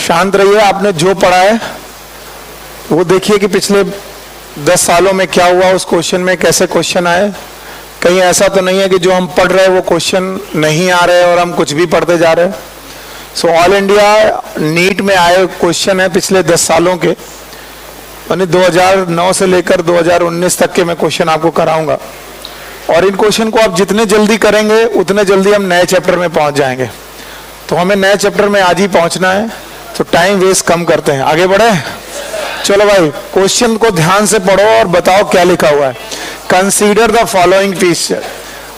शांत रहिए। आपने जो पढ़ा है वो देखिए कि पिछले 10 सालों में क्या हुआ, उस क्वेश्चन में कैसे क्वेश्चन आए। कहीं ऐसा तो नहीं है कि जो हम पढ़ रहे हैं वो क्वेश्चन नहीं आ रहे और हम कुछ भी पढ़ते जा रहे हैं। सो ऑल इंडिया नीट में आए क्वेश्चन है पिछले 10 सालों के, यानी 2009 से लेकर 2019 तक के मैं क्वेश्चन आपको कराऊंगा। और इन क्वेश्चन को आप जितने जल्दी करेंगे उतने जल्दी हम नए चैप्टर में पहुंच जाएंगे। तो हमें नए चैप्टर में आज ही पहुंचना है, तो टाइम वेस्ट कम करते हैं, आगे बढ़े। चलो भाई, क्वेश्चन को ध्यान से पढ़ो और बताओ क्या लिखा हुआ है। Consider the following feature,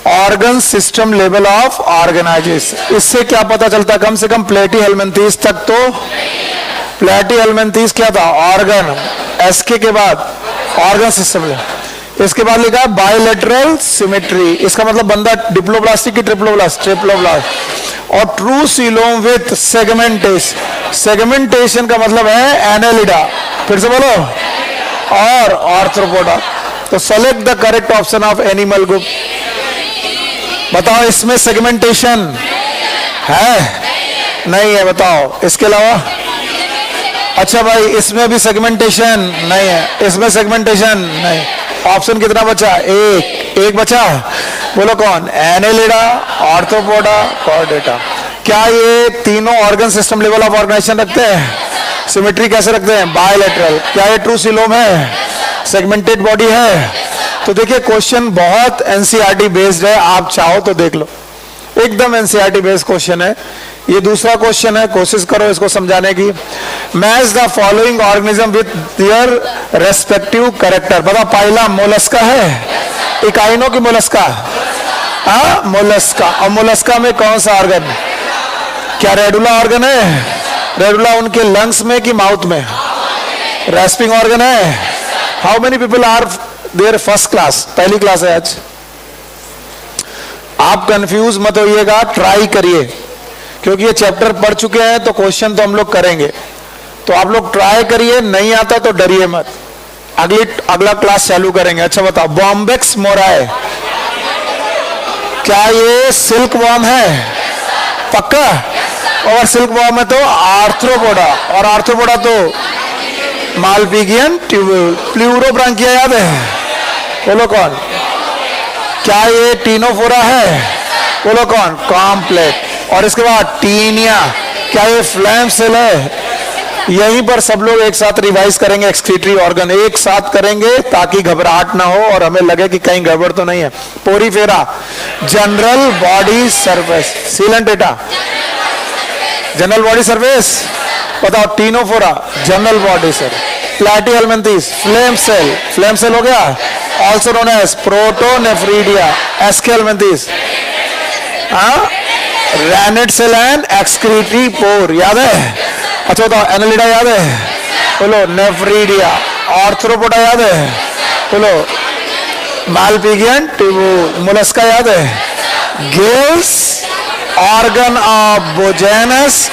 organ system level of organisation. इससे क्या पता चलता, कम से कम प्लेटीहेल्मिन्थीस तक तो, प्लेटीहेल्मिन्थीस क्या था, ऑर्गन, एसके के बाद ऑर्गन सिस्टम। इसके बाद लिखा है बायलैटरल सिमेट्री, इसका मतलब बंदा डिप्लोब्लास्टिक की ट्रिप्लोब्लास्ट, और true coelom with segmentation. Segmentation का मतलब है एनालिडा, फिर से बोलो, और आर्थ्रोपोडा। तो select the correct option of animal group. बताओ इसमें सेगमेंटेशन है? नहीं है, बताओ। इसके अलावा, अच्छा भाई, इसमें भी सेगमेंटेशन नहीं है, इसमें सेगमेंटेशन नहीं। ऑप्शन कितना बचा? एक बचा। बोलो कौन? Annelida, Arthropoda, Chordata. क्या ये तीनों organ system level of organisation रखते हैं? सिमेट्री कैसे रखते हैं? बायलैटरल। क्या ये ट्रू सीलोम है? सेगमेंटेड बॉडी है? तो देखिए क्वेश्चन बहुत एनसीईआरटी बेस्ड है, आप चाहो तो देख लो, एकदम एनसीईआरटी बेस्ड क्वेश्चन है। ये दूसरा क्वेश्चन है, कोशिश करो इसको समझाने की। Match the following organism with their respective character. बता, पहला मोलस्का है, इकाइनो की मोलस्का, हाँ मोलस्का। और मोलस्का में कौन सा ऑर्गन? क्या रेडुला ऑर्गन है? रेडुला उनके लंग्स में कि माउथ में? रेस्पिंग ऑर्गन है। How many people are there first class? पहली क्लास है आज। आप कंफ्यूज मत होइएगा, ट्राई करिए, क्योंकि ये चैप्टर पढ़ चुके हैं तो क्वेश्चन तो हम लोग करेंगे। तो आप लोग ट्राई करिए, नहीं आता तो डरिए मत, अगला क्लास चालू करेंगे। अच्छा बताओ, बॉम्बेक्स मोराए, क्या ये सिल्क वॉर्म है? पक्का? और सिल्क वॉर्म है तो आर्थ्रोपोडा, और आर्थ्रोपोडा तो मालपिगियन ट्यूब्यूल। प्लूरोब्रांकिया याद है? बोलो कौन? क्या ये टीनोफोरा है? बोलो कौन? कॉम्प्लेट। और इसके बाद टीनिया, क्या ये फ्लैम सेल है? यहीं पर सब लोग एक साथ रिवाइज करेंगे, एक्सक्रीटरी ऑर्गन एक साथ करेंगे ताकि घबराहट ना हो और हमें लगे कि कहीं गड़बड़ तो नहीं है। Porifera, general body surface, coelenterata, general body surface. बताओ, Ctenophora, general body surface. Platyhelminthes, flame cell, flame cell हो गया, also known as protonephridia. Aschelminthes, हाँ renette cell and excretory pore, याद है? अच्छा बताओ, एनालिडा याद है? बोलो नेफ्रीडिया। आर्थ्रोपोडा याद है? बोलो मालपिगियन ट्यूब्यूल। मोलस्का याद है? गिल्स, ऑर्गन ऑफ बोजेनस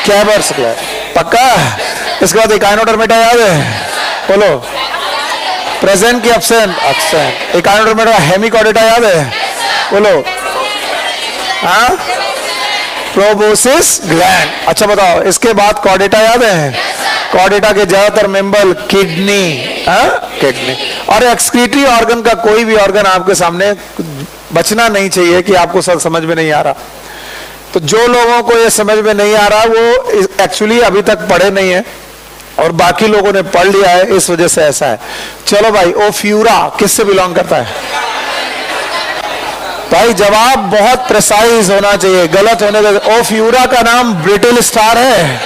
कैबर्स। पक्का? इसके बाद इकाइनोडर्मेटा याद है? बोलो प्रेजेंट की एब्सेंट? एब्सेंट। इकाइनोडर्मेटा हेमिकॉर्डेटा याद है? बोलो हाँ प्रोबोसिस ग्लैंड। अच्छा बताओ, इसके बाद कॉर्डेटा याद है? कॉर्डेटा के ज्यादातर मेंबर किडनी, किडनी। और एक्सक्रीटरी ऑर्गन का कोई भी ऑर्गन आपके सामने बचना नहीं चाहिए कि आपको सब समझ में नहीं आ रहा। तो जो लोगों को ये समझ में नहीं आ रहा वो एक्चुअली अभी तक पढ़े नहीं है और बाकी लोगों ने पढ़ लिया है, इस वजह से ऐसा है। चलो भाई, ओफ्यूरा किससे बिलोंग करता है? भाई जवाब बहुत प्रिसाइज होना चाहिए, गलत होने का। ओफ्यूरा का नाम ब्रिटिल स्टार है।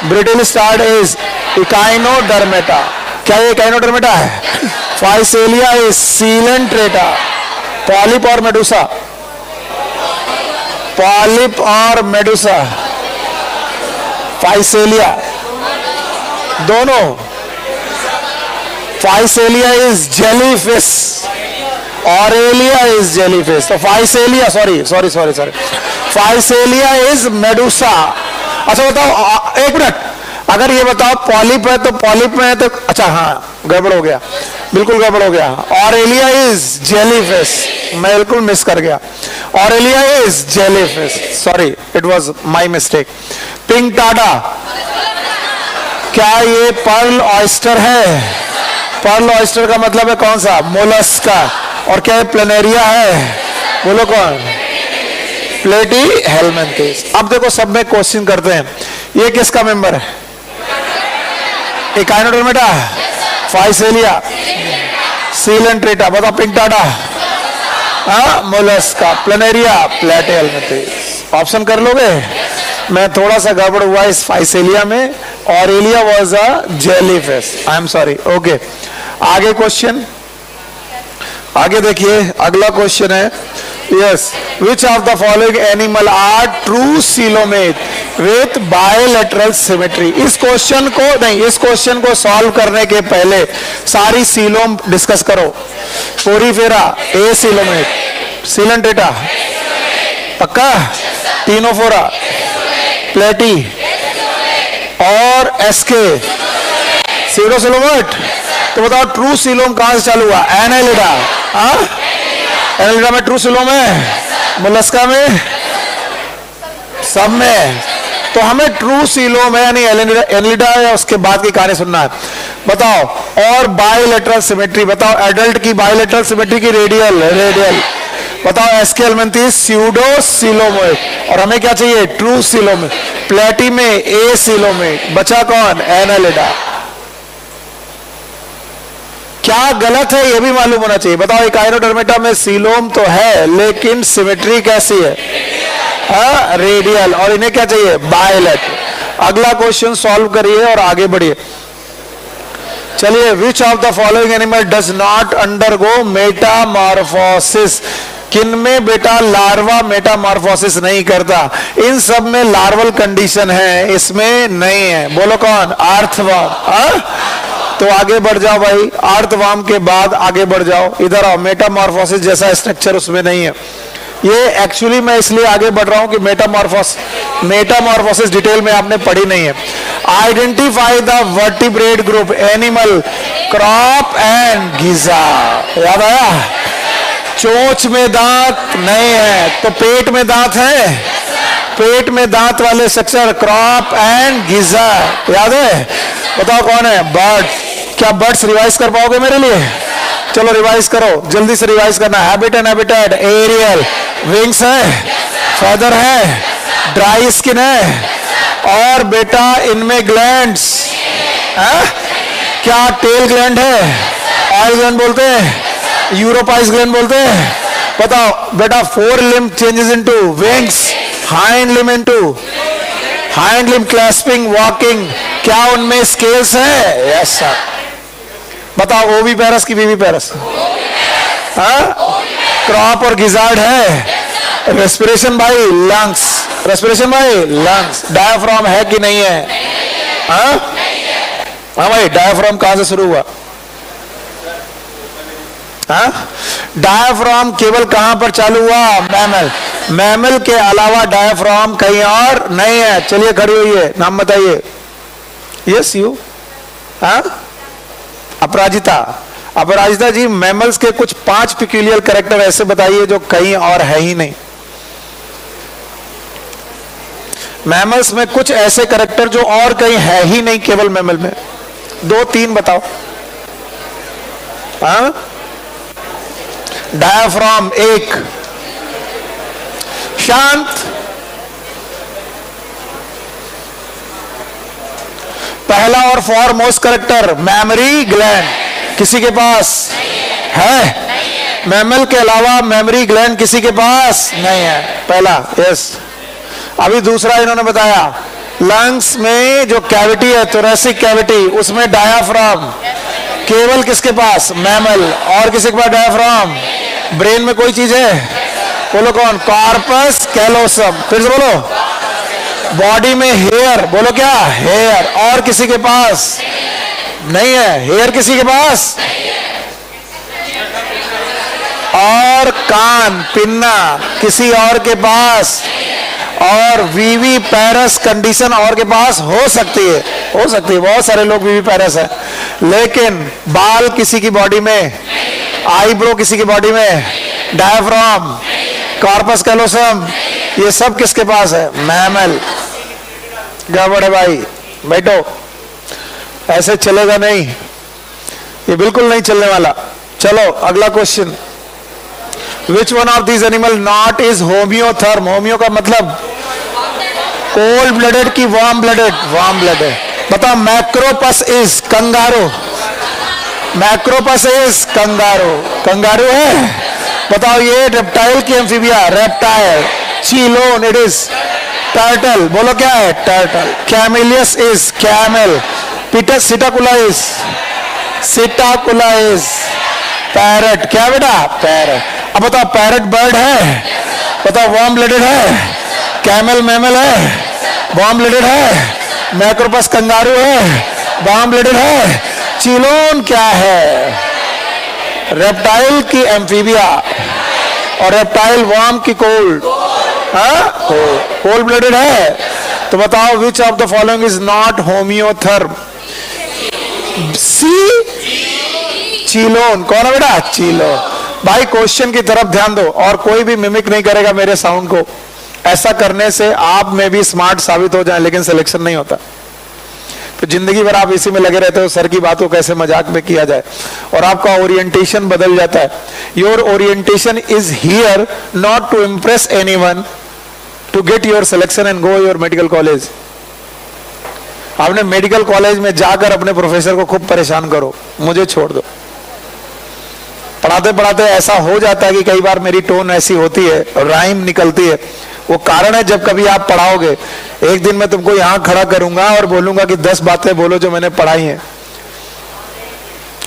Brittle star is Echinodermata. क्या ये इकाइनोडर्मेटा है? Physalia is Coelenterata. पॉलिप और मेडुसा, पॉलिप और मेडुसा, फाइसेलिया दोनों। Physalia is jellyfish, Aurelia is jellyfish. तो Physalia, sorry, Physalia is medusa. अच्छा बताओ, एक मिनट, अगर ये बताओ पॉलिप है तो पॉलिप में है तो, अच्छा हाँ गड़बड़ हो गया, बिल्कुल गड़बड़ हो गया। ऑरेलिया इज जेलीफिश, मैं बिल्कुल मिस कर गया। Aurelia is jellyfish, sorry it was my mistake. Pink Tada, क्या ये पर्ल ऑयस्टर है? पर्ल ऑयस्टर का मतलब है कौन सा? मोलस्का। और क्या ये प्लेनेरिया है? बोलो कौन? प्लेटी हेलमिंथेस। अब देखो सब में क्वेश्चन करते हैं, ये किसका मेंबर है? Echinodermata, Physalia, Coelenterata. बताओ पिंक टाडा, मोलस्का, प्लेनेरिया, प्लेटी हेलमिंथेस। ऑप्शन कर लोगे? मैं थोड़ा सा गड़बड़ हुआ इस फाइसेलिया में। Aurelia was a jellyfish, I am sorry. Okay, आगे क्वेश्चन, आगे देखिए अगला क्वेश्चन है, yes, which of the following animal are true coelomate with bilateral symmetry. इस क्वेश्चन को नहीं, इस क्वेश्चन को सॉल्व करने के पहले सारी सीलोम डिस्कस करो। पोरीफेरा ए सीलोमेट, सीलेंट्रेटा पक्का, टीनोफोरा, प्लेटी और एसके सीडोसिलोमेट। तो बताओ ट्रू सीलोम कहां से चालू हुआ? एनालिडा, एनालिडा में ट्रू सीलोम है, मोलस्का में, सब में। तो हमें ट्रू सीलोम है यानी एनालिडा है, उसके बाद की कहानी सुनना है। बताओ, और बायलैटरल सिमेट्री बताओ, एडल्ट की बायलैटरल सिमेट्री की रेडियल, रेडियल। बताओ एसके हेलमिंथेस स्यूडो सीलोमेट, और हमें क्या चाहिए? True coelomate. प्लेटी में ए सीलोमेट, बचा कौन? एनालिडा। क्या गलत है ये भी मालूम होना चाहिए। बताओ एकाइनोडर्मेटा में सीलोम तो है लेकिन सिमेट्री कैसी है? रेडियल। और इन्हें क्या चाहिए? बायलैटरल। अगला क्वेश्चन सॉल्व करिए और आगे बढ़िए। चलिए, which of the following animal does not undergo metamorphosis. किनमें बेटा लार्वा मेटामॉर्फोसिस नहीं करता? इन सब में लार्वल कंडीशन है, इसमें नहीं है। बोलो कौन? अर्थवर्म। तो आगे बढ़ जाओ भाई, अर्थवर्म के बाद आगे बढ़ जाओ, इधर आओ। मेटामॉर्फोसिस जैसा स्ट्रक्चर उसमें नहीं है। ये एक्चुअली मैं इसलिए आगे बढ़ रहा हूं कि मेटामॉर्फोसिस डिटेल में आपने पढ़ी नहीं है। Identify the vertebrate group animal, crop and गिजार। याद आया? चोंच में दांत नहीं है तो पेट में दांत है, पेट में दांत वाले स्ट्रक्चर क्रॉप एंड गिजार। याद है? बताओ कौन है? बर्ड। क्या बर्ड्स रिवाइज कर पाओगे मेरे लिए? चलो रिवाइज करो, जल्दी से रिवाइज करना। Habit and habitat, aerial, wings है, फेदर है, ड्राई स्किन है, और बेटा इनमें ग्लैंड्स है। क्या टेल ग्लैंड है? ऑयल ग्लैंड बोलते हैं, यूरोपाइज ग्लैंड बोलते हैं। बताओ बेटा, fore limb changes into wings, hind limb into hind limb, clasping, walking. क्या उनमें स्केल्स है? Yes sir. बताओ ओवी पैरस की वीवी पैरस, क्रॉप और गिजार्ड है। Respiration by lungs, respiration by lungs. Diaphragm है कि नहीं है? हाँ भाई, डायफ्राम कहां से शुरू हुआ? डायफ्राम केवल कहां पर चालू हुआ? मैमल। मैमल के अलावा डायफ्राम कहीं और नहीं है। चलिए खड़ी हुई है, नाम बताइए। Yes you. Aparajita. Aparajita ji, mammals के कुछ 5 पिक्यूलियर कैरेक्टर ऐसे बताइए जो कहीं और है ही नहीं। मैमल्स में कुछ ऐसे कैरेक्टर जो और कहीं है ही नहीं, केवल मैमल में। 2-3 बताओ। डायफ्राम एक, शांत, पहला और फॉरमोस्ट कैरेक्टर मेमोरी ग्लैंड किसी के पास है? मैमल के अलावा मेमोरी ग्लैंड किसी के पास नहीं है, पहला। यस। अभी दूसरा इन्होंने बताया, लंग्स में जो कैविटी है, थोरेसिक कैविटी, उसमें डायाफ्राम केवल किसके पास? मैमल। और किसी के पास डायाफ्राम? ब्रेन में कोई चीज है? बोलो कौन? Corpus callosum. फिर से बोलो। बॉडी में हेयर, बोलो क्या? हेयर। और किसी के पास नहीं है? हेयर किसी के पास? और कान, पिन्ना किसी और के पास? और वीवी पैरस कंडीशन और के पास हो सकती है। हो सकती है, बहुत सारे लोग विवी पैरस है, लेकिन बाल किसी की बॉडी में, आईब्रो किसी की बॉडी में, डायफ्राम, कॉर्पस कैलोसम, ये सब किसके पास है? मैमल। गड़बड़ है भाई, बैठो, ऐसे चलेगा नहीं, ये बिल्कुल नहीं चलने वाला। चलो अगला question, which one of these animal not is homeotherm? Homeo का मतलब कोल्ड ब्लडेड की वार्म ब्लडेड? Warm blooded. बताओ, Macropus is kangaroo, Macropus is kangaroo, kangaroo है। बताओ ये रेप्टाइल की amphibia? Reptile. Chelone it is turtle, बोलो क्या है? Turtle. Camelus is camel. Psittacus Psittacula is, Psittacula is parrot. क्या बेटा? पैरट। अब बताओ पैरट बर्ड है? बताओ वार्म ब्लडेड है, कैमल मैमल है, वार्म ब्लडेड है, मैक्रोपस कंगारू है, वार्म ब्लडेड है, चीलोन क्या है? रेप्टाइल की एम्फीबिया, और रेप्टाइल वार्म की कोल्ड, कोल्ड ब्लडेड है। तो बताओ which of the following is not homeotherm? C, Chelone. कौन है बेटा? चीलोन। भाई क्वेश्चन की तरफ ध्यान दो, और कोई भी मिमिक नहीं करेगा मेरे साउंड को। ऐसा करने से आप में भी स्मार्ट साबित हो जाए, लेकिन सिलेक्शन नहीं होता। तो जिंदगी भर आप इसी में लगे रहते हो, सर की बात को कैसे मजाक में किया जाए, और आपका ओरिएंटेशन बदल जाता है। Your orientation is here not to impress anyone, to get your selection and go your medical college. आपने मेडिकल कॉलेज में जाकर अपने प्रोफेसर को खूब परेशान करो, मुझे छोड़ दो। पढ़ाते पढ़ाते ऐसा हो जाता है कि कई बार मेरी टोन ऐसी होती है, राइम निकलती है। वो कारण है, जब कभी आप पढ़ाओगे, एक दिन मैं तुमको यहां खड़ा करूंगा और बोलूंगा कि 10 बातें बोलो जो मैंने पढ़ाई हैं,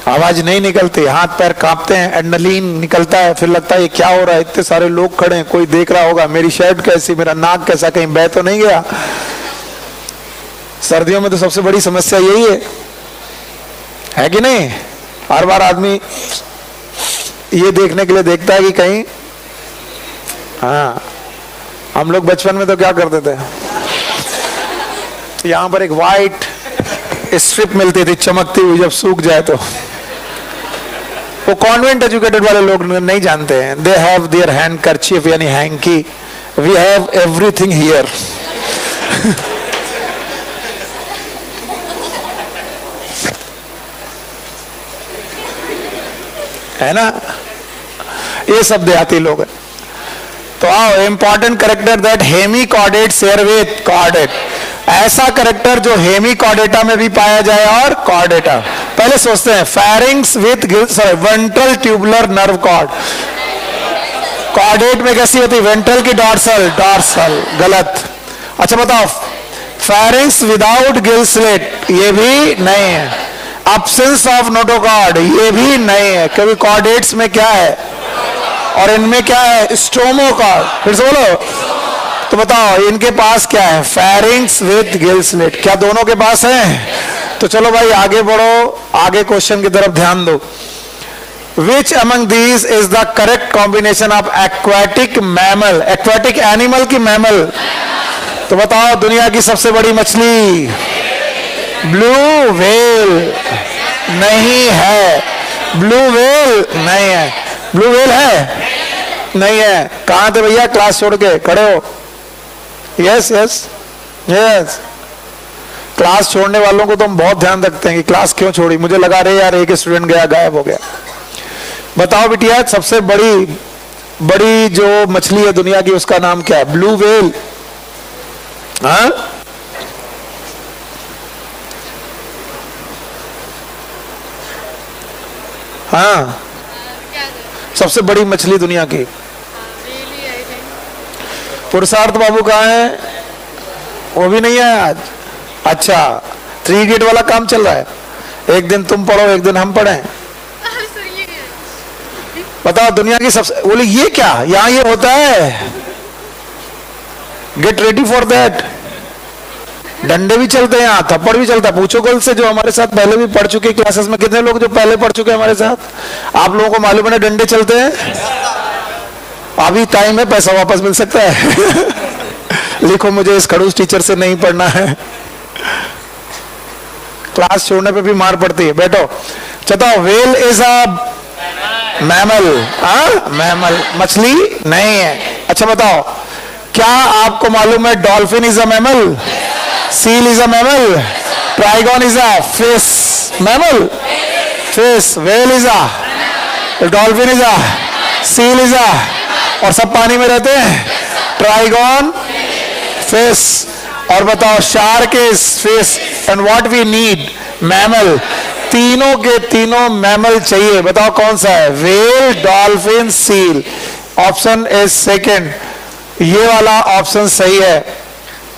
आवाज नहीं निकलती, हाथ पैर कांपते हैं, एड्रेनलिन निकलता है, फिर लगता है ये क्या हो रहा है, इतने सारे लोग खड़े हैं, कोई देख रहा होगा, मेरी शर्ट कैसी, मेरा नाक कैसा, कहीं बह तो नहीं गया। सर्दियों में तो सबसे बड़ी समस्या यही है कि नहीं? हर बार आदमी ये देखने के लिए देखता है कि कहीं, हाँ, हम लोग बचपन में तो क्या करते थे, यहां पर एक वाइट स्ट्रिप मिलती थी चमकती हुई, जब सूख जाए तो। वो कॉन्वेंट एजुकेटेड वाले लोग नहीं जानते हैं। They have their handkerchief यानी hanky, we have everything here. है ना, ये सब देहाती लोग हैं। तो आओ, important character that hemichordate share with chordate, ऐसा करेक्टर जो हेमिकॉर्डेटा में भी पाया जाए और कॉर्डेटा। पहले सोचते हैं, pharynx with ventral tubular nerve cord. Chordate में कैसी होती है? वेंट्रल की डॉर्सल, डॉर्सल गलत। अच्छा बताओ, फेरिंग्स विदाउट गिल स्लिट, ये भी नहीं है। एब्सेंस ऑफ नोटोकॉर्ड, ये भी नहीं है, क्योंकि कॉर्डेट्स में क्या है और इनमें क्या है? स्टोमोकॉर्ड। फिर से बोलो। तो बताओ इनके पास क्या है? Pharynx with Gill slit. क्या दोनों के पास है? तो चलो भाई आगे बढ़ो, आगे क्वेश्चन की तरफ ध्यान दो। Which among these is the correct combination of aquatic mammal? Aquatic animal की मैमल। तो बताओ दुनिया की सबसे बड़ी मछली? ब्लू व्हेल नहीं है, ब्लू व्हेल नहीं है। ब्लू व्हेल है? नहीं है। कहां थे भैया? क्लास छोड़ के खड़े हो? Yes yes yes. क्लास छोड़ने वालों को तो हम बहुत ध्यान रखते हैं कि क्लास क्यों छोड़ी। मुझे लगा रहे यार एक स्टूडेंट गया, गायब हो गया। बताओ बिटिया, सबसे बड़ी जो मछली है दुनिया की, उसका नाम क्या है? Blue whale. हाँ, हाँ, सबसे बड़ी मछली दुनिया की। पुरुषार्थ बाबू कहाँ है? वो भी नहीं है आज। अच्छा, 3 इडियट वाला काम चल रहा है, एक दिन तुम पढ़ो एक दिन हम पढ़ें। बताओ दुनिया की सबसे, बोले ये क्या यहाँ ये होता है? Get ready for that. डंडे भी चलते हैं यहाँ, थप्पड़ भी चलता है। पूछो कल से जो हमारे साथ पहले भी पढ़ चुके क्लासेस में, कितने लोग जो पहले पढ़ चुके हैं हमारे साथ, आप लोगों को मालूम है डंडे चलते हैं। अभी टाइम है, पैसा वापस मिल सकता है। लिखो, मुझे इस खड़ूस टीचर से नहीं पढ़ना है। क्लास छोड़ने पे भी मार पड़ती है। बैठो, चलो, whale is a mammal. Mammal मछली नहीं है। अच्छा बताओ, क्या आपको मालूम है dolphin is a mammal, seal is a mammal, Trygon is a fish, mammal fish, whale is a, dolphin is a, seal is a, और सब पानी में रहते हैं, ट्राइगन फिश। और बताओ shark is fish and what we need mammal. तीनों के तीनों मैमल चाहिए। बताओ कौन सा है, whale, dolphin, seal. Option is second, ये वाला ऑप्शन सही है।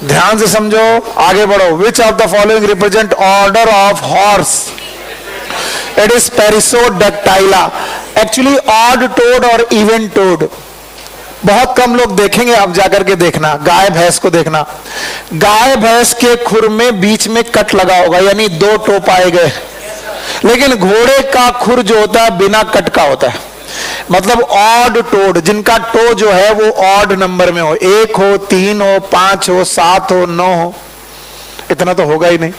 ध्यान से समझो, आगे बढ़ो। Which of the following represent order of horse? It is Perissodactyla. Actually odd toed और इवन टोड बहुत कम लोग देखेंगे, आप जाकर के देखना, गाय भैंस को देखना। गाय भैंस के खुर में बीच में कट लगा होगा, यानी दो टो पाए गए। लेकिन घोड़े का खुर जो होता है बिना कट का होता है, मतलब ऑड टोड, जिनका टो जो है वो ऑड नंबर में हो, 1 हो, 3 हो, 5 हो, 7 हो, 9 हो, इतना तो होगा ही नहीं।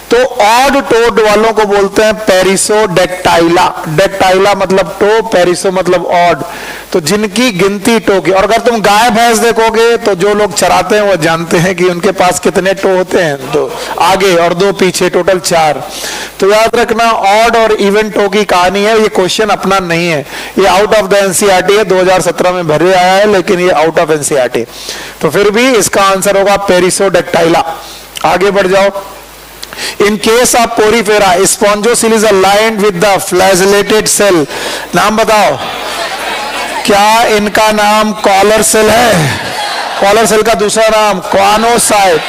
तो ऑड टोड वालों को बोलते हैं पेरिसोडक्टाइला। डेक्टाइला मतलब टो, पेरिसो मतलब ऑड। तो जिनकी गिनती टो की, और अगर तुम गाय भैंस देखोगे तो जो लोग चराते हैं वो जानते हैं कि उनके पास कितने टो होते हैं, 2 आगे और 2 पीछे, टोटल 4। तो याद रखना, ऑड और इवन टो की कहानी है। ये क्वेश्चन अपना नहीं है, ये आउट ऑफ द एनसीईआरटी है, 2017 में भरे आया है, लेकिन ये आउट ऑफ एनसीईआरटी। तो फिर भी इसका आंसर होगा पेरिसोडक्टाइला। आगे बढ़ जाओ। In case of porifera, spongocoel is aligned with the flagellated cell. नाम बताओ, क्या इनका नाम कॉलर सेल है? कॉलर सेल का दूसरा नाम कॉनोसाइट।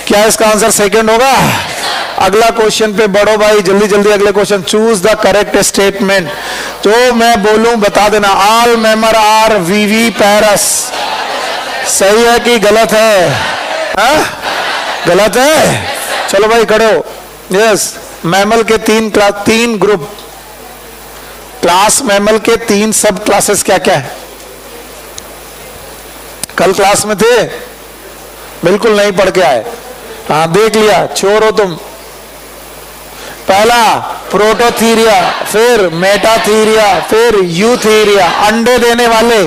क्या इसका आंसर सेकंड होगा? अगला क्वेश्चन पे बढ़ो भाई, जल्दी जल्दी अगले question. Choose the correct statement. जो मैं बोलूं बता देना। All mammal are viviparous. सही है कि गलत है? गलत है? चलो भाई खड़े हो। यस, मैमल के 3 ग्रुप, क्लास मैमल के 3 सब क्लासेस क्या क्या है? कल क्लास में थे? बिल्कुल नहीं पढ़ के आए। हाँ देख लिया, चोर हो तुम। पहला प्रोटोथीरिया, फिर मेटाथीरिया, फिर यूथीरिया। अंडे देने वाले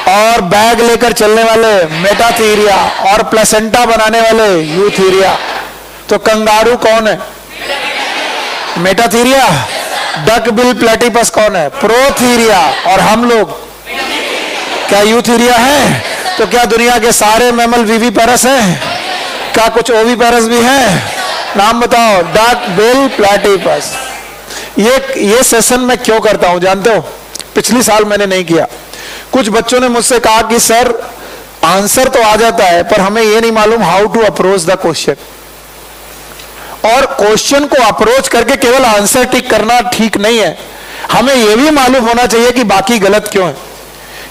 और बैग लेकर चलने वाले मेटाथीरिया, और प्लेसेंटा बनाने वाले यूथीरिया। तो कंगारू कौन है? मेटाथीरिया। डक बिल प्लेटिपस कौन है? प्रोथीरिया। और हम लोग क्या यूथीरिया है? तो क्या दुनिया के सारे मैमल विविपेरस हैं? क्या कुछ ओविपेरस भी हैं? नाम बताओ। Duck bill platypus. ये सेशन मैं क्यों करता हूं जानते हो? पिछली साल मैंने नहीं किया। कुछ बच्चों ने मुझसे कहा कि सर आंसर तो आ जाता है पर हमें यह नहीं मालूम how to approach the question. और क्वेश्चन को अप्रोच करके केवल आंसर टिक करना ठीक नहीं है, हमें यह भी मालूम होना चाहिए कि बाकी गलत क्यों है।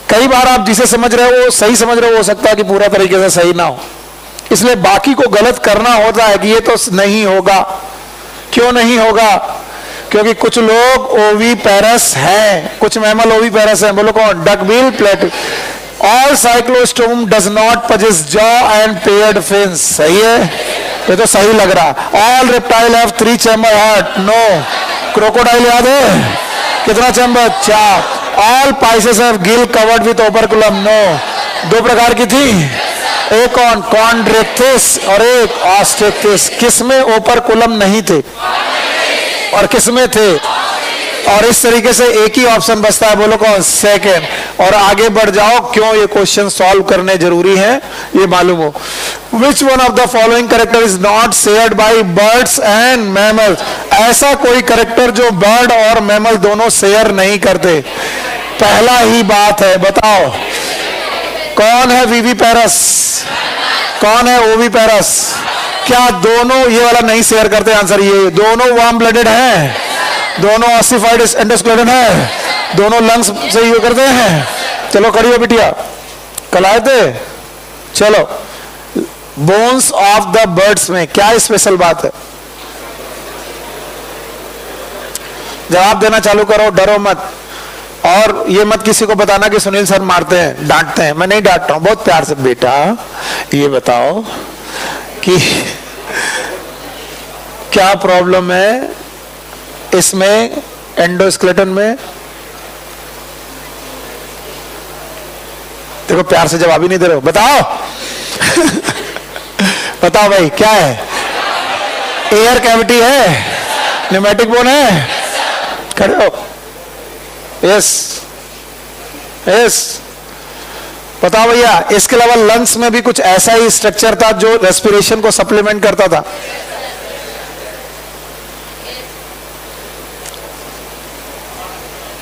कई बार आप जिसे समझ रहे हो सही समझ रहे हो सकता है कि पूरा तरीके से सही ना हो, इसलिए बाकी को गलत करना होता है कि ये तो नहीं होगा। क्यों नहीं होगा? क्योंकि कुछ लोग ओविपेरस हैं, कुछ मैमल ओविपेरस हैं। बोलो कौन? Duckbill platypus. All cyclostome does not possess jaw and paired fins. सही है, ये तो सही लग रहा। All reptile have 3 chamber heart. No. Crocodile याद है? कितना chamber? 4। All Pisces have gill covered with operculum. No. 2 प्रकार की थी, एक कौन? कॉन्ड्रेक्थिस और एक ऑस्ट्रेक्थिस। किसमें ओपरकुलम नहीं थे और किसमें थे? और इस तरीके से एक ही ऑप्शन बचता है। बोलो कौन? सेकंड। और आगे बढ़ जाओ, क्यों ये क्वेश्चन सॉल्व करने जरूरी है ये मालूम हो। विच one of the following character is not shared by birds and mammals? ऐसा कोई कैरेक्टर जो बर्ड और मैमल दोनों शेयर नहीं करते। पहला ही बात है, बताओ कौन है विविपेरस, कौन है ओविपेरस? क्या दोनों ये वाला नहीं शेयर करते? आंसर ये, दोनों वार्म ब्लडेड हैं, दोनों ऑसिफाइड एंडोस्क्लेटन है, दोनों लंग्स से ये करते हैं। चलो खड़ी हो बिटिया, कल आए थे। चलो, बोन्स ऑफ द बर्ड्स में क्या स्पेशल बात है? जवाब देना चालू करो, डरो मत। और ये मत किसी को बताना कि सुनील सर मारते हैं, डांटते हैं। मैं नहीं डांटता हूं, बहुत प्यार से। बेटा ये बताओ कि क्या प्रॉब्लम है इसमें, एंडोस्केलेटन में? देखो प्यार से जवाब ही नहीं दे रहे हो, बताओ। बताओ भाई क्या है? एयर कैविटी है, न्यूमेटिक बोन है, खड़े हो। यस यस, बताओ भैया। इसके अलावा लंग्स में भी कुछ ऐसा ही स्ट्रक्चर था जो रेस्पिरेशन को सप्लीमेंट करता था।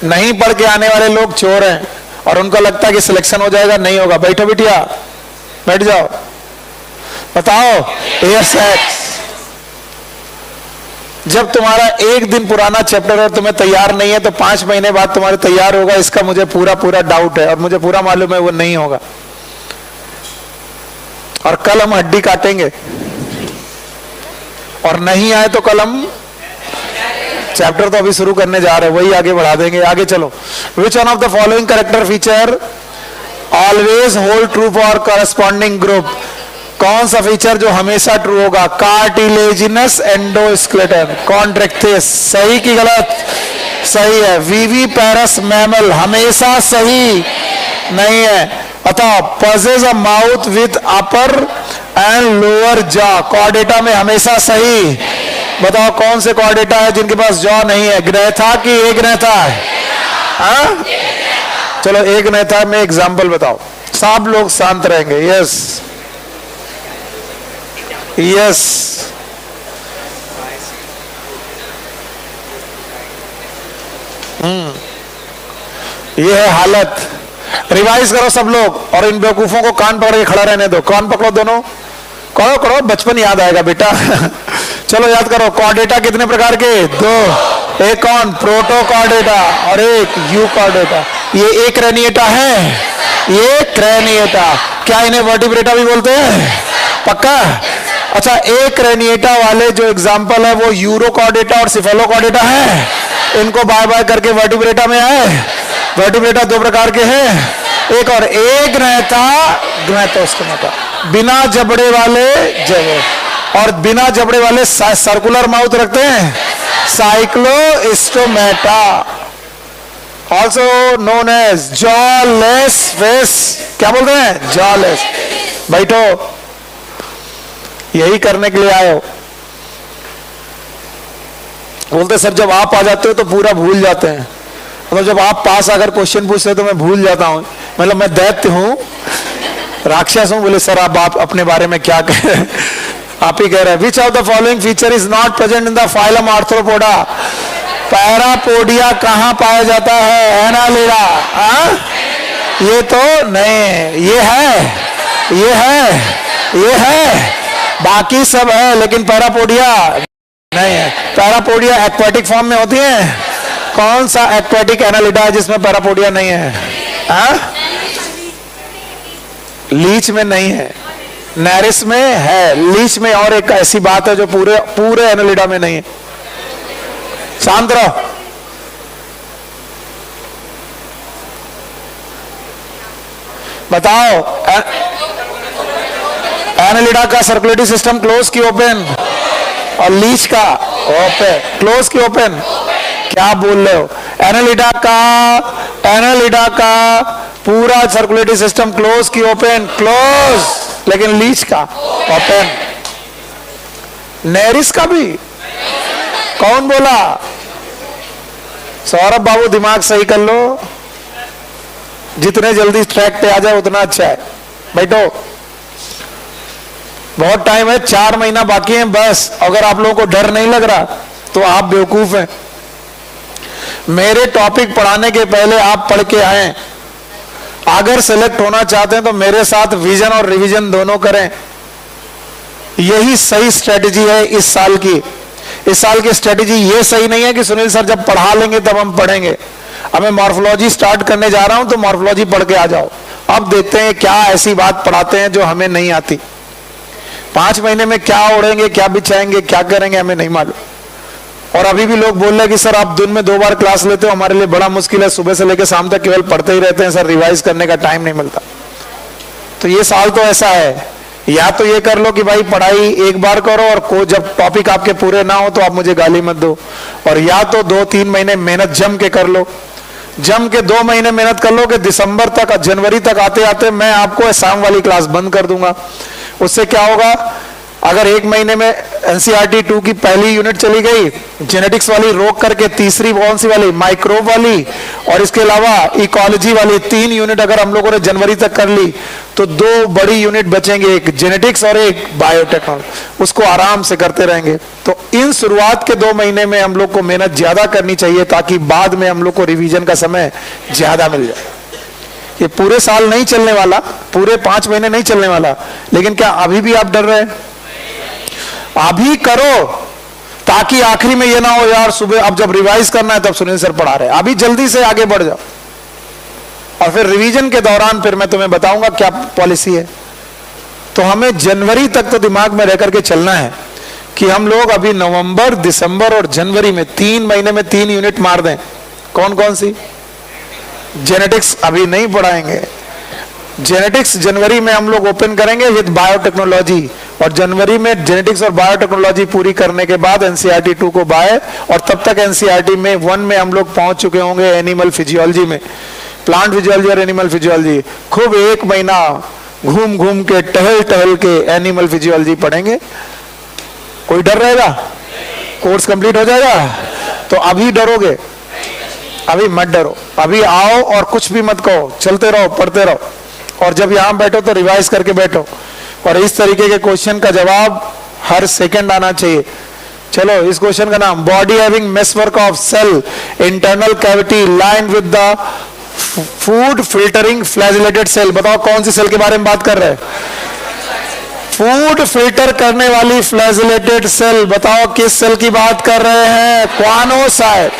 नहीं पढ़ के आने वाले लोग चोर हैं और उनको लगता है कि सिलेक्शन हो जाएगा, नहीं होगा। बैठो बिटिया, बैठ जाओ, बताओ। Air sacs. जब तुम्हारा एक दिन पुराना चैप्टर और तुम्हें तैयार नहीं है तो 5 महीने बाद तुम्हारे तैयार होगा, इसका मुझे पूरा पूरा डाउट है और मुझे पूरा मालूम है वो नहीं होगा। और कल हम हड्डी काटेंगे और नहीं आए तो कल हम चैप्टर तो अभी शुरू करने जा रहे हैं, वही आगे बढ़ा देंगे। आगे चलो। Which one of the following character feature always hold true for corresponding group? कौन सा फीचर जो हमेशा ट्रू होगा? Cartilaginous endoskeleton, Chondrichthyes. सही की गलत? सही है। विविपेरस मैमल, हमेशा सही नहीं है। अतः पजेज a mouth with upper and lower jaw, Chordata में हमेशा सही। बताओ कौन से कॉर्डेटा है जिनके पास जॉ नहीं है? ग्रैथा की एक ग्रैथा है? हाँ चलो एक ग्रैथा में एग्जाम्पल बताओ, सब लोग शांत रहेंगे। यस यस, ये है हालत। रिवाइज करो सब लोग और इन बेवकूफों को कान पकड़ के खड़ा रहने दो। कान पकड़ो दोनों, करो करो, बचपन याद आएगा बेटा। चलो याद करो। कॉर्डेटा कितने प्रकार के? 2। एक कौन? प्रोटोकॉर्डेटा और एक यूकॉर्डेटा। ये एक क्रैनिएटा है, ये क्रैनिएटा। क्या इन्हें वर्टिब्रेटा भी बोलते हैं? पक्का? अच्छा, एक क्रैनिएटा वाले जो एग्जाम्पल है वो यूरोकॉर्डेटा और सिफेलोकॉर्डेटा है। इनको बाय बाय करके वर्टिब्रेटा में आए। वर्टिब्रेटा 2 प्रकार के हैं, एक और एक ग्रैथा, ग्रैथोस्टोमेटा, बिना जबड़े वाले जबड़े, और बिना जबड़े वाले सर्कुलर माउथ रखते हैं, Cyclostomata, also known as jawless fish. क्या बोलते हैं? जॉलेस। बैठो, यही करने के लिए आए हो। बोलते सर जब आप आ जाते हो तो पूरा भूल जाते हैं, मतलब जब आप पास आकर क्वेश्चन पूछते हो तो मैं भूल जाता हूं, मतलब मैं दैत्य हूं, राक्षस हूं। बोले सर आप अपने बारे में क्या कह रहे हैं? आप ही कह रहे हैं। Which of the following feature is not present in the phylum arthropoda? Parapodia कहां पाया जाता है? एनालिडा। ये तो नहीं, ये है, ये है, ये है, बाकी सब है लेकिन पैरापोडिया नहीं है। पैरापोडिया एक्वाटिक फॉर्म में होती है। कौन सा एक्वाटिक एनालिडा है जिसमें पैरापोडिया नहीं है? लीच में नहीं है, नैरिस में है, लीच में और एक ऐसी बात है जो पूरे पूरे एनालिडा में नहीं है। शांत रहो। बताओ एनालिडा का सर्कुलेटरी सिस्टम क्लोज की ओपन? और लीच का ओपन। क्लोज की ओपन? क्या बोल रहे हो? एनालिडा का पूरा सर्कुलेटरी सिस्टम क्लोज की ओपन? क्लोज, लेकिन लीच का ओपन। नेरिस का भी? कौन बोला? सौरभ बाबू दिमाग सही कर लो, जितने जल्दी ट्रैक पे आ जाए उतना अच्छा है। बैठो, बहुत टाइम है, 4 महीना बाकी है बस। अगर आप लोगों को डर नहीं लग रहा तो आप बेवकूफ हैं। मेरे टॉपिक पढ़ाने के पहले आप पढ़ के आए। अगर सिलेक्ट होना चाहते हैं तो मेरे साथ विजन और रिवीजन दोनों करें। यही सही स्ट्रेटजी है इस साल की। इस साल की स्ट्रेटजी ये सही नहीं है कि सुनील सर जब पढ़ा लेंगे तब हम पढ़ेंगे। अब मैं मॉर्फोलॉजी स्टार्ट करने जा रहा हूं तो मॉर्फोलॉजी पढ़ के आ जाओ। अब देखते हैं क्या ऐसी बात पढ़ाते हैं जो हमें नहीं आती। 5 महीने में क्या उड़ेंगे, क्या बिछाएंगे, क्या करेंगे, हमें नहीं मालूम। और अभी भी लोग बोल रहे हैं कि सर आप दिन में 2 बार क्लास लेते हो, हमारे लिए बड़ा मुश्किल है, सुबह से लेकर शाम तक केवल पढ़ते ही रहते हैं सर, रिवाइज करने का टाइम नहीं मिलता। तो ये साल तो ऐसा है, या तो ये कर लो कि भाई पढ़ाई एक बार करो और जब टॉपिक आपके पूरे ना हो तो आप मुझे गाली मत दो, और या तो 2-3 महीने मेहनत जम के कर लो। जम के 2 महीने मेहनत कर लो कि दिसंबर तक, जनवरी तक आते आते मैं आपको शाम वाली क्लास बंद कर दूंगा। उससे क्या होगा, अगर 1 महीने में एनसीईआरटी 2 की पहली यूनिट चली गई, जेनेटिक्स वाली रोक करके तीसरी कौन सी वाली, माइक्रोब वाली, और इसके अलावा इकोलॉजी वाली 3 यूनिट अगर हम लोगों ने जनवरी तक कर ली तो 2 बड़ी यूनिट बचेंगे, एक जेनेटिक्स और एक बायोटेक्नोलॉजी। उसको आराम से करते रहेंगे। तो इन शुरुआत के 2 महीने में हम लोग को मेहनत ज्यादा करनी चाहिए ताकि बाद में हम लोग को रिवीजन का समय ज्यादा मिल जाए। ये पूरे साल नहीं चलने वाला, पूरे 5 महीने नहीं चलने वाला, लेकिन क्या अभी भी आप डर रहे हैं? अभी करो ताकि आखिरी में ये ना हो यार सुबह अब जब रिवाइज करना है तब सुनील सर पढ़ा रहे हैं। अभी जल्दी से आगे बढ़ जाओ, और फिर रिवीजन के दौरान फिर मैं तुम्हें बताऊंगा क्या पॉलिसी है। तो हमें जनवरी तक तो दिमाग में रह करके चलना है कि हम लोग अभी नवंबर, दिसंबर और जनवरी में 3 महीने में 3 यूनिट मार दें। कौन कौन सी? जेनेटिक्स अभी नहीं पढ़ाएंगे। जेनेटिक्स जनवरी में हम लोग ओपन करेंगे विद बायोटेक्नोलॉजी, और जनवरी में जेनेटिक्स और बायोटेक्नोलॉजी पूरी करने के बाद एनसीईआरटी 2 को बाय, और तब तक एनसीईआरटी में 1 में हम लोग पहुंच चुके होंगे एनिमल फिजियोलॉजी में, प्लांट फिजियोलॉजी और एनिमल फिजियोलॉजी। खूब 1 महीना घूम घूम के टहल टहल के एनिमल फिजियोलॉजी पढ़ेंगे। कोई डर रहेगा? कोर्स कंप्लीट हो जाएगा। तो अभी डरोगे? अभी मत डरो, अभी आओ और कुछ भी मत कहो, चलते रहो, पढ़ते रहो, और जब यहां बैठो तो रिवाइज करके बैठो, और इस तरीके के क्वेश्चन का जवाब हर सेकंड आना चाहिए। चलो, इस क्वेश्चन का नाम, body having meshwork of cell internal cavity line with the food filtering flagellated cell. बताओ कौन सी सेल के बारे में बात कर रहे हैं? फूड फिल्टर करने वाली फ्लैजिलेटेड सेल। बताओ किस सेल की बात कर रहे हैं? क्वानोसाइट।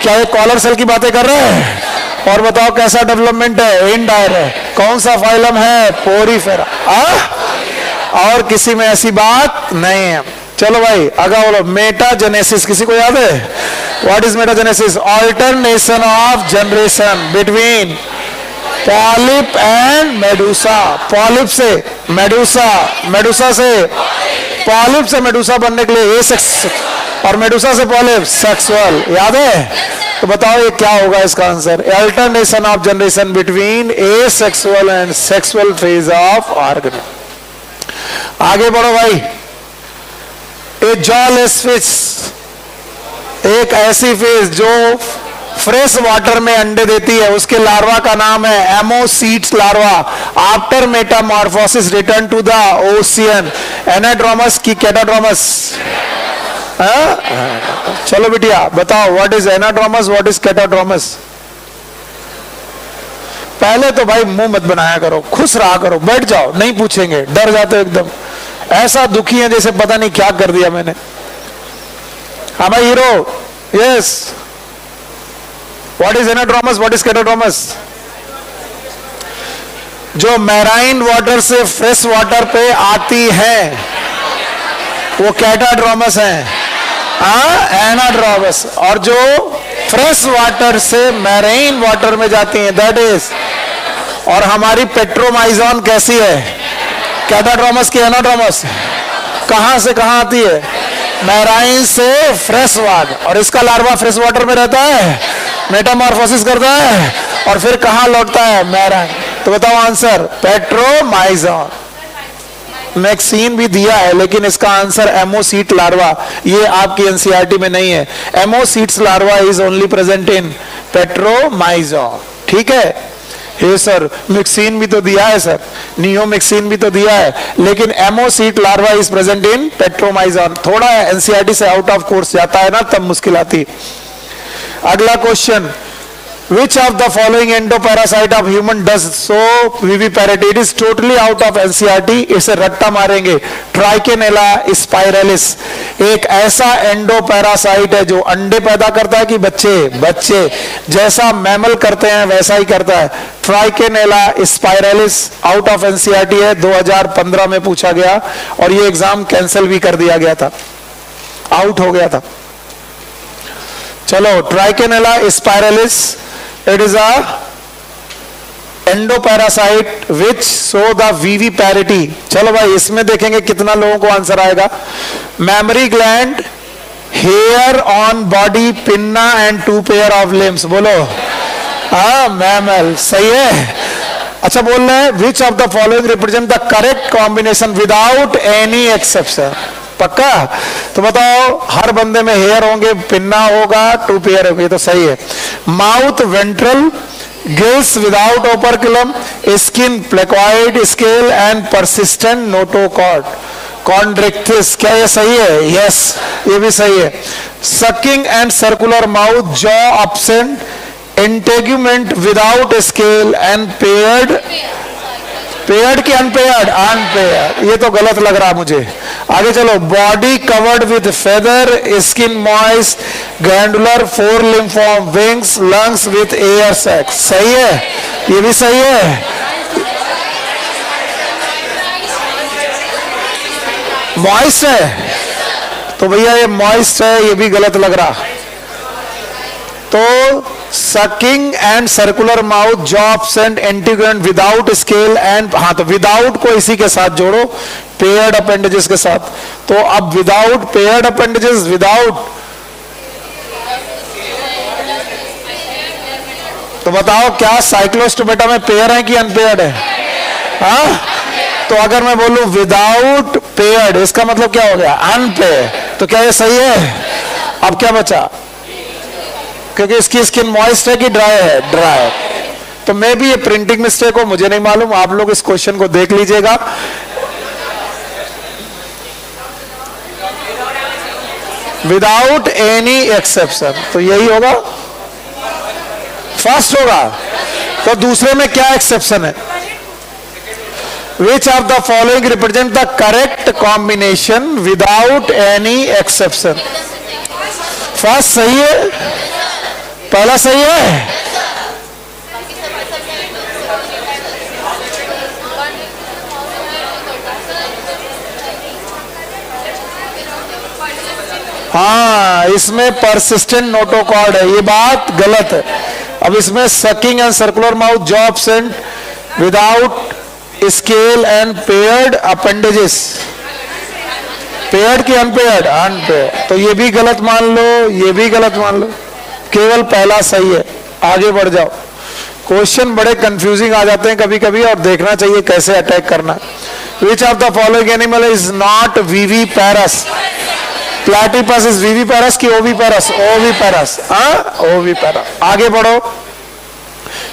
क्या ये कॉलर सेल की बातें कर रहे हैं? और बताओ कैसा डेवलपमेंट है? इनडायरेक्ट। कौन सा फाइलम है? पोरीफेरा। और किसी में ऐसी बात नहीं है। चलो भाई आगे बोलो, मेटाजेनेसिस किसी को याद है? What is metagenesis? Alternation of generation between polyp and Medusa. Polyp से मेडूसा, मेडूसा से पॉलिप से मेडूसा बनने के लिए एसेक्स, और मेडूसा से पॉलिप सेक्सुअल। याद है? तो बताओ ये क्या होगा इसका answer? Alternation of generation between asexual and sexual phase of organism. आगे बढ़ो भाई। ए जॉलेस फिश, एक ऐसी फिश जो फ्रेश वाटर में अंडे देती है, उसके लार्वा का नाम है ammocoetes larva. After metamorphosis return to the ocean. Anadromous की कैटाड्रोमस? चलो बिटिया बताओ, what is anadromous, what is catadromous? पहले तो भाई मुंह मत बनाया करो, खुश रहा करो, बैठ जाओ, नहीं पूछेंगे, डर जाते हो एकदम, ऐसा दुखी है जैसे पता नहीं क्या कर दिया मैंने। हाँ भाई hero, yes, what is anadromous, what is catadromous? जो मैराइन वाटर से फ्रेश वाटर पे आती है वो कैटाड्रोमस है, एनाड्रोमस। और जो फ्रेश वाटर से मैराइन वाटर में जाती है दैट इज। और हमारी पेट्रोमाइजोन कैसी है? कैटाड्रोमस की एनाड्रोमस? कहां से कहां आती है? मैराइन से फ्रेश वाटर, और इसका लार्वा फ्रेश वाटर में रहता है, मेटामॉर्फोसिस करता है, और फिर कहां लौटता है? मैराइन। तो बताओ आंसर, पेट्रोमाइजोन। मैक्सीन भी दिया है लेकिन इसका आंसर एमोसीट लार्वा, ये आपकी एनसीईआरटी में नहीं है। Ammocoetes larva is only present in Petromyzon. ठीक है? हे सर मिक्सिन भी तो दिया है सर, नियोमिक्सिन भी तो दिया है, लेकिन ammocoetes larva is present in Petromyzon. थोड़ा एनसीईआरटी से आउट ऑफ कोर्स जाता है ना तब मुश्किल आती। अगला question, which of the following endoparasite of human does so viviparity? It is totally out of NCERT. इसे रट्टा मारेंगे। ट्राइकेनेला स्पाइरलिस एक ऐसा एंडोपैरासाइट है जो अंडे पैदा करता है कि बच्चे जैसा मैमल करते हैं वैसा ही करता है। ट्राइकेनेला स्पाइरलिस आउट ऑफ एनसीईआरटी है, 2015 में पूछा गया और ये एग्जाम कैंसिल भी कर दिया गया था, आउट हो गया था। चलो, Trichinella spiralis, it is a endoparasite which show the वीवी पैरिटी। चलो भाई इसमें देखेंगे कितना लोगों को आंसर आएगा। Mammary gland, hair on body, pinna and 2 pair of limbs. बोलो हाँ मैमल, सही है। अच्छा बोल रहे हैं which of the following represent the correct combination without any exception. पक्का? तो बताओ, हर बंदे में हेयर होंगे, पिन्ना होगा, 2 पेयर होंगे, तो सही है। Mouth ventral, gills without operculum, skin placoid scale and persistent notochord Chondrichthyes. क्या ये सही है? यस, ये भी सही है। Sucking and circular mouth, jaw absent, integument without scale and paired. Paired की अनपेयर्ड? अनपेयर्ड। ये तो गलत लग रहा मुझे। आगे चलो। Body covered with feather, skin moist, glandular, 4 limb form, wings, lungs with air sacs. सही है, ये भी सही है। मॉइस्ट है तो भैया ये मॉइस्ट है, ये भी गलत लग रहा। तो sucking and circular mouth, jaw absent, integrant without scale and, हाँ तो विदाउट को इसी के साथ जोड़ो, पेयर्ड अपेंडेजेस के साथ। तो अब विदाउट पेयर्ड अपेंडेजेस, विदाउट, तो बताओ क्या साइक्लोस्टोमेटा में पेयर है कि अनपेयर्ड है? हाँ, तो अगर मैं बोलूं विदाउट पेयर्ड, इसका मतलब क्या हो गया? अनपेयर्ड। तो क्या ये सही है? अब क्या बचा? क्योंकि इसकी स्किन मॉइस्ट है कि ड्राई है? ड्राई। तो मे भी ये प्रिंटिंग मिस्टेक हो, मुझे नहीं मालूम। आप लोग इस क्वेश्चन को देख लीजिएगा। विदाउट एनी एक्सेप्शन, तो यही होगा, फर्स्ट होगा। तो दूसरे में क्या एक्सेप्शन है? विच of the following represent the correct combination without any exception? First सही है, पहला सही है। हाँ, इसमें परसिस्टेंट नोटोकॉर्ड है, ये बात गलत है। अब इसमें sucking and circular mouth, jaw absent without scale and paired appendages. Paired की अनपेयर्ड? अनपेयर्ड। तो ये भी गलत मान लो, ये भी गलत मान लो, केवल पहला सही है। आगे बढ़ जाओ। क्वेश्चन बड़े कंफ्यूजिंग आ जाते हैं कभी कभी, और देखना चाहिए कैसे अटैक करना। Which of the following animal is not viviparous? Platypus is viviparous की ओवी पैरस? ओवी पैरस। ओवी पैरस। आगे बढ़ो।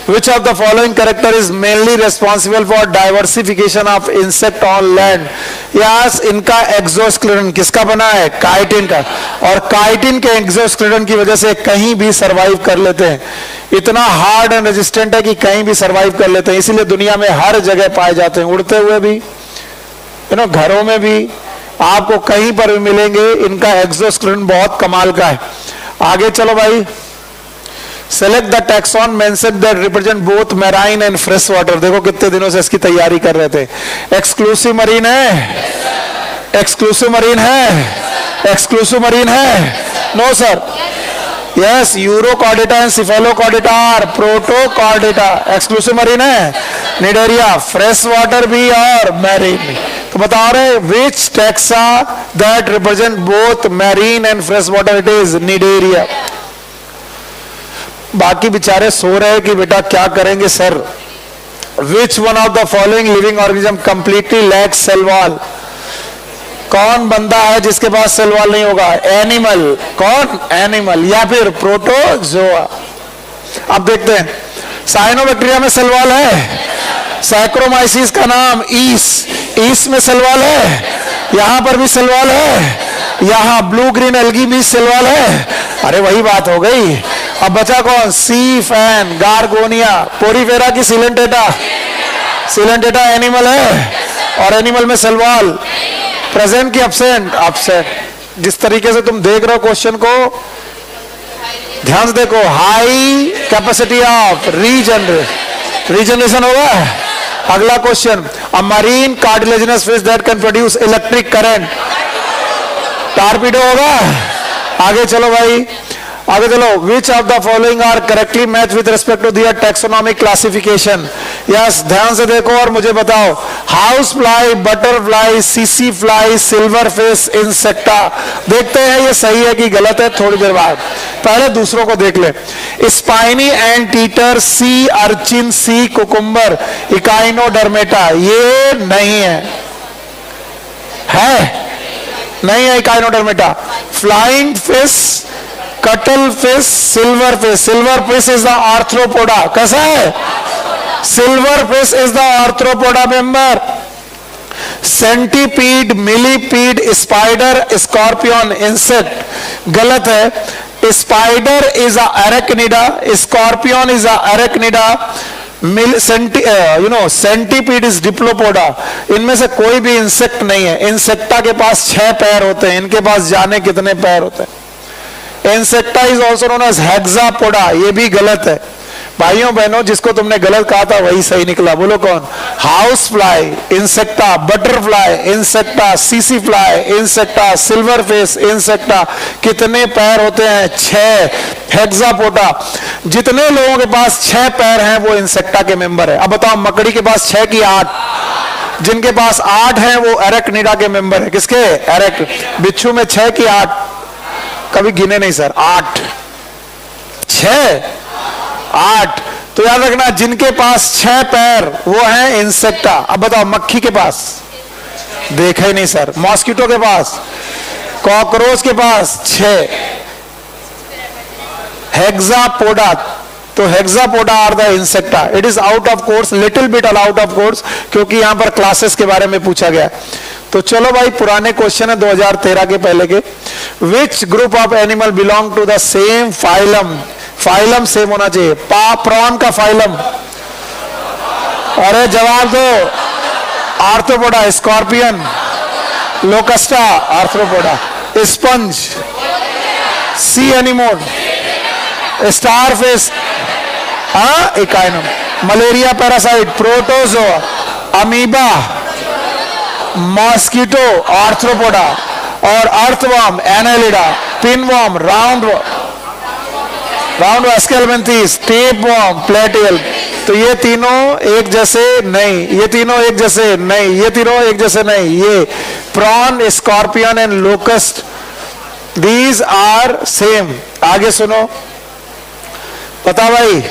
Which of the following character is mainly responsible for diversification of insect on land? Yes, इनका एक्सोस्केलेटन किसका बना है? काइटिन का। और काइटिन के एक्सोस्केलेटन की वजह से कहीं भी सरवाइव कर लेते हैं। इतना हार्ड एंड रेजिस्टेंट है कि कहीं भी सरवाइव कर लेते हैं, इसीलिए दुनिया में हर जगह पाए जाते हैं। उड़ते हुए भी, घरों में भी आपको कहीं पर भी मिलेंगे। इनका एक्सोस्केलेटन बहुत कमाल का है। आगे चलो भाई। Select the taxon mention that represent both marine and fresh water. देखो कितने दिनों से इसकी तैयारी कर रहे थे। एक्सक्लूसिव मरीन है? एक्सक्लूसिव मरीन है? एक्सक्लूसिव मरीन है? No sir. Yes, Urochordata and Cephalochordata are Protochordata. Exclusive marine है। निडेरिया, फ्रेश वाटर भी और मैरीन भी। तो बता रहे which taxa that represent both marine and fresh water? It is Cnidaria. बाकी बेचारे सो रहे हैं कि बेटा क्या करेंगे sir. Which one of the following living organism completely lacks cell wall? कौन बंदा है जिसके पास सेल वॉल नहीं होगा? एनिमल। कौन? एनिमल या फिर प्रोटोजोआ। अब देखते हैं, साइनोबैक्टीरिया में सेल वॉल है। सैक्रोमाइसिस का नाम ईस में सेल वॉल है। यहां पर भी सेल वॉल है। यहां ब्लू ग्रीन एल्गी भी सेल वॉल है। अरे वही बात हो गई। अब बचा कौन? सी फैन, गार्गोनिया, पोरीफेरा की सिलेंटेटा। सिलेंटेटा एनिमल है, और एनिमल में सेल वॉल प्रेजेंट की एब्सेंट? एब्सेंट। जिस तरीके से तुम देख रहे हो क्वेश्चन को, ध्यान से देखो। हाई कैपेसिटी ऑफ रीजनरेशन होगा। अगला question, a marine cartilaginous fish that can produce electric current? Torpedo होगा। आगे चलो भाई। आगे चलो, which of the following are correctly match with respect to their taxonomic classification. Yes, ध्यान से देखो और मुझे बताओ। हाउस फ्लाई, बटरफ्लाई, सीसी फ्लाई, सिल्वर फिश, इंसेक्टा। देखते हैं ये सही है कि गलत है थोड़ी देर बाद, पहले दूसरों को देख ले। Spiny ant eater, sea urchin, sea cucumber, Echinodermata. ये नहीं है, नहीं है Echinodermata. Flying fish, cuttle fish, silver fish. Silver fish is the Arthropoda. कैसा है? Silver fish is the Arthropoda member. Centipede, millipede, spider, scorpion, insect. गलत है। Spider is a Arachnida, scorpion is a Arachnida, centipede is Diplopoda. इनमें से कोई भी insect नहीं है। इंसेक्टा के पास 6 पैर होते हैं, इनके पास जाने कितने पैर होते हैं। Insecta is also known as Hexapoda. ये भी गलत है। भाइयों बहनों, जिसको तुमने गलत कहा था वही सही निकला। बोलो कौन? House fly, insecta, butterfly, insecta, CC fly, insecta, silver fish, insecta. कितने पैर होते हैं? 6। हेक्सापोडा। जितने लोगों के पास 6 पैर हैं वो इंसेक्टा के मेंबर है। अब बताओ, मकड़ी के पास 6 की 8? जिनके पास 8 हैं वो एरेक्निडा के मेंबर है। किसके? एरेक। बिच्छू में 6 की 8? कभी गिने नहीं सर। 8, 6, 8। तो याद रखना, जिनके पास 6 पैर वो है इंसेक्टा। अब बताओ, मक्खी के पास? देखा ही नहीं सर। मॉस्किटो के पास? कॉकरोच के पास 6। हेक्सापोडा। तो Hexapoda are the Insecta. It is out of course, little bit out of course, क्योंकि यहां पर क्लासेस के बारे में पूछा गया। तो चलो भाई, पुराने क्वेश्चन है 2013 के पहले के। Which group of animal belong to the same phylum? Phylum सेम होना चाहिए। प्रॉन का फाइलम? अरे जवाब दो। Arthropoda, scorpion, Locusta, Arthropoda, sponge, sea anemone, starfish, इकाइनम, malaria parasite, Protozoa, amoeba, mosquito, Arthropoda, और earthworm, Annelida, pinworm, round Aschelminthes, tapeworm, प्लेटियल। तो ये तीनों एक जैसे नहीं, ये तीनों एक जैसे नहीं, ये तीनों एक जैसे नहीं। ये prawn, scorpion and locust, these are same. आगे सुनो, पता भाई,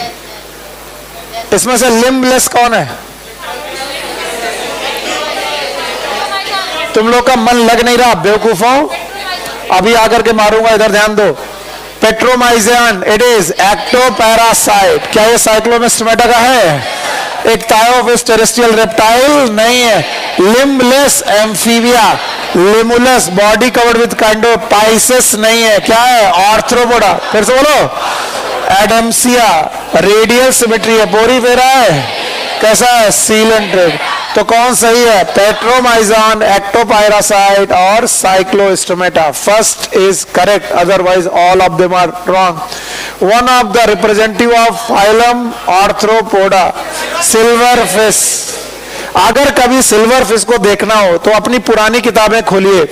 इसमें से लिम्बलेस कौन है? तुम लोग का मन लग नहीं रहा बेवकूफों। अभी आकर के मारूंगा, इधर ध्यान दो। पेट्रोमाइजियन, इट इज एक्टोपैरासाइट। क्या ये साइक्लोमेस्टोमेटा का है? एक थायोफिश टेरेस्ट्रियल रेप्टाइल नहीं है। Limbless amphibia, Limulus, body covered with काइंडोपाइसिस नहीं है। क्या है? आर्थ्रोपोडा। फिर से बोलो। एडम्सिया, रेडियल सिमेट्री है। पोरीफेरा है। कैसा है? सीलेंट्रेड। तो कौन सही है? पेट्रोमाइजन, एक्टोपायरासाइट और cyclostomata. First is correct, otherwise all of them are wrong. One of the representative of phylum arthropoda, silver fish. अगर कभी सिल्वर फिश को देखना हो तो अपनी पुरानी किताबें खोलिए।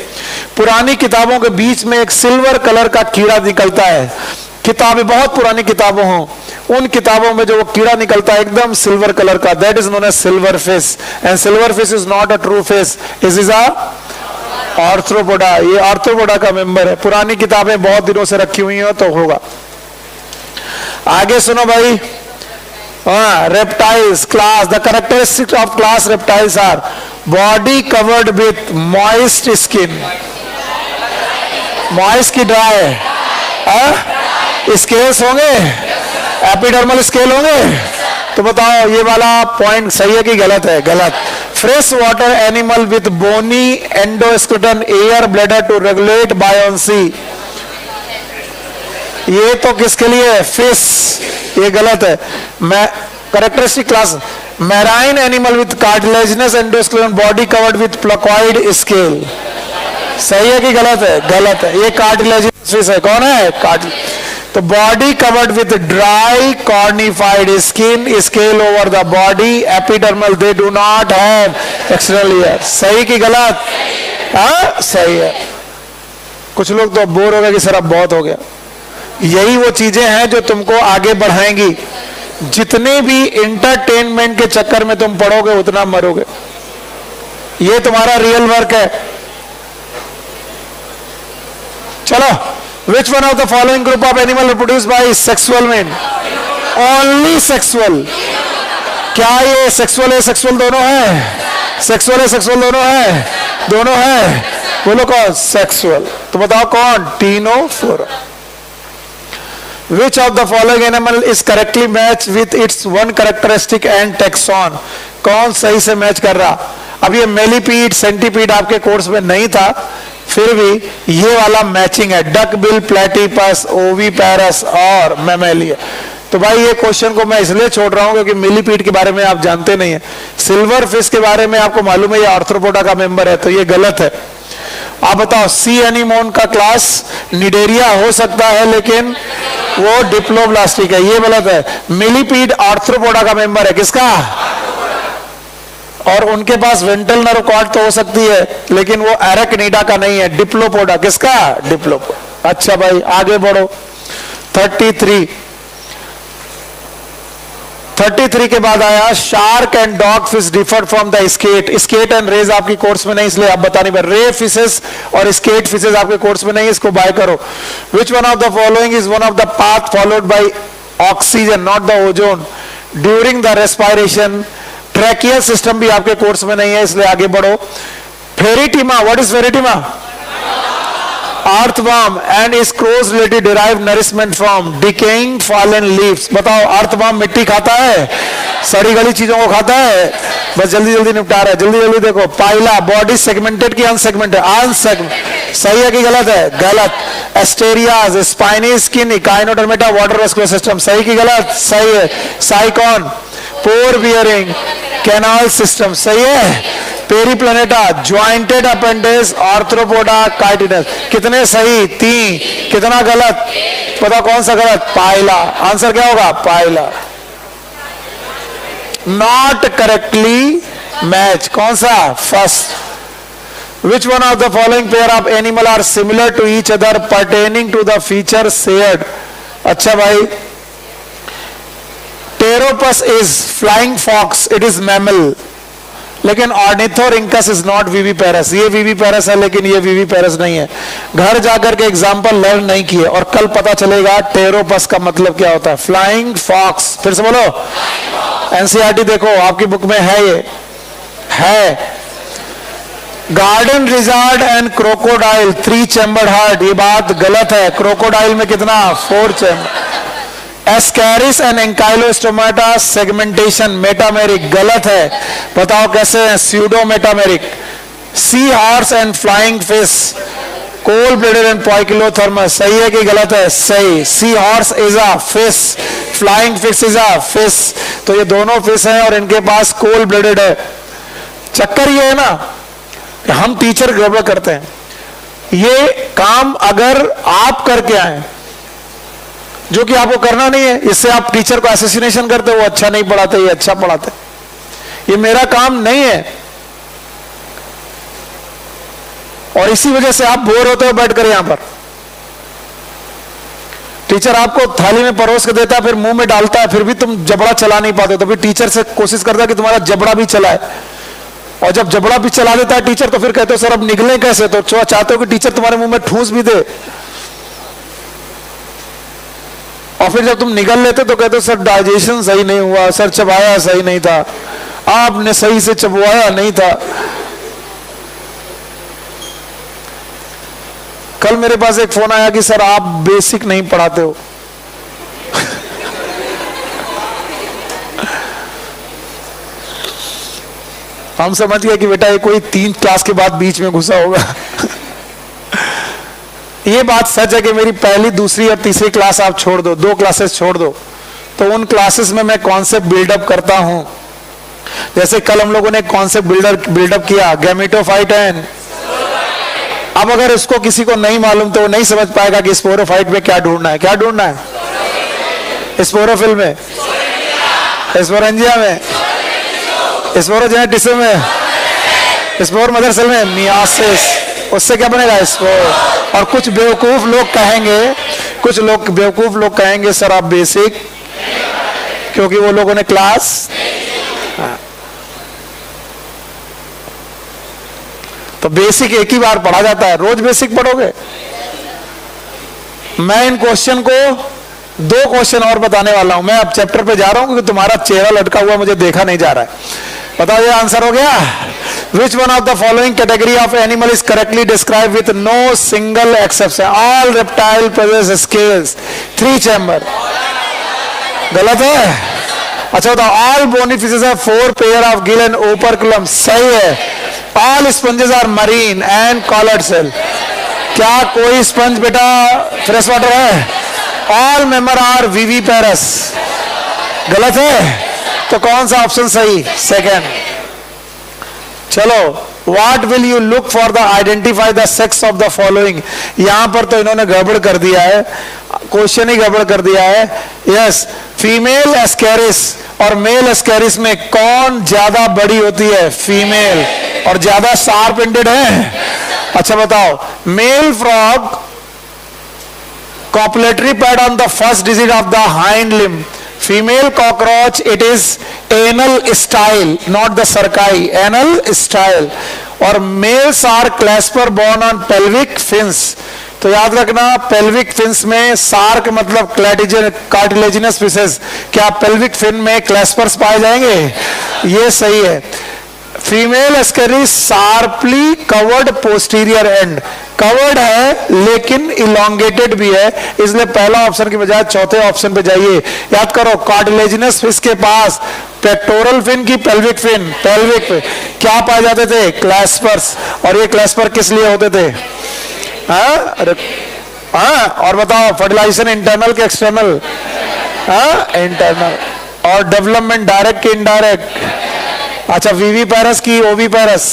पुरानी किताबों के बीच में एक सिल्वर कलर का कीड़ा निकलता है। किताबें बहुत पुरानी किताबों हो, उन किताबों में जो वो कीड़ा निकलता है एकदम सिल्वर कलर का, that is known as silver fish. And silver fish is not a true fish, it is a arthropoda. ये आर्थ्रोपोडा का मेंबर है। पुरानी किताबें बहुत दिनों से रखी हुई हो तो होगा। आगे सुनो भाई। Reptiles class, the characteristics of class reptiles our body covered with moist skin, moist की ड्राई, स्केल्स होंगे, एपिडर्मल स्केल होंगे। तो बताओ ये वाला पॉइंट सही है कि गलत है? गलत। Fresh water animal with bony endoskeleton air bladder to regulate buoyancy. ये तो किसके लिए? फिश। ये गलत है। मैं characteristic class, marine animal with cartilaginous endoskeleton body covered with placoid scale. सही है कि गलत है? गलत है। ये कार्टिलेजिनस फिश है। कौन है? तो body covered with dry cornified skin, scale over the body, epidermal, they do not have external ear. सही कि गलत? हाँ सही है। कुछ लोग तो बोर हो गए कि सर अब बहुत हो गया। यही वो चीजें हैं जो तुमको आगे बढ़ाएंगी। जितने भी इंटरटेनमेंट के चक्कर में तुम पढ़ोगे उतना मरोगे। ये तुम्हारा रियल वर्क है। चलो, which one of the following group of animal reproduce by sexual main? Only sexual. क्या ये सेक्सुअल है सेक्सुअल दोनों है? सेक्सुअल है सेक्सुअल दोनों है? दोनों है। बोलो कौन? सेक्सुअल। तो बताओ कौन? Ctenophora. Which of the following animal is correctly matched with its one characteristic and taxon? कौन सही से मैच कर रहा? अब ये मेलीपीड सेंटीपीड आपके कोर्स में नहीं था, फिर भी ये वाला मैचिंग है। डक बिल, प्लेटिपस, ओवीपेरस और मैमेलिया। तो भाई ये क्वेश्चन को मैं इसलिए छोड़ रहा हूं क्योंकि मिलीपीड के बारे में आप जानते नहीं है। सिल्वर फिश के बारे में आपको मालूम है ये आर्थ्रोपोडा का मेंबर है, तो ये गलत है। आप बताओ, सी एनीमोन का क्लास निडेरिया हो सकता है लेकिन वो डिप्लोब्लास्टिक है, ये गलत है। मिलीपीड आर्थ्रोपोडा का मेंबर है। किसका? और उनके पास वेंट्रल नर्व कॉर्ड तो हो सकती है लेकिन वो एरेक्निडा का नहीं है, डिप्लोपोडा। किसका? डिप्लोपोडा। अच्छा भाई आगे बढ़ो। 33 के बाद आया shark and dog fish differ from the skate. Skate and rays आपकी कोर्स में नहीं, इसलिए आप बता नहीं पा। रे फिशेस और स्केट फिशेस आपके कोर्स में नहीं, इसको बाय करो। विच one of the following is one of the path followed by oxygen not the ozone during the respiration? Tracheal system भी आपके कोर्स में नहीं है, इसलिए आगे बढ़ो। Pheretima, what is Pheretima? Earthworm and is close related derive nourishment from decaying fallen leaves. बताओ, earthworm मिट्टी खाता है? सड़ी गली चीजों को खाता है? बस जल्दी जल्दी निपटा रहा है, जल्दी जल्दी देखो। पाइला, बॉडी सेगमेंटेड की अनसेगमेंटेड? अनसेगमेंटेड। सही है कि गलत है? गलत। Asterias, spiny skin, Echinodermata, water vascular system. सही कि गलत? सही है। Sycon, pore bearing canal system. सही है। Periplaneta, jointed appendage, Arthropoda, chitinous. कितने सही? 3। कितना गलत? पता कौन सा गलत? पाइला। आंसर क्या होगा? पाइला। Not correctly match. कौन सा? First. Which one of the following pair of animal are similar to each other pertaining to the feature shared? अच्छा भाई, Pteropus is flying fox, it is mammal. लेकिन Ornithorhynchus is not viviparous. ये viviparous है लेकिन ये viviparous नहीं है। घर जाकर के एग्जांपल लर्न नहीं किए और कल पता चलेगा टेरोपस का मतलब क्या होता है। फ्लाइंग फॉक्स, फिर से बोलो। एनसीईआरटी देखो आपकी बुक में है, ये है। Garden lizard and crocodile 3 chambered heart, ये बात गलत है। क्रोकोडाइल में कितना? 4 chamber. Ascaris and Ancylostoma segmentation metameric, गलत है। बताओ कैसे है? Pseudo metameric. Sea horse and flying fish, cold blooded and poikilothermous. सही है कि गलत है? सही। Sea horse is a fish, flying fish is a fish. तो ये दोनों फिश हैं और इनके पास कोल ब्लेडेड है। चक्कर ये है ना कि हम टीचर गड़बड़ करते हैं। ये काम अगर आप करके आए जो कि आपको करना नहीं है, इससे आप टीचर को एसोसिएशन करते हो, वो अच्छा नहीं पढ़ाते, ये अच्छा पढ़ाते। ये मेरा काम नहीं है और इसी वजह से आप बोर होते हो बैठकर यहां पर। टीचर आपको थाली में परोस के देता है, फिर मुंह में डालता है, फिर भी तुम जबड़ा चला नहीं पाते, तो फिर टीचर से कोशिश करता है कि तुम्हारा जबड़ा भी चलाए। और जब जबड़ा भी चला देता है टीचर, तो फिर कहते हो सर अब निकले कैसे? तो चाहते हो कि टीचर तुम्हारे मुंह में ठूस भी दे। और फिर जब तुम निगल लेते तो कहते हो सर डाइजेशन सही नहीं हुआ, सर चबाया सही नहीं था, आपने सही से चबवाया नहीं था। कल मेरे पास एक फोन आया कि सर आप बेसिक नहीं पढ़ाते हो। हम समझ गए कि बेटा ये कोई 3 क्लास के बाद बीच में घुसा होगा। ये बात सच है कि मेरी पहली, दूसरी और तीसरी क्लास आप छोड़ दो, 2 क्लासेस छोड़ दो, तो उन क्लासेस में मैं कॉन्सेप्ट बिल्डअप करता हूं। जैसे कल हम लोगों ने कॉन्सेप्ट बिल्डअप किया, गैमेटोफाइट एंड। अब अगर इसको किसी को नहीं मालूम तो वो नहीं समझ पाएगा कि स्पोरोफाइट में क्या ढूंढना है। क्या ढूंढना है? स्पोरोफिल में, स्पोरेंजिया में, स्पोरोजेनेटिस में, स्पोर मदर सेल में, मियासिस। उससे क्या बनेगा? स्पोर। और कुछ बेवकूफ लोग कहेंगे कुछ लोग बेवकूफ लोग कहेंगे सर आप बेसिक, क्योंकि वो लोगों ने क्लास। हाँ। तो बेसिक एक ही बार पढ़ा जाता है, रोज बेसिक पढ़ोगे? मैं इन क्वेश्चन को 2 क्वेश्चन और बताने वाला हूं। मैं अब चैप्टर पे जा रहा हूं क्योंकि तुम्हारा चेहरा लटका हुआ मुझे देखा नहीं जा रहा है। बताओ ये आंसर हो गया? Which one of the following category of animal is correctly described with no single exception? All reptile possess scales, 3 chamber. गलत है? अच्छा बताओ, all bony fishes have 4 pair of gill and operculum. सही है। All sponges are marine and collared shell. क्या कोई sponge बेटा fresh water है? All member are viviparous. गलत है? तो कौन सा ऑप्शन सही? सेकंड। चलो, what will you look for the identify the sex of the following. यहां पर तो इन्होंने गड़बड़ कर दिया है, क्वेश्चन ही गड़बड़ कर दिया है। यस, फीमेल एस्केरिस और मेल एस्केरिस में कौन ज्यादा बड़ी होती है? फीमेल। और ज्यादा शार्प एंडेड है। अच्छा बताओ, male frog copulatory pad on the first digit of the hind limb, female cockroach it is anal style not the cerci, anal style. और males are clasper borne on pelvic fins. तो याद रखना, pelvic fins में shark मतलब cartilaginous fishes, क्या pelvic fin में claspers पाए जाएंगे? ये सही है। Female Ascaris sharply curved posterior end, curved है लेकिन इलोंगेटेड भी है, इसलिए पहला ऑप्शन की बजाय चौथे ऑप्शन पे जाइए। याद करो, कार्टिलेजिनस फिश के पास पेक्टोरल फिन की पेल्विक फिन, पेल्विक फिन क्या पाए जाते थे? क्लैस्पर्स। और ये क्लैस्पर किस लिए होते थे? हाँ, अरे हाँ। और बताओ, फर्टिलाइजेशन इंटरनल के एक्सटर्नल? हाँ, इंटरनल। और डेवलपमेंट डायरेक्ट के इनडायरेक्ट? अच्छा, विविपेरस की ओविपेरस?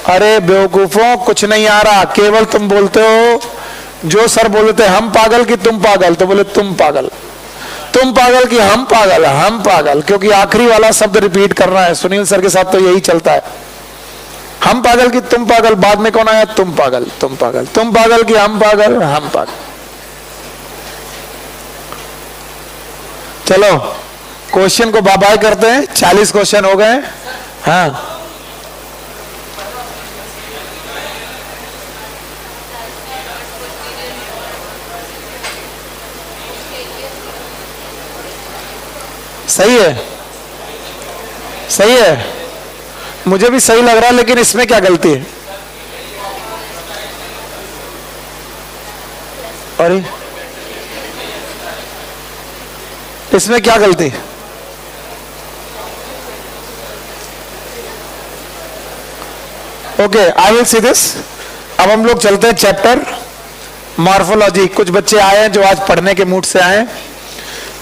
अरे बेवकूफों, कुछ नहीं आ रहा, केवल तुम बोलते हो जो सर बोलते हम पागल की तुम पागल, तो बोले तुम पागल, तुम पागल की हम पागल, हम पागल, क्योंकि आखिरी वाला शब्द रिपीट करना है। सुनील सर के साथ तो यही चलता है, हम पागल की तुम पागल, बाद में कौन आया? तुम पागल, तुम पागल, तुम पागल की हम पागल, हम पागल। चलो क्वेश्चन को बाय बाय करते हैं, 40 क्वेश्चन हो गए। हाँ, सही है, सही है, मुझे भी सही लग रहा है, लेकिन इसमें क्या गलती है? अरे इसमें क्या गलती है? Okay, I will see this. अब हम लोग चलते हैं चैप्टर मॉर्फोलॉजी। कुछ बच्चे आए हैं जो आज पढ़ने के मूड से आए,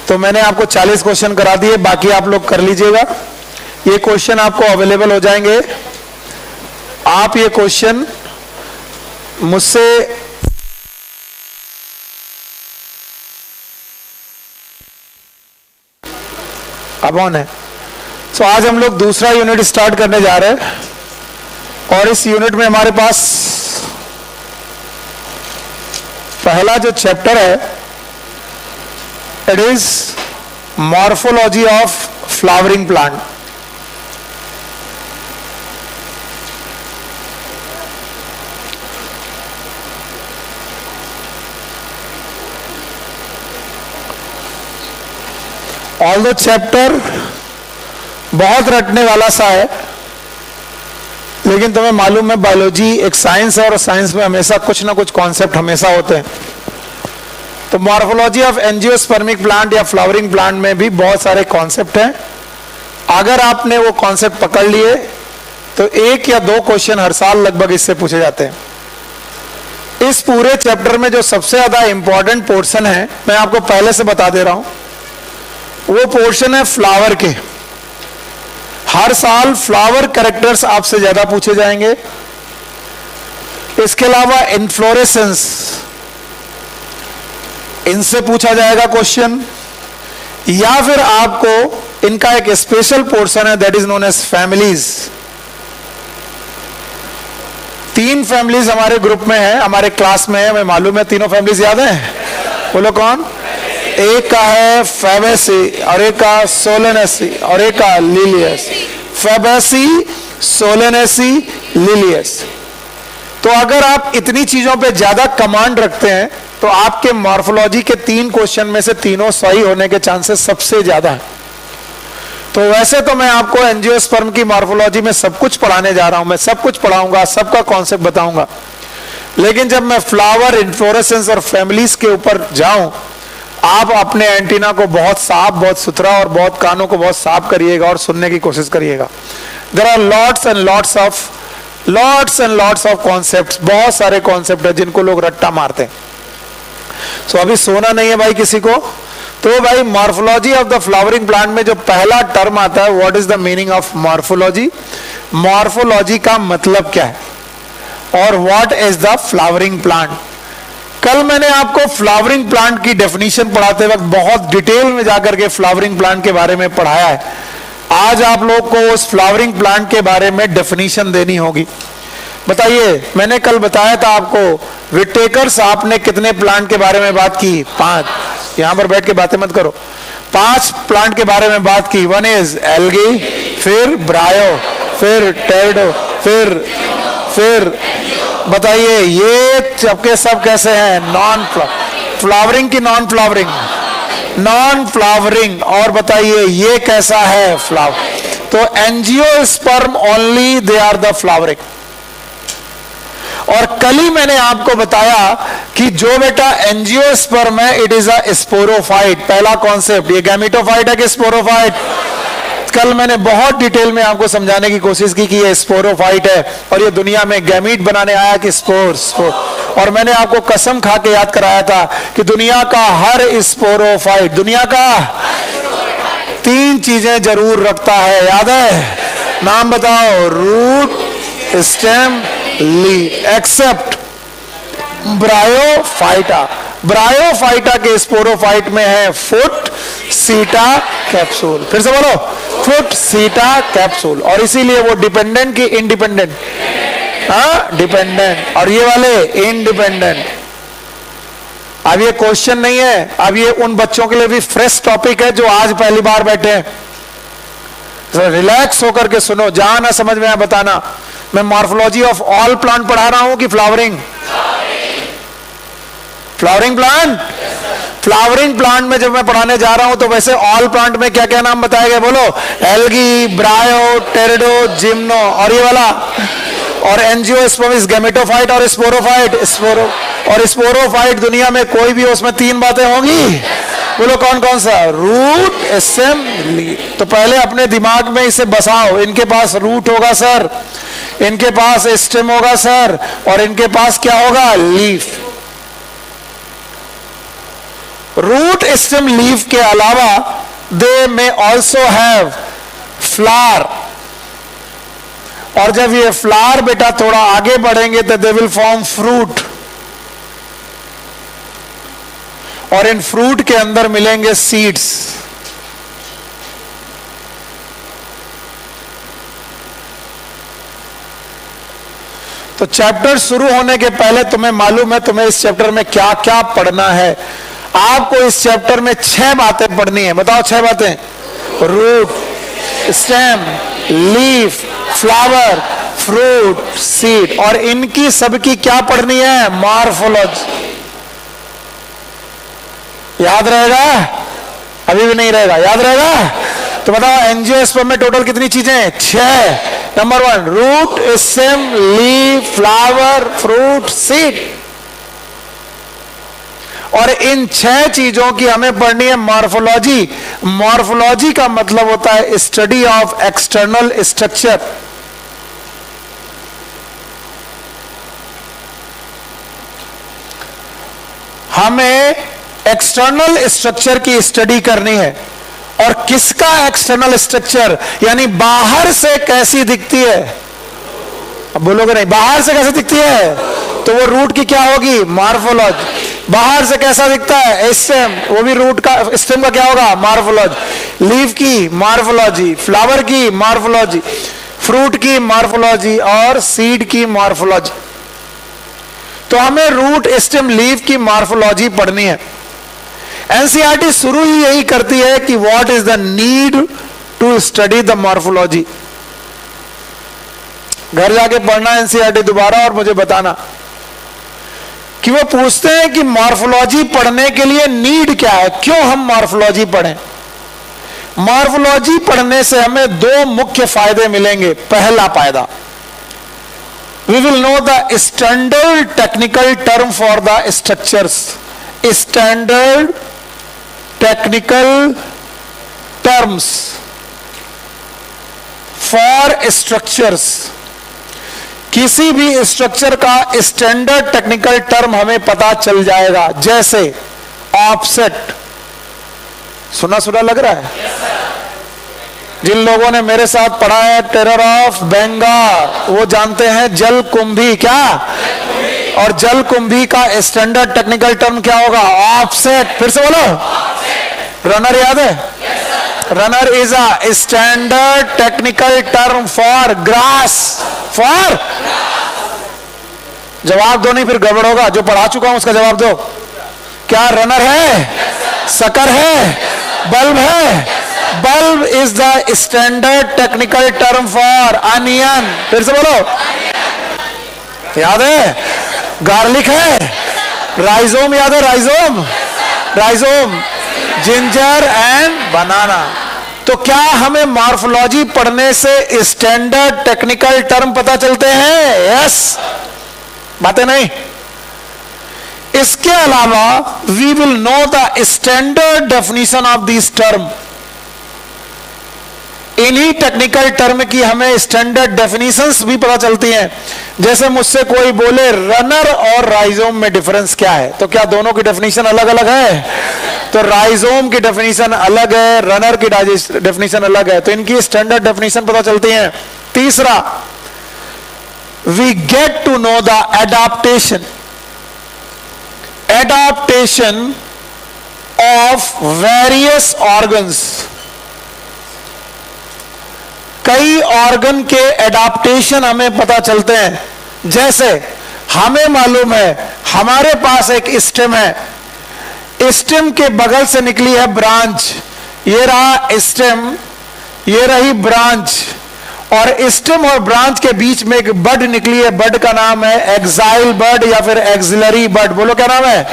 तो मैंने आपको 40 क्वेश्चन करा दिए, बाकी आप लोग कर लीजिएगा। ये क्वेश्चन आपको अवेलेबल हो जाएंगे, आप ये क्वेश्चन मुझसे अब ऑन है। तो आज हम लोग दूसरा यूनिट स्टार्ट करने जा रहे हैं, और इस यूनिट में हमारे पास पहला जो चैप्टर है, it is morphology of flowering plant. Although chapter बहुत रटने वाला सा है, लेकिन तुम्हें मालूम है बायोलॉजी एक साइंस है, और साइंस में हमेशा कुछ ना कुछ कॉन्सेप्ट हमेशा होते हैं। तो मॉर्फोलॉजी ऑफ एंजियोस्पर्मिक प्लांट या फ्लावरिंग प्लांट में भी बहुत सारे कॉन्सेप्ट हैं। अगर आपने वो कॉन्सेप्ट पकड़ लिए तो 1 या 2 क्वेश्चन हर साल लगभग इससे पूछे जाते हैं। इस पूरे चैप्टर में जो सबसे ज्यादा इंपॉर्टेंट पोर्शन है, मैं आपको पहले से बता दे रहा हूं, वो पोर्शन है फ्लावर के। हर साल फ्लावर कैरेक्टर्स आपसे ज्यादा पूछे जाएंगे। इसके अलावा इन्फ्लोरेसेंस, इनसे पूछा जाएगा क्वेश्चन, या फिर आपको इनका एक स्पेशल पोर्शन है that is known as families. 3 families हमारे ग्रुप में है, हमारे क्लास में है, हमें मालूम है, तीनों फैमिलीज याद है? बोलो कौन? एक का है फैबेसी और एक का सोलेनेसी और एक का लिलियस। Fabaceae, Solanaceae, लिलियस। तो अगर आप इतनी चीजों पे ज्यादा कमांड रखते हैं तो आपके मॉर्फोलॉजी के 3 क्वेश्चन में से तीनों सही होने के चांसेस सबसे ज्यादा है। तो वैसे तो मैं आपको एंजियोस्पर्म की मॉर्फोलॉजी में सब कुछ पढ़ाने जा रहा हूं, मैं सब कुछ पढ़ाऊंगा, सबका कॉन्सेप्ट बताऊंगा, लेकिन जब मैं फ्लावर, इन्फ्लोरेसेंस और फैमिलीज के ऊपर जाऊं, आप अपने एंटीना को बहुत साफ, बहुत सुथरा और बहुत कानों को बहुत साफ करिएगा और सुनने की कोशिश करिएगा। There are lots and lots of concepts, बहुत सारे कॉन्सेप्ट है जिनको लोग रट्टा मारते हैं। सो अभी सोना नहीं है भाई किसी को। तो भाई morphology of the flowering plant में जो पहला टर्म आता है, what is the meaning of morphology? Morphology का मतलब क्या है और what is the flowering plant? कल मैंने आपको फ्लावरिंग प्लांट की डेफिनेशन पढ़ाते वक्त बहुत डिटेल में जाकर के फ्लावरिंग प्लांट के बारे में पढ़ाया है। आज आप लोग को उस फ्लावरिंग प्लांट के बारे में डेफिनेशन देनी होगी। बताइए, मैंने कल बताया था आपको विटेकर्स, आपने कितने प्लांट के बारे में बात की? 5। यहां पर बैठ के बातें मत करो। 5 प्लांट के बारे में बात की। 1 इज एल्गी, फिर ब्रायो, फिर टेरिडो, फिर बताइए ये सबके सब कैसे हैं? नॉन फ्लावरिंग की नॉन फ्लावरिंग? Non flowering. और बताइए ये कैसा है? फ्लावर। तो angiosperm only they are the flowering. और कल ही मैंने आपको बताया कि जो बेटा एंजियोस्पर्म है, इट इज अ स्पोरोफाइट। पहला कॉन्सेप्ट, ये गैमेटोफाइट है कि स्पोरोफाइट? कल मैंने बहुत डिटेल में आपको समझाने की कोशिश की कि ये स्पोरोफाइट है और ये दुनिया में गैमीट बनाने आया कि स्पोर। और मैंने आपको कसम खा के याद कराया था कि दुनिया का हर स्पोरोफाइट, दुनिया का 3 चीजें जरूर रखता है, याद है? नाम बताओ। Root, stem, leaf, except bryophyta. Bryophyta के स्पोरोफाइट में है फुट, सीटा, कैप्सूल। फिर से बोलो, फुट, सीटा, कैप्सूल। और इसीलिए वो डिपेंडेंट की इंडिपेंडेंट? हाँ, डिपेंडेंट। और ये वाले इंडिपेंडेंट। अब ये क्वेश्चन नहीं है, अब ये उन बच्चों के लिए भी फ्रेश टॉपिक है जो आज पहली बार बैठे हैं। रिलैक्स होकर के सुनो, जहां ना समझ में आए बताना। मैं मॉर्फोलॉजी ऑफ ऑल प्लांट पढ़ा रहा हूं कि flowering? Flowering plant. Flowering plant में जब मैं पढ़ाने जा रहा हूं तो वैसे ऑल प्लांट में क्या क्या नाम बताया गया? बोलो। Algae, ब्रायो, टेरिडो, gymno. और ये वाला? और एंजियोस्पर्म इज गैमेटोफाइट और स्पोरोफाइट? स्पोरो। और स्पोरोफाइट दुनिया में कोई भी हो, उसमें 3 बातें होंगी। बोलो कौन कौन सा? Root, stem, leaf. तो पहले अपने दिमाग में इसे बसाओ। इनके पास रूट होगा सर, इनके पास स्टेम होगा सर, और इनके पास क्या होगा? लीफ। रूट, स्टेम, लीफ के अलावा दे मे ऑल्सो हैव फ्लावर। और जब ये फ्लावर बेटा थोड़ा आगे बढ़ेंगे तो दे विल फॉर्म फ्रूट। और इन फ्रूट के अंदर मिलेंगे सीड्स। तो चैप्टर शुरू होने के पहले तुम्हें मालूम है तुम्हें इस चैप्टर में क्या क्या पढ़ना है? आपको इस चैप्टर में 6 बातें पढ़नी है। बताओ 6 बातें। Root, stem, leaf, flower, fruit, seed. और इनकी सबकी क्या पढ़नी है? मॉर्फोलॉजी। याद रहेगा? अभी भी नहीं रहेगा? याद रहेगा? तो बताओ एंजियोस्पर्म में टोटल कितनी चीजें? 6। Number 1 root, stem, leaf, flower, fruit, seed. और इन 6 चीजों की हमें पढ़नी है मॉर्फोलॉजी। मॉर्फोलॉजी का मतलब होता है स्टडी ऑफ एक्सटर्नल स्ट्रक्चर। हमें एक्सटर्नल स्ट्रक्चर की स्टडी करनी है। और किसका एक्सटर्नल स्ट्रक्चर? यानी बाहर से कैसी दिखती है? अब बोलोगे नहीं, बाहर से कैसे दिखती है? तो वो रूट की क्या होगी? मॉर्फोलॉजी। बाहर से कैसा दिखता है? स्टेम, वो भी रूट का, स्टेम का क्या होगा? मॉर्फोलॉजी। लीफ की मॉर्फोलॉजी, फ्लावर की मॉर्फोलॉजी, फ्रूट की मॉर्फोलॉजी और सीड की मॉर्फोलॉजी। तो हमें रूट, स्टेम, लीफ की मॉर्फोलॉजी पढ़नी है। एनसीईआरटी शुरू ही यही करती है कि what is the need to study the morphology. घर जाके पढ़ना एनसीईआरटी दोबारा और मुझे बताना कि वो पूछते हैं कि मॉर्फोलॉजी पढ़ने के लिए नीड क्या है, क्यों हम मॉर्फोलॉजी पढ़ें। मॉर्फोलॉजी पढ़ने से हमें दो मुख्य फायदे मिलेंगे। पहला फायदा, we will know the standard technical term for the structures. Standard technical terms for structures. किसी भी स्ट्रक्चर का स्टैंडर्ड टेक्निकल टर्म हमें पता चल जाएगा। जैसे ऑफसेट, सुना सुना लग रहा है? जिन लोगों ने मेरे साथ पढ़ा है टेरर ऑफ बंगाल, वो जानते हैं जलकुंभी। क्या? और जलकुंभी का स्टैंडर्ड टेक्निकल टर्म क्या होगा? ऑफसेट। फिर से बोलो। रनर याद है? Runner is a standard technical term for grass. For, जवाब दो नहीं फिर गड़बड़ होगा। जो पढ़ा चुका हूं उसका जवाब दो। क्या रनर है? सकर है? बल्ब है? Bulb is the standard technical term for onion. फिर से बोलो। याद है? गार्लिक है? राइजोम याद है? राइजोम, राइजोम, जिंजर एंड बनाना। तो क्या हमें मॉर्फोलॉजी पढ़ने से स्टैंडर्ड टेक्निकल टर्म पता चलते हैं? यस। बातें नहीं। इसके अलावा we will know the standard definition of this term. इन्हीं टेक्निकल टर्म की हमें स्टैंडर्ड डेफिनेशंस भी पता चलती हैं। जैसे मुझसे कोई बोले रनर और राइजोम में डिफरेंस क्या है, तो क्या दोनों की डेफिनेशन अलग अलग है? तो राइजोम की डेफिनेशन अलग है, रनर की डेफिनेशन अलग है, तो इनकी स्टैंडर्ड डेफिनेशन पता चलती है। तीसरा, we get to know the adaptation. Adaptation of various organs. कई ऑर्गन के एडाप्टेशन हमें पता चलते हैं। जैसे हमें मालूम है हमारे पास एक स्टेम है, स्टेम के बगल से निकली है ब्रांच। ये रहा स्टेम, ये रही ब्रांच, और स्टेम और ब्रांच के बीच में एक बड निकली है। बड का नाम है एक्साइल बड या फिर एक्सिलरी बड। बोलो क्या नाम है?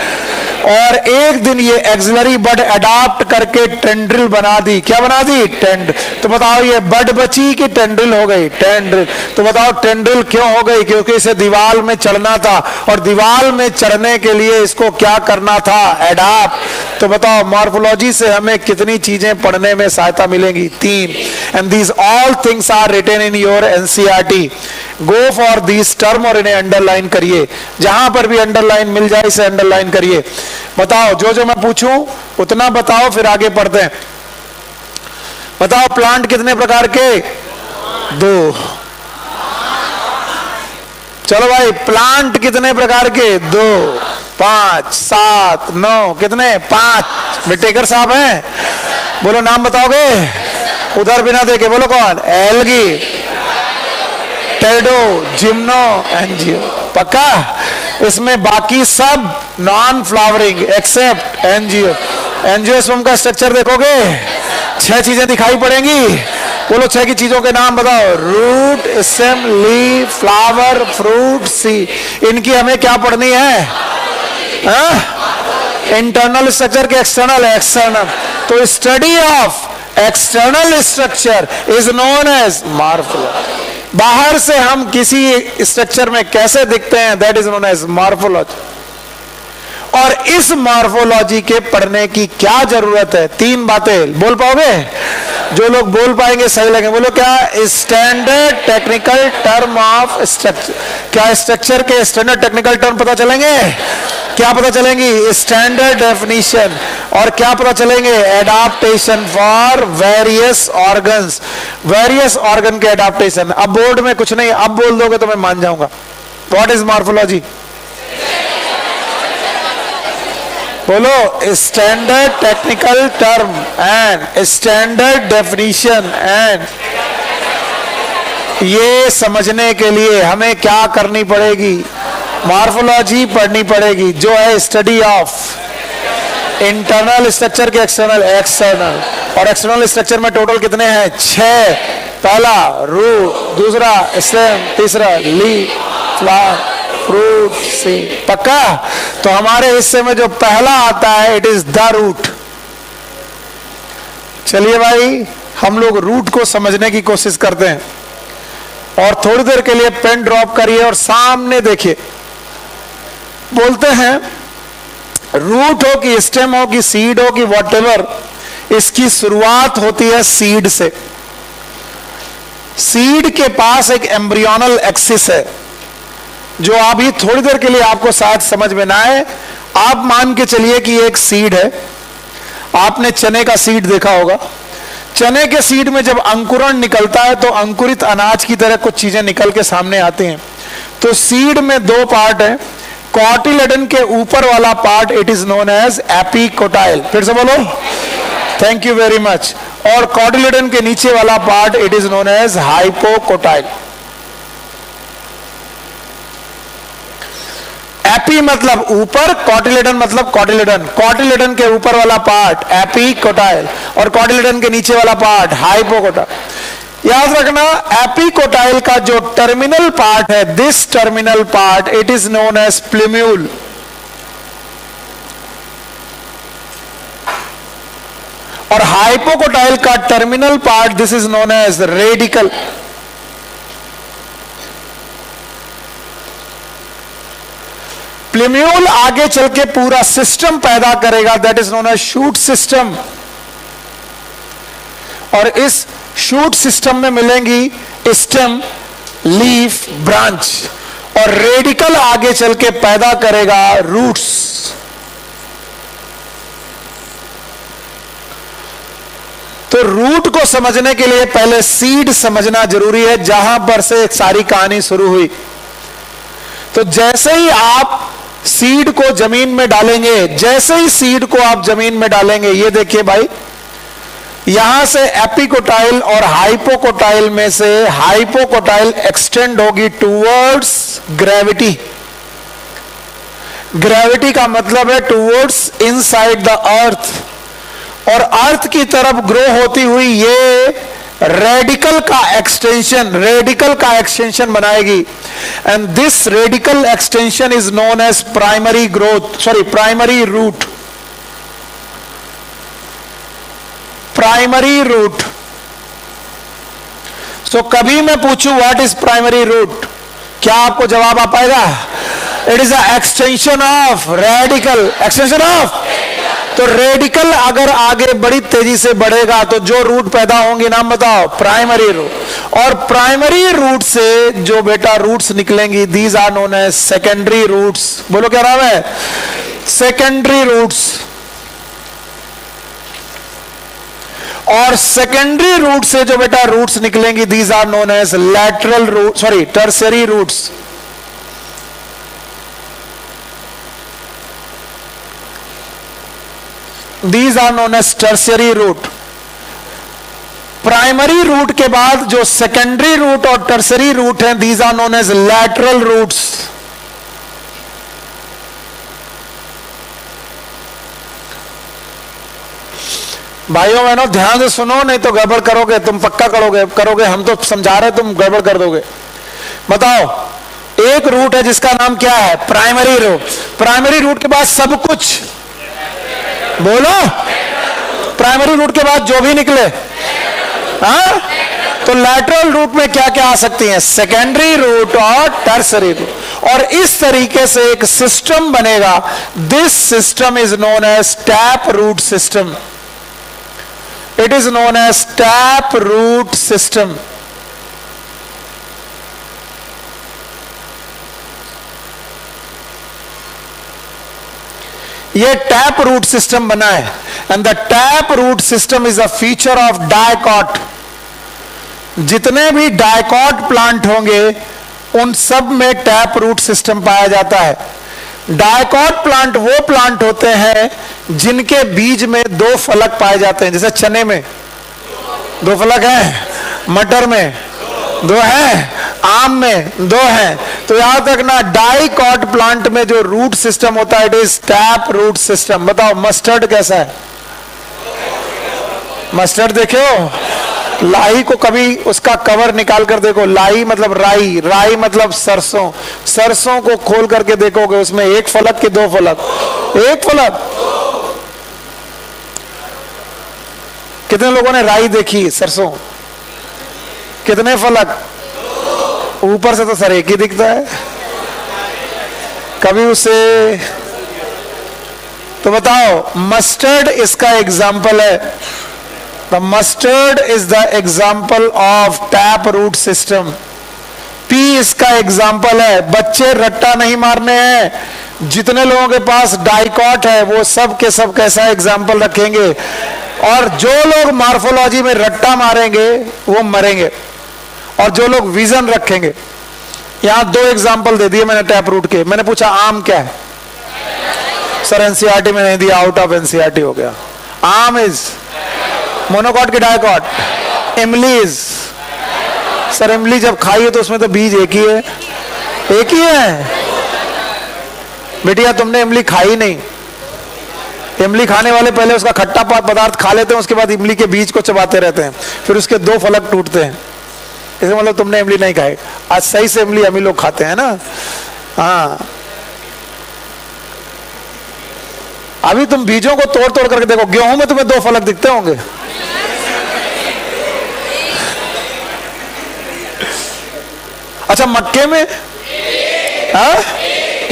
और एक दिन ये एक्सिलरी बड अडॉप्ट करके टेंड्रिल बना दी। क्या बना दी? टेंड। तो बताओ ये बड बची कि टेंड्रिल हो गई? टेंड्रिल। तो बताओ टेंड्रिल क्यों हो गई? क्योंकि इसे दीवार में चढ़ना था, और दीवार में चढ़ने के लिए इसको क्या करना था? अडॉप्ट। तो बताओ मॉर्फोलॉजी से हमें कितनी चीजें पढ़ने में सहायता मिलेगी? 3। And these all things are written in your NCERT. Go for this term और इन्हें अंडरलाइन करिए। जहां पर भी अंडरलाइन मिल जाए इसे अंडरलाइन करिए। बताओ, जो जो मैं पूछूं उतना बताओ, फिर आगे पढ़ते हैं। बताओ प्लांट कितने प्रकार के? 2। चलो भाई, प्लांट कितने प्रकार के? 2, 5, 7, 9, कितने? 5। विटेकर साहब हैं? बोलो नाम बताओगे? उधर बिना देखे बोलो कौन? एल्गी, टेडो, जिम्नो, एंजियो। पक्का? इसमें बाकी सब non flowering except angio. Angiosperm का स्ट्रक्चर देखोगे 6 चीजें दिखाई पड़ेंगी। बोलो 6 की चीजों के नाम बताओ। Root, stem, leaf, flower, fruit, seed. इनकी हमें क्या पढ़नी है? इंटरनल स्ट्रक्चर के एक्सटर्नल? एक्सटर्नल। तो study of external structure is known as morphology. बाहर से हम किसी स्ट्रक्चर में कैसे दिखते हैं, that is known as morphology. और इस मॉर्फोलॉजी के पढ़ने की क्या जरूरत है? 3 बातें बोल पाओगे? जो लोग बोल पाएंगे सही लगे। बोलो क्या? Standard technical term of structure. क्या स्ट्रक्चर के स्टैंडर्ड टेक्निकल टर्म पता चलेंगे? क्या पता चलेंगी? Standard definition. और क्या पता चलेंगे? Adaptation for various organs. Various organ के एडाप्टेशन। अब बोर्ड में कुछ नहीं, अब बोल दोगे तो मैं मान जाऊंगा। What is morphology? बोलो standard technical term and standard definition. And ये समझने के लिए हमें क्या करनी पड़ेगी? मॉर्फोलॉजी पढ़नी पड़ेगी, जो है स्टडी ऑफ इंटरनल स्ट्रक्चर के एक्सटर्नल, एक्सटर्नल। और एक्सटर्नल स्ट्रक्चर में टोटल कितने हैं? 6। पहला रूट, दूसरा स्टेम, तीसरा लीफ, फ्लावर, फ्रूट, सीड। पक्का? तो हमारे हिस्से में जो पहला आता है इट इज द रूट। चलिए भाई, हम लोग रूट को समझने की कोशिश करते हैं और थोड़ी देर के लिए पेन ड्रॉप करिए और सामने देखिए। बोलते हैं रूट हो कि स्टेम हो कि सीड हो कि व्हाटएवर, इसकी शुरुआत होती है सीड से। सीड के पास एक एम्ब्रियोनल एक्सिस है जो अभी थोड़ी देर के लिए आपको शायद समझ में ना आए। आप मान के चलिए कि एक सीड है। आपने चने का सीड देखा होगा। चने के सीड में जब अंकुरण निकलता है तो अंकुरित अनाज की तरह कुछ चीजें निकल के सामने आती हैं। तो सीड में 2 पार्ट है। कॉटिलेडन के ऊपर वाला part it is known as epicotyl. फिर से बोलो, थैंक यू वेरी मच। और कॉटिलेडन के नीचे वाला part it is known as hypocotyl. Epi मतलब ऊपर, कॉटिलेडन मतलब कॉटिलेडन। कॉटिलेडन के ऊपर वाला पार्ट एपिकोटाइल और कॉटिलेडन के नीचे वाला पार्ट हाइपोकोटाइल। याद रखना, एपिकोटाइल का जो टर्मिनल पार्ट है, this terminal part it is known as plumule. और हाइपोकोटाइल का terminal part this is known as radicle. Plumule आगे चल के पूरा सिस्टम पैदा करेगा, that is known as shoot system. और इस शूट सिस्टम में मिलेंगी स्टेम, लीफ, ब्रांच। और रेडिकल आगे चल के पैदा करेगा रूट्स। तो रूट को समझने के लिए पहले सीड समझना जरूरी है, जहां पर से सारी कहानी शुरू हुई। तो जैसे ही आप सीड को जमीन में डालेंगे, जैसे ही सीड को आप जमीन में डालेंगे, ये देखिए भाई, यहां से एपिकोटाइल और हाइपोकोटाइल में से हाइपोकोटाइल एक्सटेंड होगी टूवर्ड्स ग्रेविटी। ग्रेविटी का मतलब है टूवर्ड्स इनसाइड द अर्थ, और अर्थ की तरफ ग्रो होती हुई ये रेडिकल का एक्सटेंशन बनाएगी। And this radical extension is known as primary root. Primary root. So कभी मैं पूछूं व्हाट इज प्राइमरी रूट, क्या आपको जवाब आ पाएगा? It is a extension of radical. Extension of, तो रेडिकल अगर आगे बड़ी तेजी से बढ़ेगा तो जो रूट पैदा होंगे, नाम बताओ? Primary root. और प्राइमरी रूट से जो बेटा रूट्स निकलेंगी, these are known as secondary roots. बोलो क्या नाम है? Secondary roots. और सेकेंडरी रूट से जो बेटा रूट्स निकलेंगी, these are known as lateral root, tertiary roots. These are known as tertiary root. Primary root के बाद जो सेकेंडरी रूट और टर्सरी रूट हैं, these are known as lateral roots. भाइयों बहनों ध्यान से सुनो, नहीं तो गड़बड़ करोगे। तुम पक्का करोगे, हम तो समझा रहे, तुम गड़बड़ कर दोगे। बताओ, एक रूट है जिसका नाम क्या है? Primary root. प्राइमरी रूट के बाद सब कुछ बोलो, प्राइमरी रूट के बाद जो भी निकले, हाँ? तो लैटरल रूट में क्या क्या आ सकती हैं? सेकेंडरी रूट और टर्सरी रूट। और इस तरीके से एक सिस्टम बनेगा। This system is known as tap root system. It is known as tap root system. ये टैप रूट सिस्टम बना है। And the tap root system is a feature of dicot. जितने भी डायकॉट प्लांट होंगे उन सब में टैप रूट सिस्टम पाया जाता है। डायकॉट प्लांट वो प्लांट होते हैं जिनके बीज में 2 फलक पाए जाते हैं। जैसे चने में 2 फलक हैं, मटर में 2 हैं, आम में 2 हैं। तो याद रखना डाइकॉट प्लांट में जो रूट सिस्टम होता है it is tap root system. बताओ मस्टर्ड कैसा है? मस्टर्ड देखे हो? लाई को कभी उसका कवर निकाल कर देखो। लाई मतलब राई, राई मतलब सरसों। सरसों को खोल करके देखोगे उसमें 1 फलक के 2 फलक? 1 फलक। कितने लोगों ने राई देखी? सरसों कितने फलक? ऊपर से तो सर एक ही दिखता है, कभी उसे। तो बताओ मस्टर्ड इसका एग्जाम्पल है। The mustard is the example of tap root system. Pea इसका एग्जाम्पल है। बच्चे रट्टा नहीं मारने हैं। जितने लोगों के पास डाइकॉट है वो सब के सब कैसा एग्जाम्पल रखेंगे, और जो लोग मार्फोलॉजी में रट्टा मारेंगे वो मरेंगे, और जो लोग विजन रखेंगे। यहां 2 एग्जाम्पल दे दिए मैंने टैप रूट के। मैंने पूछा आम क्या है? सर एनसीईआरटी में नहीं दिया, आउट ऑफ एनसीईआरटी हो गया। आम इज मोनोकॉट की डाइकॉट? इमली इज? सर इमली जब खाई है तो उसमें तो बीज एक ही है। एक ही है बेटिया, तुमने इमली खाई नहीं। इमली खाने वाले पहले उसका खट्टा पदार्थ खा लेते हैं, उसके बाद इमली के बीज को चबाते रहते हैं, फिर उसके 2 फलक टूटते हैं। इसका मतलब तुमने इमली नहीं खाई। आज सही से इमली हम ही लोग खाते हैं ना। हाँ, अभी तुम बीजों को तोड़ तोड़ करके देखो, गेहूं में तुम्हें 2 फलक दिखते होंगे। अच्छा मक्के में? हाँ?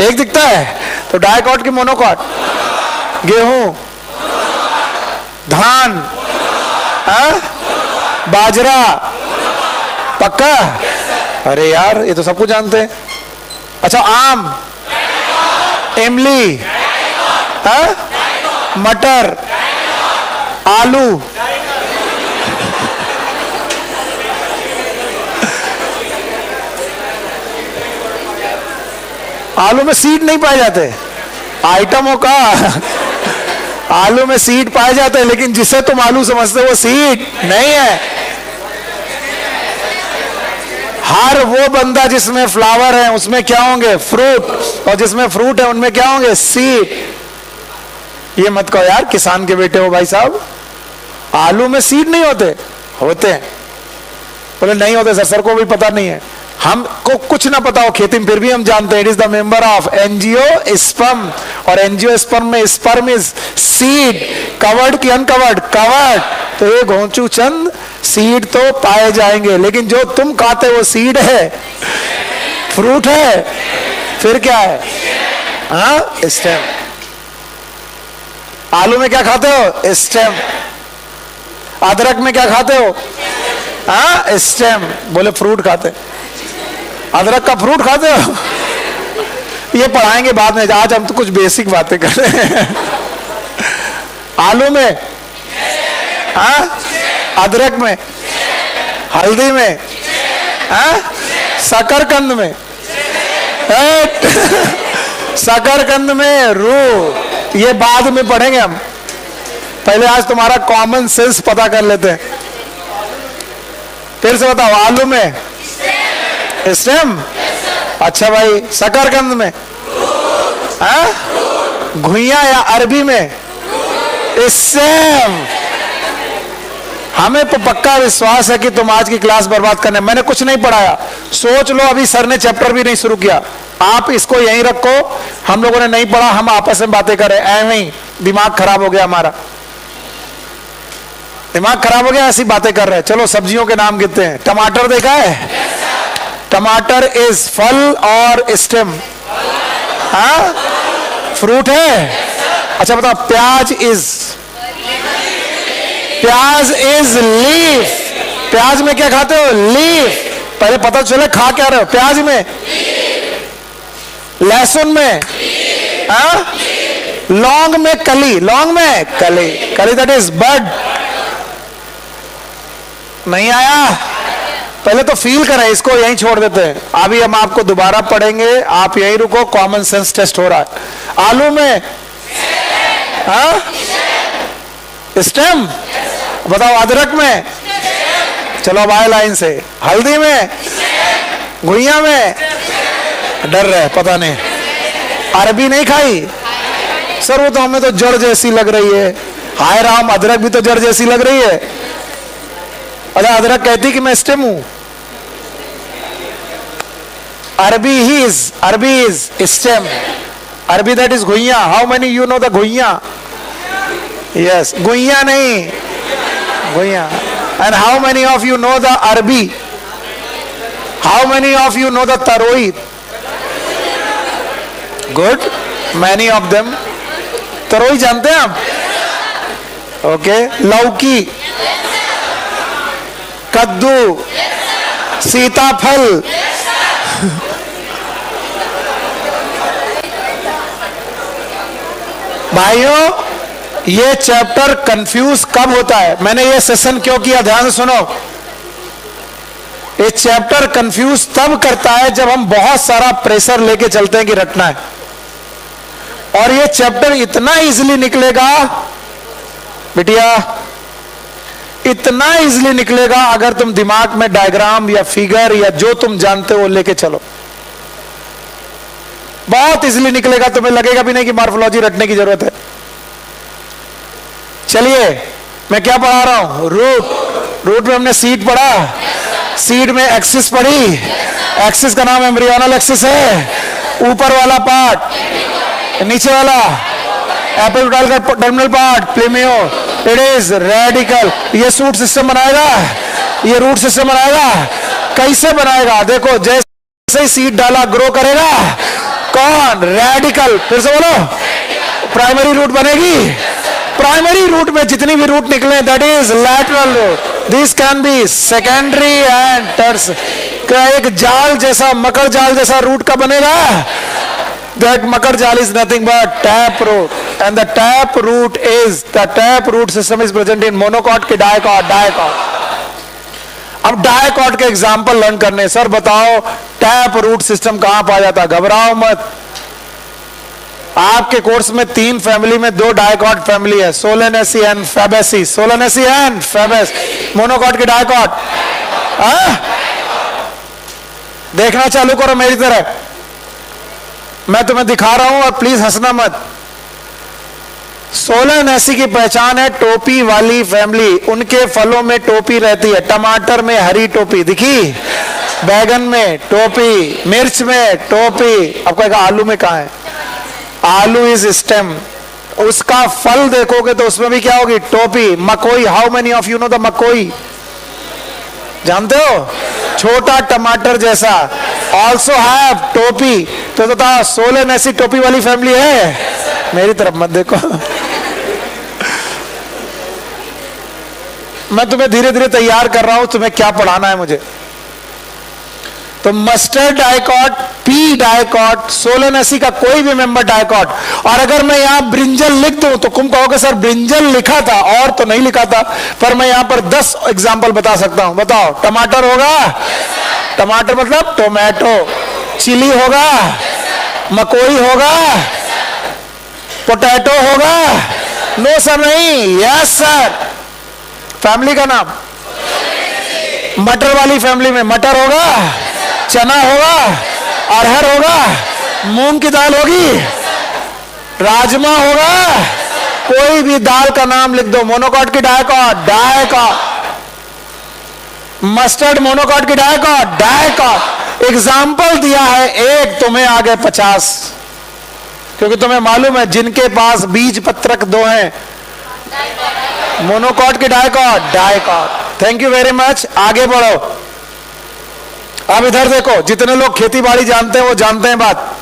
1 दिखता है। तो डाइकॉट की मोनोकॉट? गेहूं, धान, हाँ? बाजरा, पक्का? अरे यार ये तो सब कुछ जानते हैं। अच्छा आम, इमली, हाँ? मटर, आलू, आलू में सीड नहीं पाए जाते। आइटमों का आलू में सीड पाए जाते हैं, लेकिन जिसे तुम आलू समझते हो वो सीड नहीं है। हर वो बंदा जिसमें फ्लावर है उसमें क्या होंगे? फ्रूट, और जिसमें फ्रूट है उनमें क्या होंगे? सीड। ये मत कहो यार किसान के बेटे हो भाई साहब, आलू में सीड नहीं होते। होते हैं। बोले नहीं होते सर, सर को भी पता नहीं है। हमको कुछ ना पता हो खेती में, फिर भी हम जानते हैं it is the member of angiosperm, और एंजियोस्पर्म में स्पर्म इज सीड। कवर्ड की अनकवर्ड? कवर्ड। तो ये घोंचू चंद सीड तो पाए जाएंगे, लेकिन जो तुम खाते वो सीड है, फ्रूट है, फिर क्या है? हाँ, स्टेम। आलू में क्या खाते हो? स्टेम। अदरक में क्या खाते हो? हाँ, स्टेम। बोले फ्रूट खाते। अदरक का फ्रूट खाते हो? ये पढ़ाएंगे बाद में, आज हम तो कुछ बेसिक बातें कर रहे हैं। आलू में, हाँ? अदरक में, हल्दी में, हाँ? शकरकंद में, शकरकंद में रू, ये बाद में पढ़ेंगे हम। पहले आज तुम्हारा कॉमन सेंस पता कर लेते हैं। फिर से बताओ, आलू में स्टेम? अच्छा भाई, शकरकंद में? घुइया या अरबी में? स्टेम। हमें तो पक्का विश्वास है कि तुम आज की क्लास बर्बाद करने। मैंने कुछ नहीं पढ़ाया, सोच लो अभी सर ने चैप्टर भी नहीं शुरू किया। आप इसको यहीं रखो, हम लोगों ने नहीं पढ़ा, हम आपस में बातें कर रहे हैं। ऐਵੇਂ ही दिमाग खराब हो गया हमारा, दिमाग खराब हो गया, ऐसी बातें कर रहे हैं। चलो सब्जियों के नाम गिनते हैं। टमाटर देखा है? टमाटर इज फल और स्टेम? हाँ, फ्रूट है। अच्छा बताओ, प्याज इज? प्याज इज लीफ। प्याज में क्या खाते हो? लीफ। पहले पता चले खा क्या रहे हो। प्याज में? लहसुन में? हाँ? लौंग में कली? लौंग में कली, कली दैट इज बड। नहीं आया? पहले तो फील करें, इसको यहीं छोड़ देते हैं। अभी हम आपको दोबारा पढ़ेंगे, आप यहीं रुको, कॉमन सेंस टेस्ट हो रहा है। आलू में? हाँ? स्टेम। बताओ, अदरक में? चलो अब आए लाइन से। हल्दी में? घुइया में डर रहे, पता नहीं। अरबी नहीं खाई सर, वो तो हमें तो जड़ जैसी लग रही है। हाय राम, अदरक भी तो जड़ जैसी लग रही है। अच्छा, अदरक कहती कि मैं स्टेम हूं। Arbi is stem. Arbi that is ghuiya. How many you know the ghuiya? Yes, घुइया नहीं, घुइया। And how many of you know the arbi? How many of you know the taroi? Good, many of them. तरोई जानते हैं आप? ओके। लौकी, कद्दू, सीताफल, भाइयों ये चैप्टर कंफ्यूज कब होता है? मैंने ये सेशन क्यों किया, ध्यान से सुनो। ये चैप्टर कंफ्यूज तब करता है जब हम बहुत सारा प्रेशर लेके चलते हैं कि रटना है। और ये चैप्टर इतना इजीली निकलेगा बिटिया, इतना इजीली निकलेगा अगर तुम दिमाग में डायग्राम या फिगर या जो तुम जानते हो वो लेके चलो। बहुत इजीली निकलेगा, तुम्हें लगेगा भी नहीं कि मॉर्फोलॉजी रटने की जरूरत है। चलिए, मैं क्या पढ़ा रहा हूं? रूट। रूट में हमने सीड पढ़ा, सीड में एक्सिस पढ़ी। एक्सिस का नाम एम्ब्रियोनल एक्सिस है। ऊपर वाला पार्ट, नीचे वाला एपिडर्मल का terminal part plumule, it is radical. ये सूट सिस्टम बनाएगा, ये रूट सिस्टम बनाएगा। कैसे बनाएगा? देखो, जैसे ही सीड डाला ग्रो करेगा। कौन? रेडिकल। फिर से बोलो, प्राइमरी रूट बनेगी। प्राइमरी रूट में जितनी भी रूट निकले that is lateral root. This can be secondary and tertiary. एक जाल जैसा, मकर जाल जैसा रूट का बनेगा। दैट मकर जाल is nothing but tap root, and the tap root system is present in monocot के डायकॉट। अब डायकॉट के एग्जाम्पल लर्न करने। सर बताओ टैप रूट सिस्टम कहां पाया जाता? घबराओ मत, आपके कोर्स में 3 फैमिली में 2 डायकॉट फैमिली है, Solanaceae and Fabaceae. Solanaceae and Fabaceae, monocot के डायकॉट। देखना चालू करो मेरी तरह, मैं तुम्हें दिखा रहा हूं और प्लीज हंसना मत। सोलेनेसी की पहचान है टोपी वाली फैमिली। उनके फलों में टोपी रहती है। टमाटर में हरी टोपी दिखी, बैगन में टोपी, मिर्च में टोपी। अब कहेगा आलू में कहां है? आलू इज स्टेम। उसका फल देखोगे तो उसमें भी क्या होगी? टोपी। मकोई, how many of you know the makoi? जानते हो? छोटा टमाटर जैसा, ऑल्सो हैव टोपी। तो बताओ सोलेनेसी टोपी वाली फैमिली है? मेरी तरफ मत देखो। मैं तुम्हें धीरे धीरे तैयार कर रहा हूं, तुम्हें क्या पढ़ाना है मुझे। तो mustard dicot, P dicot, Solanaceae का कोई भी मेंबर डायकॉट। और अगर मैं यहां ब्रिंजल लिख दूं तो तुम कहोगे सर ब्रिंजल लिखा था और तो नहीं लिखा था, पर मैं यहां पर 10 एग्जाम्पल बता सकता हूं। बताओ, टमाटर होगा? टमाटर मतलब टोमेटो। चिली होगा? मकोई होगा? पोटैटो होगा? नो सर, नहीं। Yes sir. फैमिली का नाम? मटर वाली फैमिली में मटर होगा, चना होगा, अरहर होगा, मूंग की दाल होगी, राजमा होगा। कोई भी दाल का नाम लिख दो। मोनोकॉट की डायकॉट। मस्टर्ड मोनोकॉट की डायकॉट। एग्जाम्पल दिया है एक, तुम्हें आगे 50, क्योंकि तुम्हें मालूम है जिनके पास बीज पत्रक 2 हैं। मोनोकॉट की dicot. Thank you very much. आगे बढ़ो। अब इधर देखो, जितने लोग खेती बाड़ी जानते हैं वो जानते हैं बात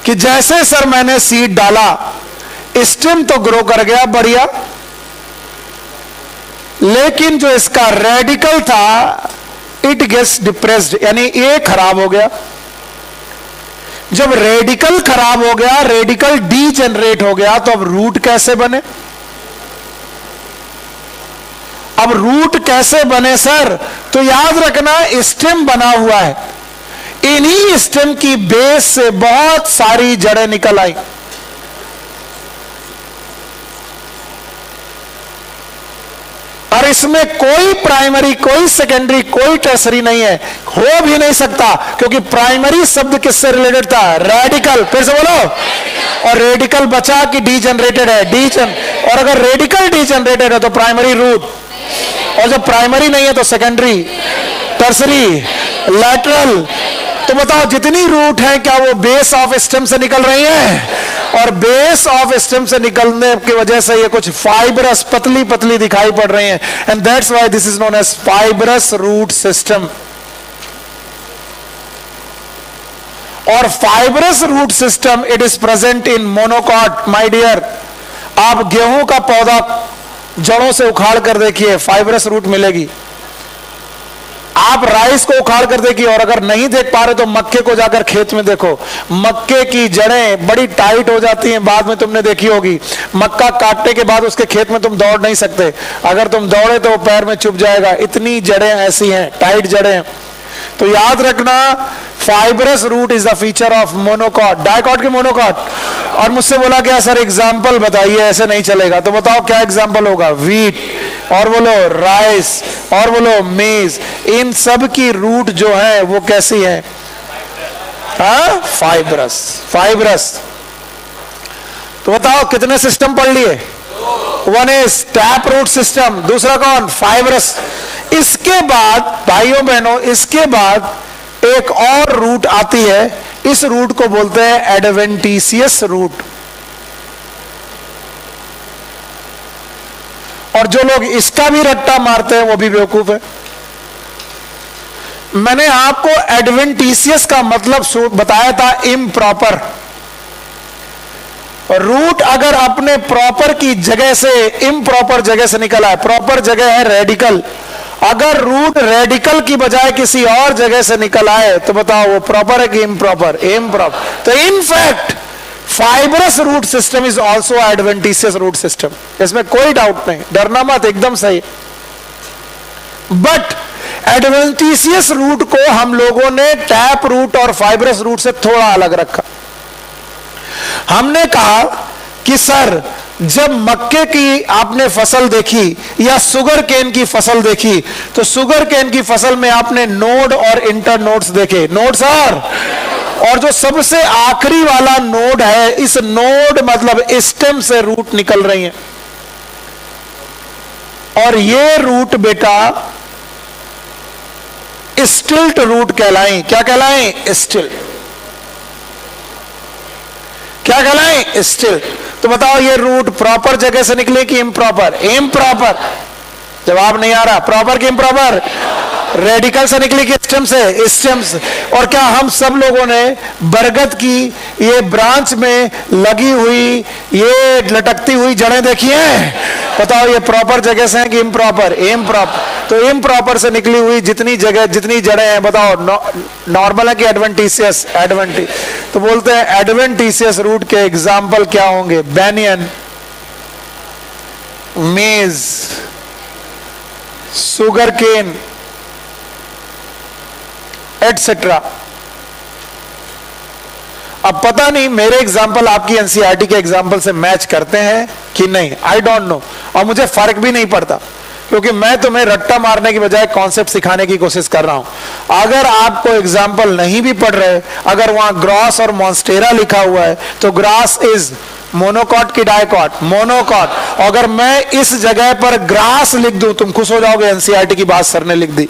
कि जैसे सर मैंने सीड डाला, स्टेम तो ग्रो कर गया बढ़िया, लेकिन जो इसका रेडिकल था इट गेट्स डिप्रेस्ड, यानी ये खराब हो गया। जब रेडिकल खराब हो गया, रेडिकल डीजेनरेट हो गया, तो अब रूट कैसे बने? अब रूट कैसे बने सर? तो याद रखना, स्टेम बना हुआ है, इन्हीं स्टेम की बेस से बहुत सारी जड़ें निकल आई। और इसमें कोई प्राइमरी, कोई सेकेंडरी, कोई टर्सरी नहीं है, हो भी नहीं सकता, क्योंकि प्राइमरी शब्द किससे रिलेटेड था? रेडिकल। फिर से बोलो। और रेडिकल बचा कि डीजनरेटेड है? और अगर रेडिकल डीजनरेटेड है तो प्राइमरी रूट, और जब प्राइमरी नहीं है तो सेकेंडरी, टर्सरी, लैटरल। तो बताओ जितनी रूट है क्या वो बेस ऑफ स्टेम से निकल रही हैं? और बेस ऑफ स्टेम से निकलने की वजह से ये कुछ फाइबरस, पतली पतली दिखाई पड़ रही हैं, and that's why this is known as fibrous root system. और fibrous root system it is present in monocot. My dear, आप गेहूं का पौधा जड़ों से उखाड़ कर देखिए, फाइबरस रूट मिलेगी। आप राइस को उखाड़ कर देखिए, और अगर नहीं देख पा रहे तो मक्के को जाकर खेत में देखो, मक्के की जड़ें बड़ी टाइट हो जाती हैं। बाद में तुमने देखी होगी, मक्का काटने के बाद उसके खेत में तुम दौड़ नहीं सकते, अगर तुम दौड़े तो वो पैर में चुभ जाएगा, इतनी जड़ें ऐसी हैं, टाइट जड़ें। तो याद रखना, fibrous root is the feature of monocot. Dicot के मोनोकॉट। और मुझसे बोला गया सर एग्जाम्पल बताइए, ऐसे नहीं चलेगा। तो बताओ क्या एग्जाम्पल होगा? वीट, और बोलो राइस, और बोलो मेज। इन सब की रूट जो है वो कैसी है? फाइबरस। फाइबरस। तो बताओ कितने सिस्टम पढ़ लिए? One is tap root system, दूसरा कौन? फाइबरस। इसके बाद भाइयों बहनों, इसके बाद एक और रूट आती है, इस रूट को बोलते हैं एडवेंटिशियस रूट। और जो लोग इसका भी रट्टा मारते हैं वो भी बेवकूफ है। मैंने आपको एडवेंटिशियस का मतलब बताया था, इम्प्रॉपर। रूट अगर अपने प्रॉपर की जगह से इम्प्रॉपर जगह से निकला है, प्रॉपर जगह है रेडिकल, अगर रूट रेडिकल की बजाय किसी और जगह से निकल आए तो बताओ वो प्रॉपर है कि इम्प्रॉपर? इम्प्रॉपर। तो in fact fibrous root system is also adventitious root system, इसमें कोई डाउट नहीं, डरना मत, एकदम सही। बट एडवेंटिशियस रूट को हम लोगों ने टैप रूट और फाइबरस रूट से थोड़ा अलग रखा। हमने कहा कि सर जब मक्के की आपने फसल देखी या शुगर केन की फसल देखी, तो शुगर केन की फसल में आपने नोड और इंटर नोड्स देखे, नोड्स और जो सबसे आखिरी वाला नोड है, इस नोड मतलब स्टेम से रूट निकल रही है, और ये रूट बेटा स्टिल्ट रूट कहलाएं। क्या कहलाएं? स्टिल्ट। क्या कहलाएं? स्टिल्ट। तो बताओ ये रूट प्रॉपर जगह से निकले कि इम्प्रॉपर? इम्प्रॉपर। जवाब नहीं आ रहा। प्रॉपर कि इम्प्रॉपर? रेडिकल से निकली कि स्टेम से? स्टेम से। और क्या हम सब लोगों ने बरगद की ये ब्रांच में लगी हुई ये लटकती हुई जड़ें देखी हैं? बताओ ये प्रॉपर जगह से हैं कि इम्प्रॉपर? इम्प्रॉपर। तो इम्प्रॉपर से निकली हुई जितनी जगह जितनी जड़ें हैं बताओ नॉर्मल है कि एडवेंटिशियस? एडवेंटिशियस। तो बोलते हैं एडवेंटिशियस रूट के एग्जाम्पल क्या होंगे? बैनियन, मेज, शुगर केन, एटसेट्रा। अब पता नहीं मेरे एग्जाम्पल आपकी एनसीईआरटी के एग्जाम्पल से मैच करते हैं कि नहीं, आई डोंट नो। और मुझे फर्क भी नहीं पड़ता, क्योंकि मैं तुम्हें रट्टा मारने की बजाय कॉन्सेप्ट सिखाने की कोशिश कर रहा हूं। अगर आपको एग्जाम्पल नहीं भी पढ़ रहे, अगर वहां ग्रॉस और मॉन्स्टेरा लिखा हुआ है तो ग्रास इज मोनोकॉट की डाइकॉट? मोनोकॉट। अगर मैं इस जगह पर ग्रास लिख दूं, तुम खुश हो जाओगे, एनसीईआरटी की बात सर ने लिख दी।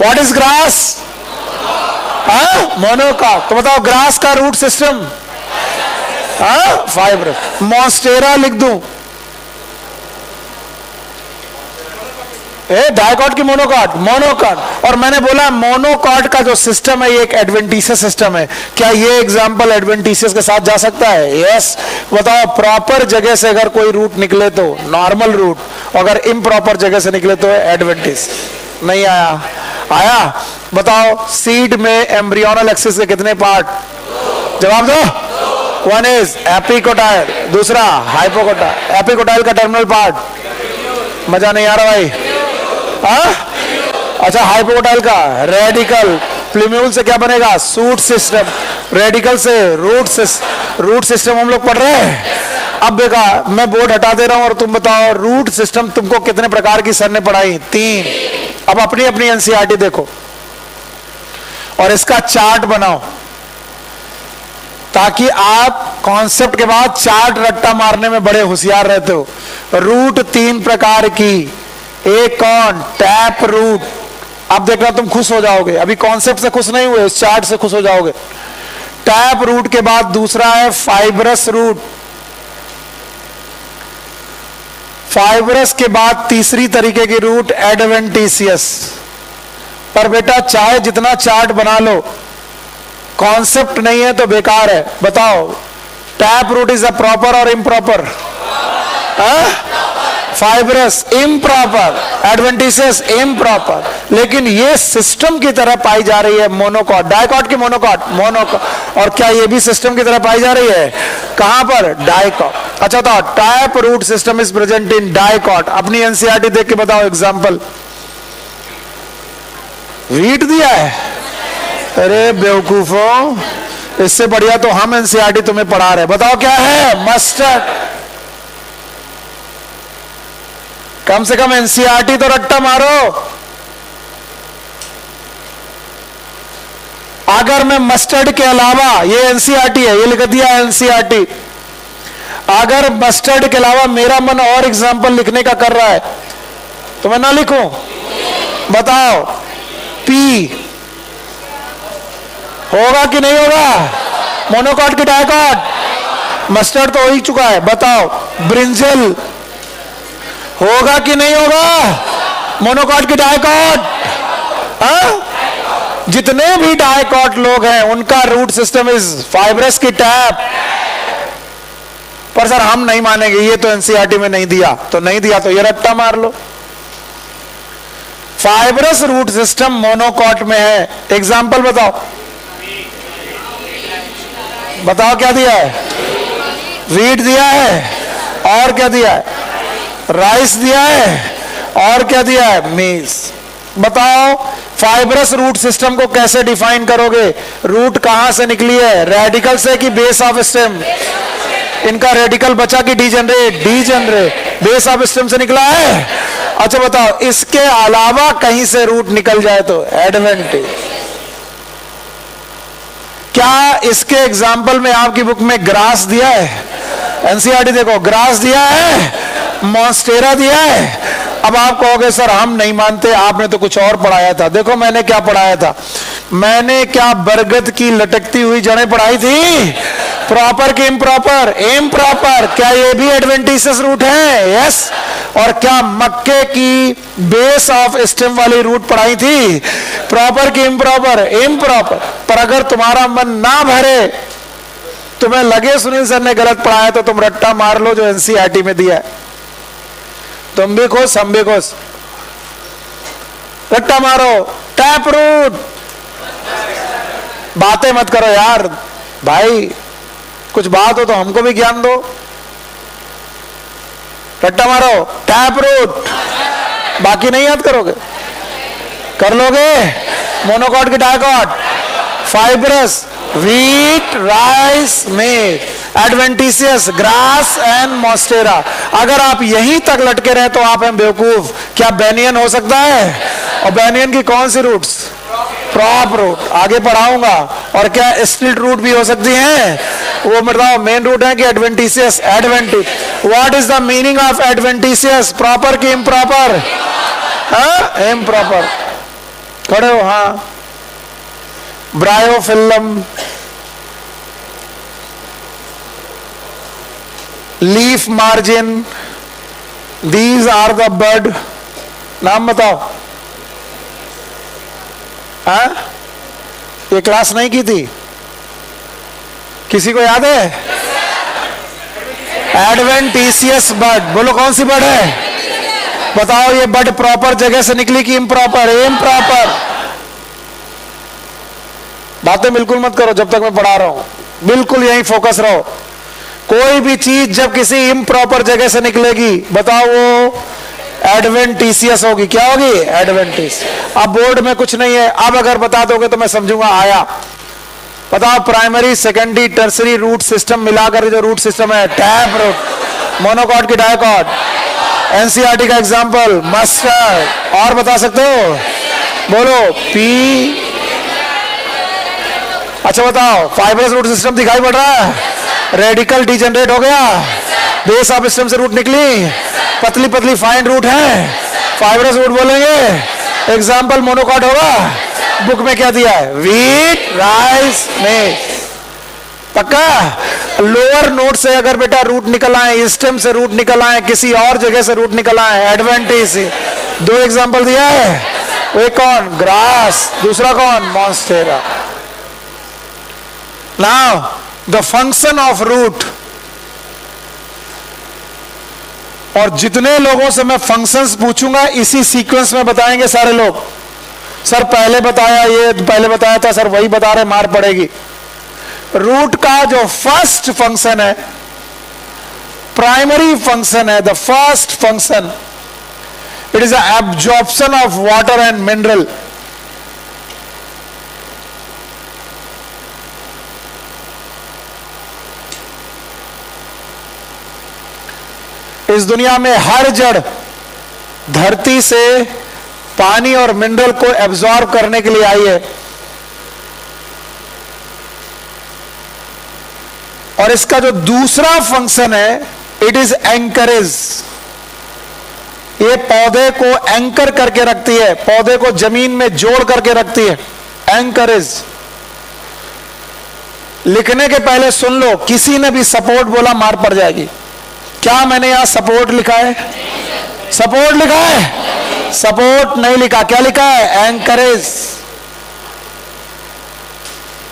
What is grass? मोनोकॉट। तो बताओ ग्रास का रूट सिस्टम? फाइबरस। मॉन्स्टेरा लिख दूं, डाइकॉट की मोनोकॉट? मोनोकॉट। और मैंने बोला मोनोकॉट का जो सिस्टम है ये एक एडवेंटिशियस सिस्टम है। क्या ये एग्जांपल एडवेंटिशियस के साथ जा सकता है? यस। बताओ प्रॉपर जगह से अगर कोई रूट निकले तो नॉर्मल रूट, अगर इम्प्रॉपर जगह से निकले तो एडवेंटिस। नहीं आया? आया? बताओ सीड में एम्ब्रियोनल एक्सिस के कितने पार्ट? जवाब दो। वन इज एपिकोटाइल, दूसरा हाइपोकोटाइल। एपिकोटाइल का टर्मिनल पार्ट? मजा नहीं आ रहा भाई? अच्छा हाइपोकोटाइल का रेडिकल। प्लूम्यूल से क्या बनेगा? Shoot system. रेडिकल से रूट सिस्टम हम लोग पढ़ रहे हैं। अब बेकार, मैं बोर्ड हटा दे रहा हूं और तुम बताओ रूट सिस्टम तुमको कितने प्रकार की सर ने पढ़ाई? 3। अब अपनी अपनी एनसीईआरटी देखो और इसका चार्ट बनाओ ताकि आप कॉन्सेप्ट के बाद चार्ट रट्टा मारने में बड़े होशियार रहते हो। रूट 3 प्रकार की, एक कौन? Tap root. अब देखना तुम खुश हो जाओगे, अभी कॉन्सेप्ट से खुश नहीं हुए, इस चार्ट से खुश हो जाओगे। टैप रूट के बाद दूसरा है फाइब्रस रूट। फाइब्रस के बाद तीसरी तरीके की रूट एडवेंटिशियस। पर बेटा चाहे जितना चार्ट बना लो, कॉन्सेप्ट नहीं है तो बेकार है। बताओ tap root is a proper और improper? Fibrous improper, adventitious improper. लेकिन ये सिस्टम की तरह पाई जा रही है मोनोकॉट, डाइकॉट की मोनोकॉट, मोनोकॉट। और क्या ये भी सिस्टम की तरह पाई जा रही है? कहां पर? डाइकॉट। अच्छा तो tap root system is present in dicot. अपनी एनसीईआरटी देख के बताओ एग्जांपल। वीट दिया है? अरे बेवकूफों, इससे बढ़िया तो हम एनसीईआरटी तुम्हें पढ़ा रहे। बताओ क्या है? मस्टर्ड। कम से कम एनसीईआरटी तो रट्टा मारो। अगर मैं मस्टर्ड के अलावा, ये एनसीईआरटी है, ये लिख दिया एनसीईआरटी, अगर मस्टर्ड के अलावा मेरा मन और एग्जाम्पल लिखने का कर रहा है तो मैं ना लिखूं? बताओ पी होगा कि नहीं होगा? मोनोकॉट की डाइकॉट? मस्टर्ड तो हो ही चुका है। बताओ ब्रिंजल होगा कि नहीं होगा? मोनोकॉट की डाइकॉट? जितने भी डाइकॉट लोग हैं उनका रूट सिस्टम इज फाइब्रस की टैप। पर सर हम नहीं मानेंगे, ये तो एनसीईआरटी में नहीं दिया। तो नहीं दिया तो ये रट्टा मार लो। फाइब्रस रूट सिस्टम मोनोकॉट में है। एग्जाम्पल बताओ, बताओ क्या दिया है? वीट दिया है। और क्या दिया है? राइस दिया है। और क्या दिया है? मेज। बताओ फाइब्रस रूट सिस्टम को कैसे डिफाइन करोगे? रूट कहां से निकली है? रेडिकल से कि बेस ऑफ स्टेम? इनका रेडिकल बचा कि degenerate? Degenerate. Base of stem से निकला है। अच्छा बताओ इसके अलावा कहीं से रूट निकल जाए तो एडवेंटिज। क्या इसके एग्जाम्पल में आपकी बुक में ग्रास दिया है? एनसीईआरटी देखो, ग्रास दिया है, मॉन्स्टेरा दिया है। अब आप कहोगे सर हम नहीं मानते, आपने तो कुछ और पढ़ाया था। देखो मैंने क्या पढ़ाया था। मैंने क्या बरगद की लटकती हुई जड़ें पढ़ाई थी? प्रॉपर कि इम्प्रॉपर? इम्प्रॉपर। क्या ये भी एडवेंटिशियस रूट है? यस। और क्या मक्के की बेस ऑफ स्टेम वाली रूट पढ़ाई थी? प्रॉपर कि इम्प्रॉपर? इम्प्रॉपर। पर अगर तुम्हारा मन ना भरे, तुम्हें लगे सुनील सर ने गलत पढ़ाया, तो तुम रट्टा मार लो जो एनसीईआरटी में दिया है। तुम भी खुश, हम भी खुश। रट्टा मारो। Tap root. बातें मत करो यार भाई, कुछ बात हो तो हमको भी ज्ञान दो। रट्टा मारो। Tap root. बाकी नहीं याद करोगे? कर लोगे? मोनोकॉट की dicot? Fibrous, wheat, rice, maize, adventitious, grass and monstera. अगर आप यहीं तक लटके रहे तो आप हैं बेवकूफ। क्या बेनियन हो सकता है? और बेनियन की कौन सी रूट्स? Prop root. आगे पढ़ाऊंगा। और क्या स्प्लिट रूट भी हो सकती हैं? वो बताओ मेन रूट है कि adventitious? Adventitious. What is the meaning of adventitious? Proper कि इम्प्रॉपर? इम्प्रॉपर। खड़े हो? हाँ। Bryophyllum, leaf margin, these are the bud. नाम बताओ। हाँ? ये क्लास नहीं की थी? किसी को याद है? एडवेंटिशियस बड। बोलो कौन सी बड है? बताओ ये बड प्रॉपर जगह से निकली कि इम्प्रॉपर? इम्प्रॉपर। बातें बिल्कुल मत करो जब तक मैं पढ़ा रहा हूं। बिल्कुल यहीं फोकस रहो। कोई भी चीज जब किसी इम्प्रॉपर जगह से निकलेगी, बताओ वो एडवेंटिशियस होगी। क्या होगी? एडवेंटिश। अब बोर्ड में कुछ नहीं है, अब अगर बता दोगे तो मैं समझूंगा आया। बताओ primary, secondary, tertiary root system मिलाकर जो रूट सिस्टम है, टैप रूट, मोनोकॉट की डायकॉट, एनसीईआरटी का एग्जांपल मस्टर्ड। और बता सकते हो? बोलो पी। अच्छा बताओ, फाइब्रस रूट सिस्टम दिखाई पड़ रहा है? रेडिकल डिजेनरेट हो गया, बेस ऑफ स्टेम से रूट निकली, पतली पतली फाइन रूट है, फाइब्रस रूट बोलेंगे। एग्जांपल मोनोकॉट होगा। बुक में क्या दिया है? व्हीट, राइस, मेज। पक्का? लोअर नोड से अगर बेटा रूट निकल आए, स्टेम से रूट निकल आए, किसी और जगह से रूट निकल आए, एडवेंटिज से। दो एग्जांपल दिया है, एक कौन? ग्रास, दूसरा कौन? Monstera. Now the function of root. और जितने लोगों से मैं फंक्शंस पूछूंगा इसी सीक्वेंस में बताएंगे सारे लोग। सर पहले बताया, ये पहले बताया था सर, वही बता रहे, मार पड़ेगी। रूट का जो फर्स्ट फंक्शन है, प्राइमरी फंक्शन है, the first function, it is absorption of water and mineral. इस दुनिया में हर जड़ धरती से पानी और मिनरल को एब्जॉर्ब करने के लिए आई है। और इसका जो दूसरा फंक्शन है, इट इज एंकरेज। ये पौधे को एंकर करके रखती है, पौधे को जमीन में जोड़ करके रखती है, एंकरेज। लिखने के पहले सुन लो, किसी ने भी सपोर्ट बोला मार पड़ जाएगी। क्या मैंने यहां सपोर्ट लिखा है? सपोर्ट लिखा है? सपोर्ट नहीं लिखा। क्या लिखा है? एंकरेज।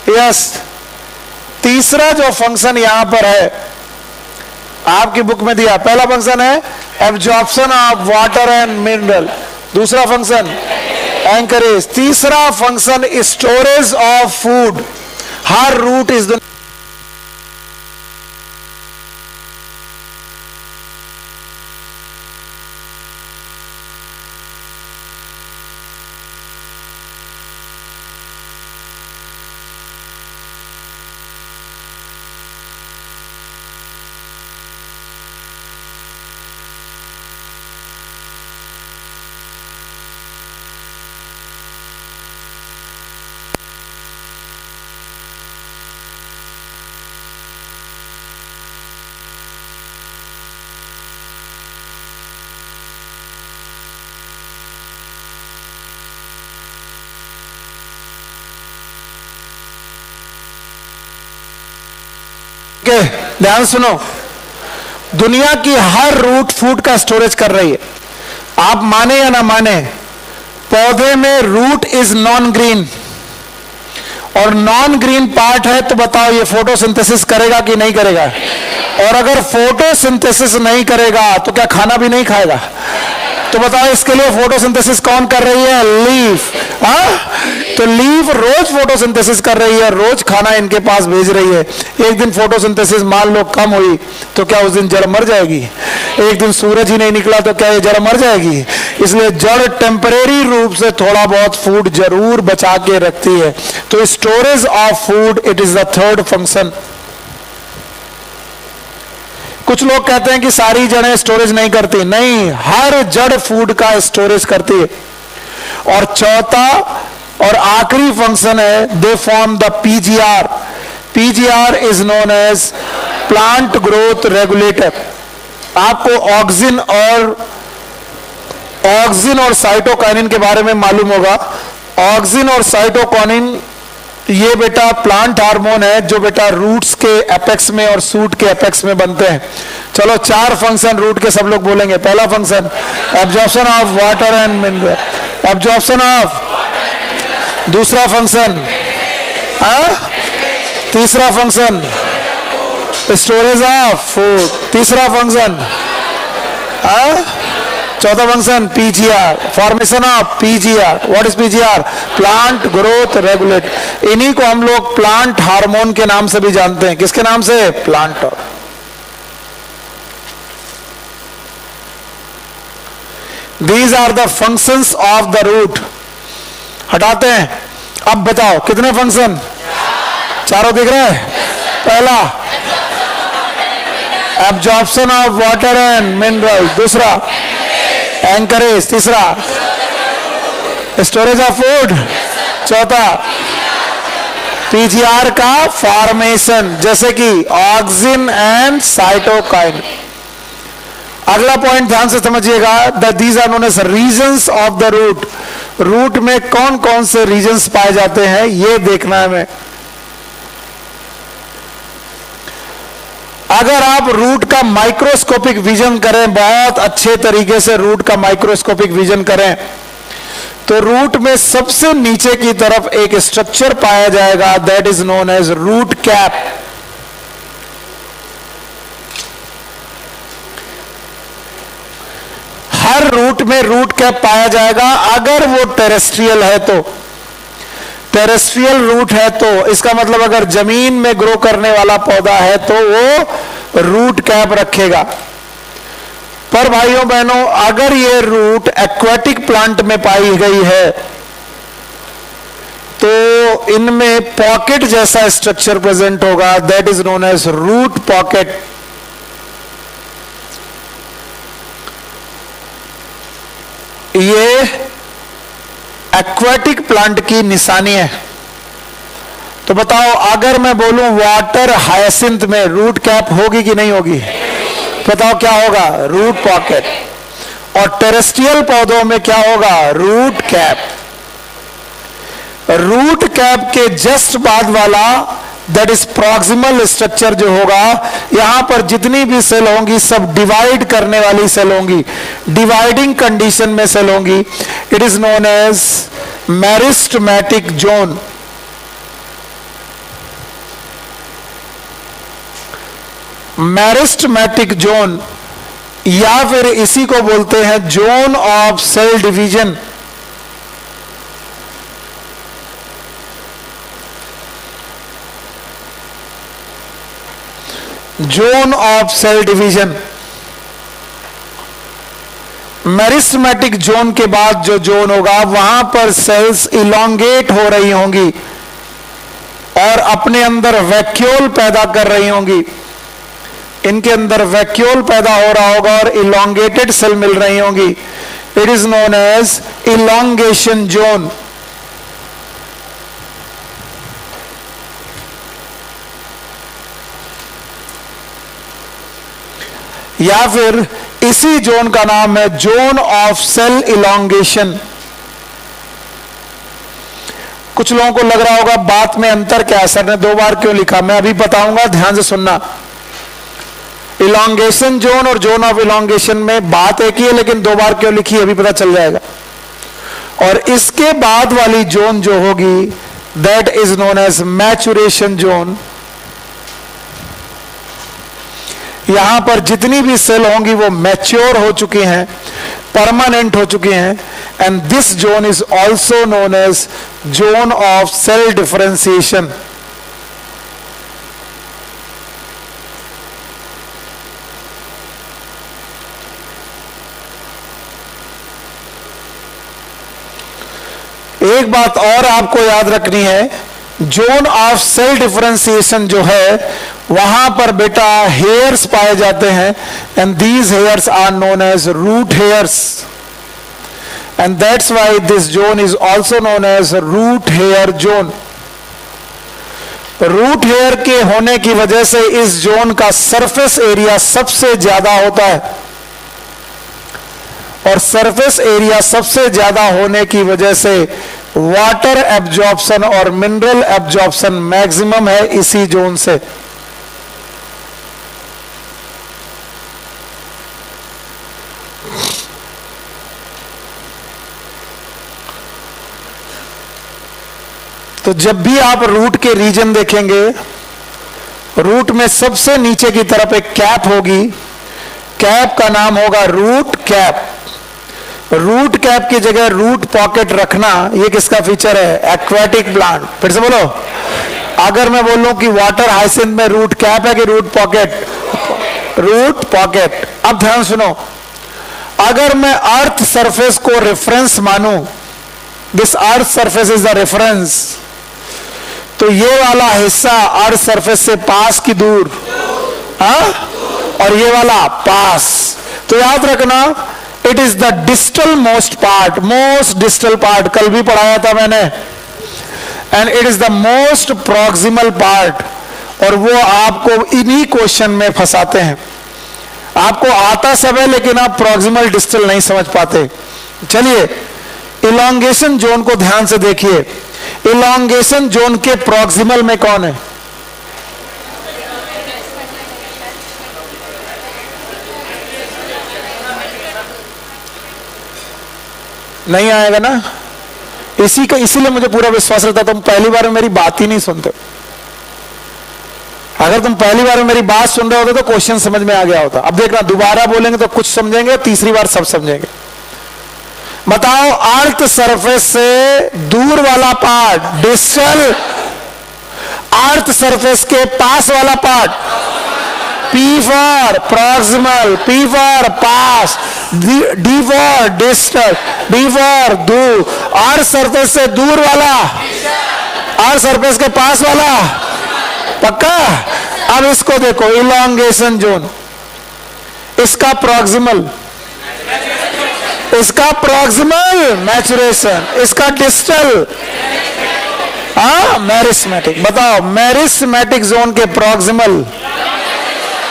यस। तीसरा जो फंक्शन यहां पर है, आपकी बुक में दिया, पहला फंक्शन है absorption of water and mineral, दूसरा फंक्शन एंकरेज, तीसरा फंक्शन स्टोरेज ऑफ फूड। हर रूट इज द ध्यान सुनो, दुनिया की हर रूट फूड का स्टोरेज कर रही है। आप माने या ना माने, पौधे में रूट इज नॉन ग्रीन, और नॉन ग्रीन पार्ट है, तो बताओ ये फोटोसिंथेसिस करेगा कि नहीं करेगा? और अगर फोटोसिंथेसिस नहीं करेगा तो क्या खाना भी नहीं खाएगा? तो बताओ इसके लिए फोटोसिंथेसिस कौन कर रही है? लीफ। तो लीफ रोज फोटोसिंथेसिस कर रही है, रोज खाना इनके पास भेज रही है। एक दिन फोटोसिंथेसिस मान लो कम हुई तो क्या उस दिन जड़ मर जाएगी? एक दिन सूरज ही नहीं निकला तो क्या ये जड़ मर जाएगी? इसलिए जड़ टेम्परेरी रूप से थोड़ा बहुत फूड जरूर बचा के रखती है। तो storage of food, it is the third function. कुछ लोग कहते हैं कि सारी जड़ें स्टोरेज नहीं करती। नहीं, हर जड़ फूड का स्टोरेज करती है। और चौथा और आखिरी फंक्शन है, they form the PGR. PGR is known as plant growth regulator. आपको ऑक्सिन और साइटोकाइनिन के बारे में मालूम होगा। ऑक्सिन और साइटोकाइनिन ये बेटा प्लांट हार्मोन है जो बेटा रूट्स के एपेक्स में और सूट के एपेक्स में बनते हैं। चलो 4 फंक्शन रूट के सब लोग बोलेंगे। पहला function absorption of water and mineral, absorption of, दूसरा फंक्शन, तीसरा फंक्शन स्टोरेज ऑफ फूड, तीसरा फंक्शन, चौथा function PGR, formation of PGR. What is PGR? Plant growth regulate. इन्हीं को हम लोग प्लांट हार्मोन के नाम से भी जानते हैं। किसके नाम से? Plant hormone. These are the functions of the root। हटाते हैं। अब बताओ कितने फंक्शन? चारों दिख रहे हैं? पहला absorption of water and mineral, दूसरा एंकरेज, तीसरा स्टोरेज ऑफ फूड, चौथा पीजीआर का फॉर्मेशन जैसे कि ऑक्सिन एंड साइटोकाइन। अगला पॉइंट ध्यान से समझिएगा, that these are known as regions of the root. Root में कौन कौन से रीजन्स पाए जाते हैं ये देखना है हमें। अगर आप रूट का माइक्रोस्कोपिक विजन करें, बहुत अच्छे तरीके से रूट का माइक्रोस्कोपिक विजन करें, तो रूट में सबसे नीचे की तरफ एक स्ट्रक्चर पाया जाएगा, that is known as root cap. हर रूट में रूट कैप पाया जाएगा। अगर वो टेरेस्ट्रियल है तो, टेरेस्ट्रियल रूट है तो इसका मतलब अगर जमीन में ग्रो करने वाला पौधा है तो वो रूट कैप रखेगा। पर भाइयों बहनों, अगर ये रूट एक्वाटिक प्लांट में पाई गई है तो इनमें पॉकेट जैसा स्ट्रक्चर प्रेजेंट होगा, that is known as root pocket. ये एक्वाटिक प्लांट की निशानी है। तो बताओ, अगर मैं बोलूं वाटर हायसिंथ में रूट कैप होगी कि नहीं होगी? बताओ क्या होगा? Root pocket. और टेरेस्ट्रियल पौधों में क्या होगा? Root cap. रूट कैप के जस्ट बाद वाला दैट इज प्रॉक्सिमल स्ट्रक्चर जो होगा, यहां पर जितनी भी सेल होंगी सब डिवाइड करने वाली सेल होंगी, डिवाइडिंग कंडीशन में सेल होंगी। It is known as meristematic zone. Meristematic zone या फिर इसी को बोलते हैं zone of cell division. Zone of cell division. Meristematic zone के बाद जो जोन होगा वहां पर सेल्स इलोंगेट हो रही होंगी और अपने अंदर वैक्यूल पैदा कर रही होंगी। इनके अंदर वैक्यूल पैदा हो रहा होगा और इलोंगेटेड सेल मिल रही होंगी। It is known as elongation zone. या फिर इसी जोन का नाम है जोन ऑफ सेल इलोंगेशन। कुछ लोगों को लग रहा होगा बात में अंतर क्या है, सर ने 2 बार क्यों लिखा? मैं अभी बताऊंगा, ध्यान से सुनना। इलोंगेशन जोन और जोन ऑफ इलोंगेशन में बात एक ही है, लेकिन 2 बार क्यों लिखी अभी पता चल जाएगा। और इसके बाद वाली जोन जो होगी that is known as maturation zone. यहां पर जितनी भी सेल होंगी वो मैच्योर हो चुकी हैं, परमानेंट हो चुकी हैं। And this zone is also known as zone of cell differentiation. एक बात और आपको याद रखनी है, जोन ऑफ सेल डिफरेंशिएशन जो है वहां पर बेटा हेयर्स पाए जाते हैं, and these hairs are known as root hairs, and that's why this zone is also known as root hair zone. Root hair के होने की वजह से इस जोन का सरफेस एरिया सबसे ज्यादा होता है, और सरफेस एरिया सबसे ज्यादा होने की वजह से वाटर एब्जॉर्प्शन और मिनरल एब्जॉर्प्शन मैक्सिमम है इसी जोन से। तो जब भी आप रूट के रीजन देखेंगे, रूट में सबसे नीचे की तरफ एक कैप होगी, कैप का नाम होगा रूट कैप। रूट कैप की जगह रूट पॉकेट रखना, ये किसका फीचर है? Aquatic plant. फिर से बोलो, अगर मैं बोलूं कि वाटर हाइसिंथ में रूट कैप है कि रूट पॉकेट? Root pocket. अब ध्यान सुनो, अगर मैं अर्थ सरफेस को रेफरेंस मानूं, this earth surface is the reference, तो ये वाला हिस्सा अर्थ सरफेस से पास की दूर, और ये वाला पास। तो याद रखना, it is the distal most part, most distal part, कल भी पढ़ाया था मैंने, and it is the most proximal part. और वो आपको इन्हीं क्वेश्चन में फंसाते हैं। आपको आता सब है लेकिन आप प्रॉक्सिमल डिस्टल नहीं समझ पाते। चलिए इलॉन्गेशन जोन को ध्यान से देखिए। इलॉन्गेशन जोन के प्रॉक्सिमल में कौन है? नहीं आएगा ना, इसीलिए मुझे पूरा विश्वास रहता तुम पहली बार में मेरी बात ही नहीं सुनते। अगर तुम पहली बार में मेरी बात सुन रहे होते तो क्वेश्चन समझ में आ गया होता। अब देखना, दोबारा बोलेंगे तो कुछ समझेंगे, तीसरी बार सब समझेंगे। बताओ, अर्थ सरफेस से दूर वाला पार्ट डिस्टल, अर्थ सरफेस के पास वाला part P for proximal, P for पास, D for distal, D for दूर। अर्थ सरफेस से दूर वाला, अर्थ सरफेस के पास वाला, पक्का? अब इसको देखो, इलॉन्गेशन जोन, इसका प्रॉक्सिमल, इसका प्रॉक्सिमल मैचुरेशन, इसका डिस्टल मेरिस्मेटिक। बताओ, मेरिस्मेटिक जोन के प्रॉक्सिमल,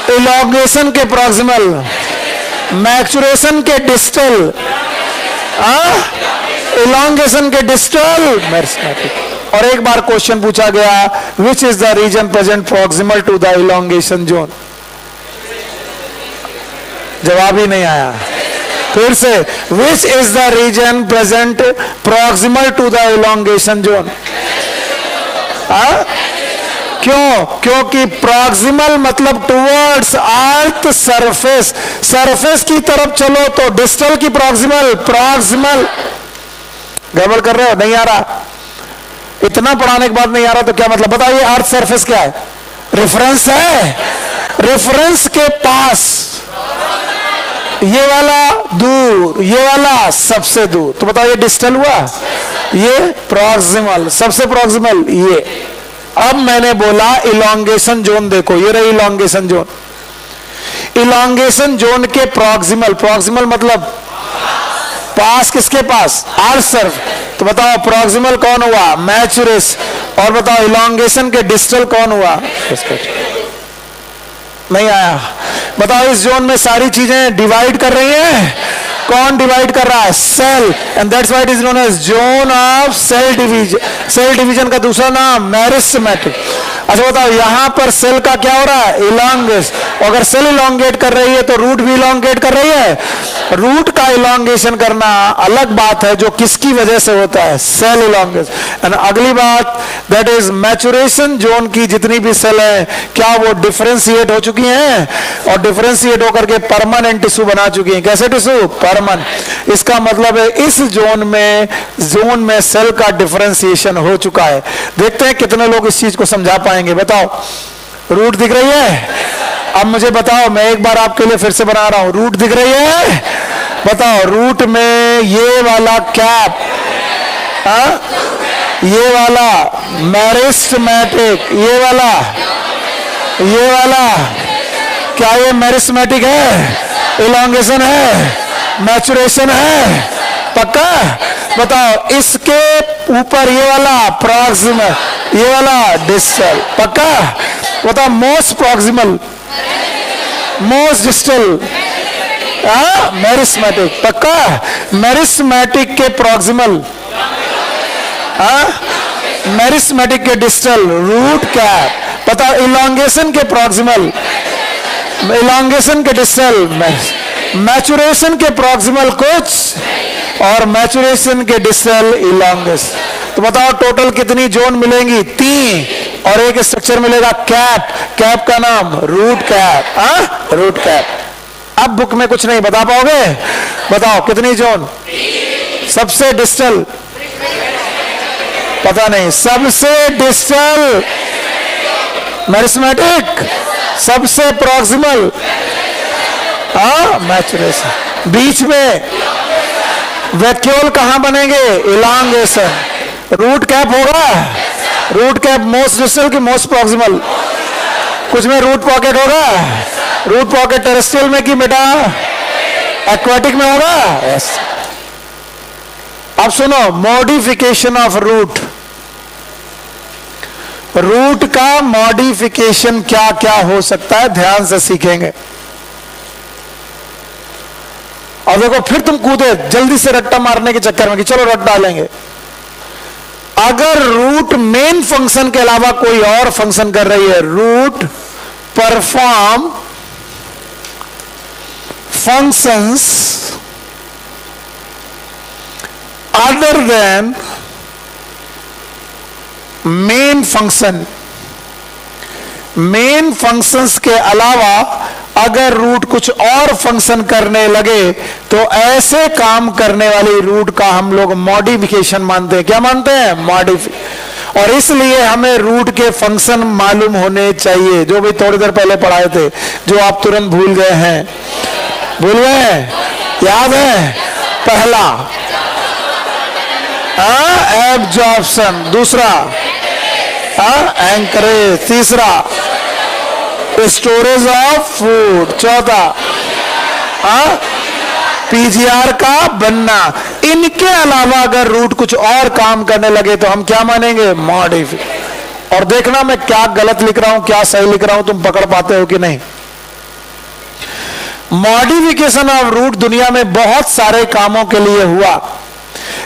इलॉन्गेशन के प्रॉक्सिमल, मैचुरेशन के डिस्टल, इलॉन्गेशन के डिस्टल, मेरिस्मेटिक। और एक बार क्वेश्चन पूछा गया, which is the region present proximal to the elongation zone? जवाब ही नहीं आया। फिर से, which is the region present proximal to the elongation zone? क्यों? क्योंकि प्रॉक्सिमल मतलब टुवर्ड्स अर्थ सरफेस, सरफेस की तरफ चलो तो डिस्टल की प्रॉक्सिमल, प्रॉक्सिमल। गड़बड़ कर रहे हो? नहीं आ रहा? इतना पढ़ाने के बाद नहीं आ रहा तो क्या मतलब? बताइए, अर्थ सरफेस क्या है? रेफरेंस है। रेफरेंस के पास ये वाला दूर, ये वाला सबसे दूर, तो बताओ ये डिस्टल हुआ, ये प्रॉक्सिमल, सबसे प्रॉक्सिमल ये। अब मैंने बोला इलॉन्गेशन जोन देखो, ये रही इलॉन्गेशन जोन। इलॉन्गेशन जोन के प्रॉक्सिमल, प्रॉक्सिमल मतलब पास, किसके पास? अर्थ सर्फ। तो बताओ प्रॉक्सिमल कौन हुआ? मैचुरस। और बताओ इलॉन्गेशन के डिस्टल कौन हुआ? नहीं आया। बताओ, इस जोन में सारी चीजें डिवाइड कर रही हैं। कौन डिवाइड कर रहा है? Cell, and that's why it is known as zone of cell division. Cell division का दूसरा नाम मेरिस्मेटिक। अच्छा बताओ, यहां पर सेल का क्या हो रहा है? इलॉन्गेट। अगर सेल इलॉन्गेट कर रही है तो रूट भी इलॉन्गेट कर रही है। रूट का इलॉन्गेशन करना अलग बात है, जो किसकी वजह से होता है? Cell elongation. एंड अगली बात, दैट इज मैचुरेशन जोन की जितनी भी सेल है, क्या वो डिफरेंशिएट हो चुकी हैं? और डिफरेंशिएट होकर के परमानेंट टिश्यू बना चुकी हैं। कैसे टिश्यू? परमानेंट। इसका मतलब है इस जोन में सेल का डिफरेंशिएशन हो चुका है। देखते हैं कितने लोग इस चीज को समझा पाएंगे। बताओ, रूट दिख रही है? अब मुझे बताओ, मैं एक बार आपके लिए फिर से बना रहा हूं, रूट दिख रही है? बताओ, रूट में ये वाला कैप, ये वाला मेरिस्मेटिक, ये वाला क्या ये मेरिस्मेटिक है? इलॉन्गेशन है? मैचुरेशन है? पक्का? बताओ, इसके ऊपर ये वाला प्रॉक्सिमल, ये वाला डिस्टल, पक्का? बताओ, most proximal, most distal, meristematic, पक्का? मेरिस्मेटिक के प्रॉक्सिमल, मेरिस्मेटिक के डिस्टल, रूट कैप। बताओ, इलॉन्गेशन के प्रॉक्सिमल, इलॉन्गेशन के डिस्टल, मैचुरेशन के प्रॉक्सिमल कुछ, और मैचुरेशन के डिस्टल इलॉन्गेशन। तो बताओ, टोटल कितनी जोन मिलेंगी? 3। और एक स्ट्रक्चर मिलेगा कैप, कैप का नाम रूट कैप, रूट कैप। अब बुक में कुछ नहीं बता पाओगे? बताओ कितनी जोन? सबसे डिस्टल पता नहीं, सबसे डिस्टल मेरिस्मेटिक, सबसे प्रॉक्सिमल मैचुरेशन। बीच में वैक्यूल कहां बनेंगे? इलॉन्गेशन। रूट कैप होगा, रूट कैप मोस्ट डिस्टल की मोस्ट प्रॉक्सिमल? कुछ में रूट पॉकेट होगा? रूट पॉकेट टेरेस्ट्रियल में कि बेटा एक्वाटिक में होगा? यस। अब सुनो, मॉडिफिकेशन ऑफ रूट। रूट का मॉडिफिकेशन क्या क्या हो सकता है, ध्यान से सीखेंगे। और देखो फिर तुम कूदे जल्दी से रट्टा मारने के चक्कर में कि चलो रट डालेंगे। अगर रूट मेन फंक्शन के अलावा कोई और फंक्शन कर रही है, root perform functions other than main function, main functions के अलावा अगर रूट कुछ और फंक्शन करने लगे तो ऐसे काम करने वाली रूट का हम लोग मॉडिफिकेशन मानते हैं। क्या मानते हैं? मॉडिफिकेशन। और इसलिए हमें रूट के फंक्शन मालूम होने चाहिए, जो भी थोड़ी देर पहले पढ़ाए थे, जो आप तुरंत भूल गए हैं। भूल गए? याद है? पहला एब्जॉर्प्शन, दूसरा एंकरेज, तीसरा स्टोरेज ऑफ फूड, चौथा पीजीआर का बनना। इनके अलावा अगर रूट कुछ और काम करने लगे तो हम क्या मानेंगे? मॉडिफिकेशन। और देखना मैं क्या गलत लिख रहा हूं, क्या सही लिख रहा हूं, तुम पकड़ पाते हो कि नहीं। मॉडिफिकेशन ऑफ रूट दुनिया में बहुत सारे कामों के लिए हुआ,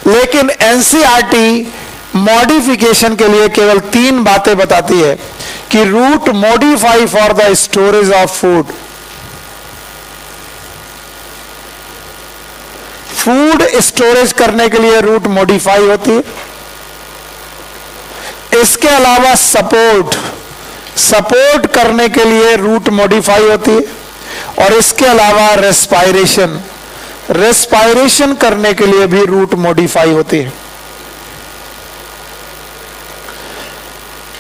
लेकिन एनसीईआरटी मॉडिफिकेशन के लिए केवल 3 बातें बताती है कि root modify for the storage of food. Food storage करने के लिए रूट मॉडिफाई होती है। इसके अलावा सपोर्ट करने के लिए रूट मॉडिफाई होती है। और इसके अलावा रेस्पायरेशन करने के लिए भी रूट मॉडिफाई होती है।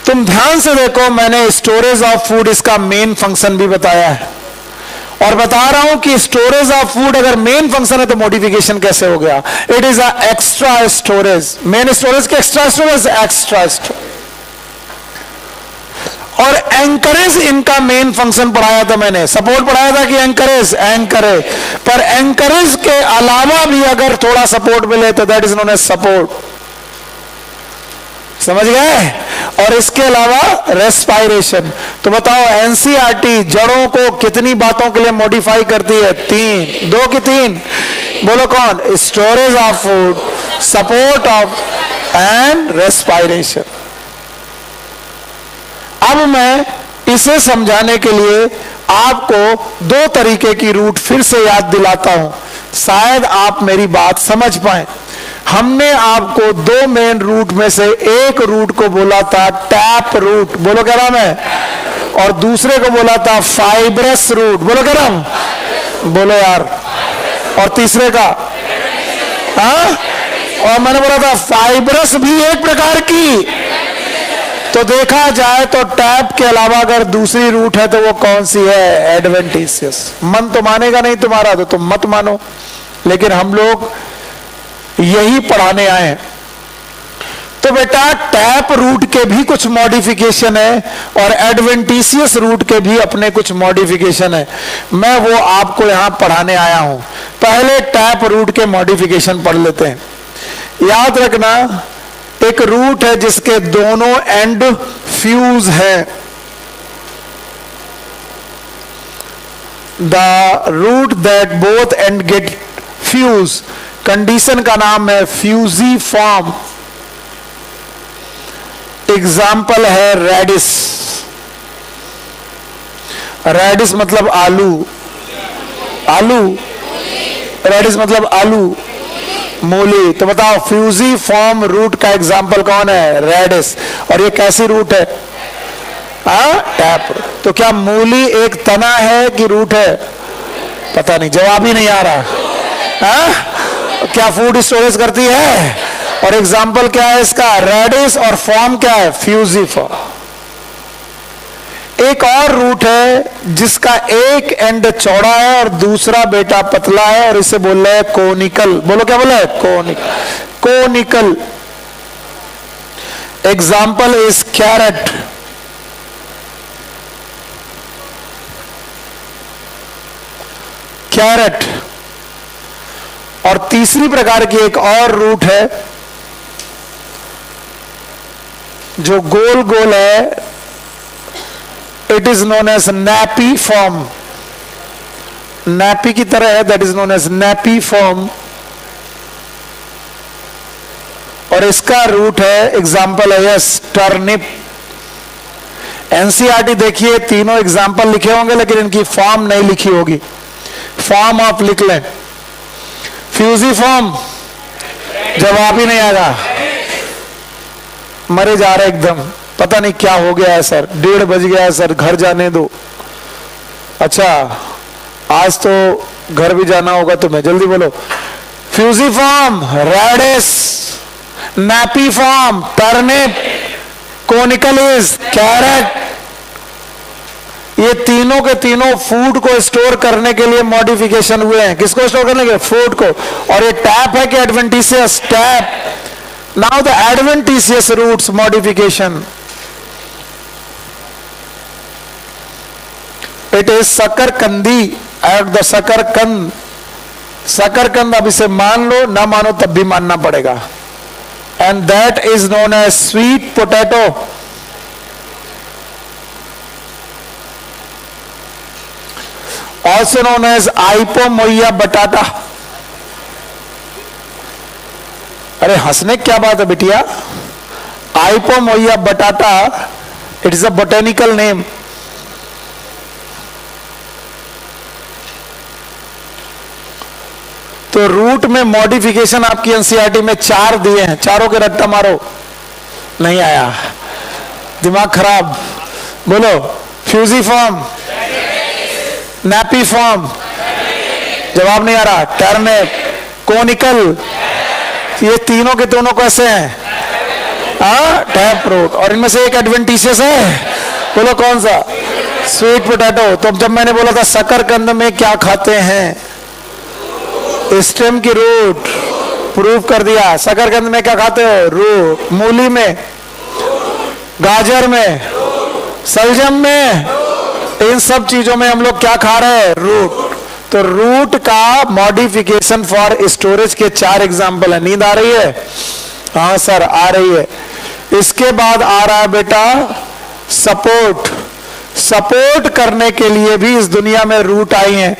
तुम ध्यान से देखो, मैंने स्टोरेज ऑफ फूड इसका मेन फंक्शन भी बताया है, और बता रहा हूं कि स्टोरेज ऑफ फूड अगर मेन फंक्शन है तो मॉडिफिकेशन कैसे हो गया? It is a extra storage. Main storage के एक्स्ट्रा स्टोरेज, एक्स्ट्रा स्टोरेज। और एंकरेज इनका मेन फंक्शन पढ़ाया था मैंने, सपोर्ट पढ़ाया था कि एंकरेज, पर एंकरेज के अलावा भी अगर थोड़ा सपोर्ट मिले तो that is known as support. समझ गए? और इसके अलावा रेस्पायरेशन। तो बताओ एनसीईआरटी जड़ों को कितनी बातों के लिए मॉडिफाई करती है? 3। 2 की 3? बोलो कौन? Storage of food, support of and respiration. अब मैं इसे समझाने के लिए आपको 2 तरीके की रूट फिर से याद दिलाता हूं, शायद आप मेरी बात समझ पाए। हमने आपको 2 मेन रूट में से एक रूट को बोला था टैप रूट, बोलो क्या नाम है? और दूसरे को बोला था फाइब्रस रूट, बोलो क्या नाम? बोलो यार। और तीसरे का? और मैंने बोला था फाइब्रस भी एक प्रकार की। तो देखा जाए तो टैप के अलावा अगर दूसरी रूट है तो वो कौन सी है? एडवेंटिशियस। मन तो मानेगा नहीं तुम्हारा, तो तुम मत मानो, लेकिन हम लोग यही पढ़ाने आए हैं। तो बेटा टैप रूट के भी कुछ मॉडिफिकेशन है और एडवेंटिशियस रूट के भी अपने कुछ मॉडिफिकेशन है। मैं वो आपको यहां पढ़ाने आया हूं। पहले टैप रूट के मॉडिफिकेशन पढ़ लेते हैं। याद रखना, एक रूट है जिसके दोनों एंड फ्यूज है। The root that both end get fuse, condition का नाम है फ्यूजिफॉर्म। एग्जाम्पल है रेडिस। रेडिस मतलब आलू, रेडिस मतलब आलू, मूली। तो बताओ फ्यूजिफॉर्म रूट का एग्जाम्पल कौन है? रेडिस। और ये कैसी रूट है? टैप। तो क्या मूली एक तना है कि रूट है? पता नहीं, जवाब ही नहीं आ रहा। क्या फूड स्टोरेज करती है? और एग्जाम्पल क्या है इसका? रेडिस। और फॉर्म क्या है? फ्यूजिफॉर्म। एक और रूट है जिसका एक एंड चौड़ा है और दूसरा बेटा पतला है, और इसे बोल रहे हैं कोनिकल। बोलो क्या बोले? Conical. Example is carrot. Carrot. और तीसरी प्रकार की एक और रूट है जो गोल गोल है, it is known as napiform. नैपी की तरह है, that is known as napiform. और इसका रूट है, एग्जाम्पल है यस टर्निप। एनसीईआरटी देखिए, तीनों एग्जाम्पल लिखे होंगे लेकिन इनकी फॉर्म नहीं लिखी होगी। फॉर्म आप लिख लें। फ्यूजिफॉर्म, जवाब ही नहीं आएगा, मरे जा रहे एकदम, पता नहीं क्या हो गया है सर, 1:30 बज गया है सर, घर जाने दो। अच्छा आज तो घर भी जाना होगा तुम्हें, जल्दी बोलो। Fusiform radish, napiform turnip, conical carrot. ये तीनों के तीनों फूड को स्टोर करने के लिए मॉडिफिकेशन हुए हैं। किसको स्टोर करने के लिए? फूड को। और ये टैप है कि adventitious? Tap. Now the adventitious roots modification, it is shakarkandi at the shakarkand. शकरकंद, अब इसे मान लो ना मानो तब भी मानना पड़ेगा। And that is known as sweet potato. also known as Ipomoea batatas. अरे हंसने क्या बात है बिटिया? Ipomoea batatas, it is a botanical name. तो रूट में मॉडिफिकेशन आपकी एनसीईआरटी में 4 दिए हैं, चारों के रट्टा मारो। नहीं आया, दिमाग खराब। बोलो। फ्यूजिफॉर्म, नैपीफॉर्म, जवाब नहीं आ रहा। टर्निप, कोनिकल, ये तीनों के दोनों कैसे हैं? Tap root. और इनमें से एक एडवेंटिशियस है, बोलो कौन सा? Sweet potato. तो जब मैंने बोला था शकरकंद में क्या खाते हैं? स्टेम की रूट, प्रूव कर दिया। शकरकंद में क्या खाते हो? रूट। मूली में, गाजर में, सलजम में, इन सब चीजों में हम लोग क्या खा रहे हैं? रूट। तो रूट का मॉडिफिकेशन फॉर स्टोरेज के 4 एग्जाम्पल है। नींद आ रही है? हाँ सर आ रही है। इसके बाद आ रहा है बेटा सपोर्ट। सपोर्ट करने के लिए भी इस दुनिया में रूट आई हैं,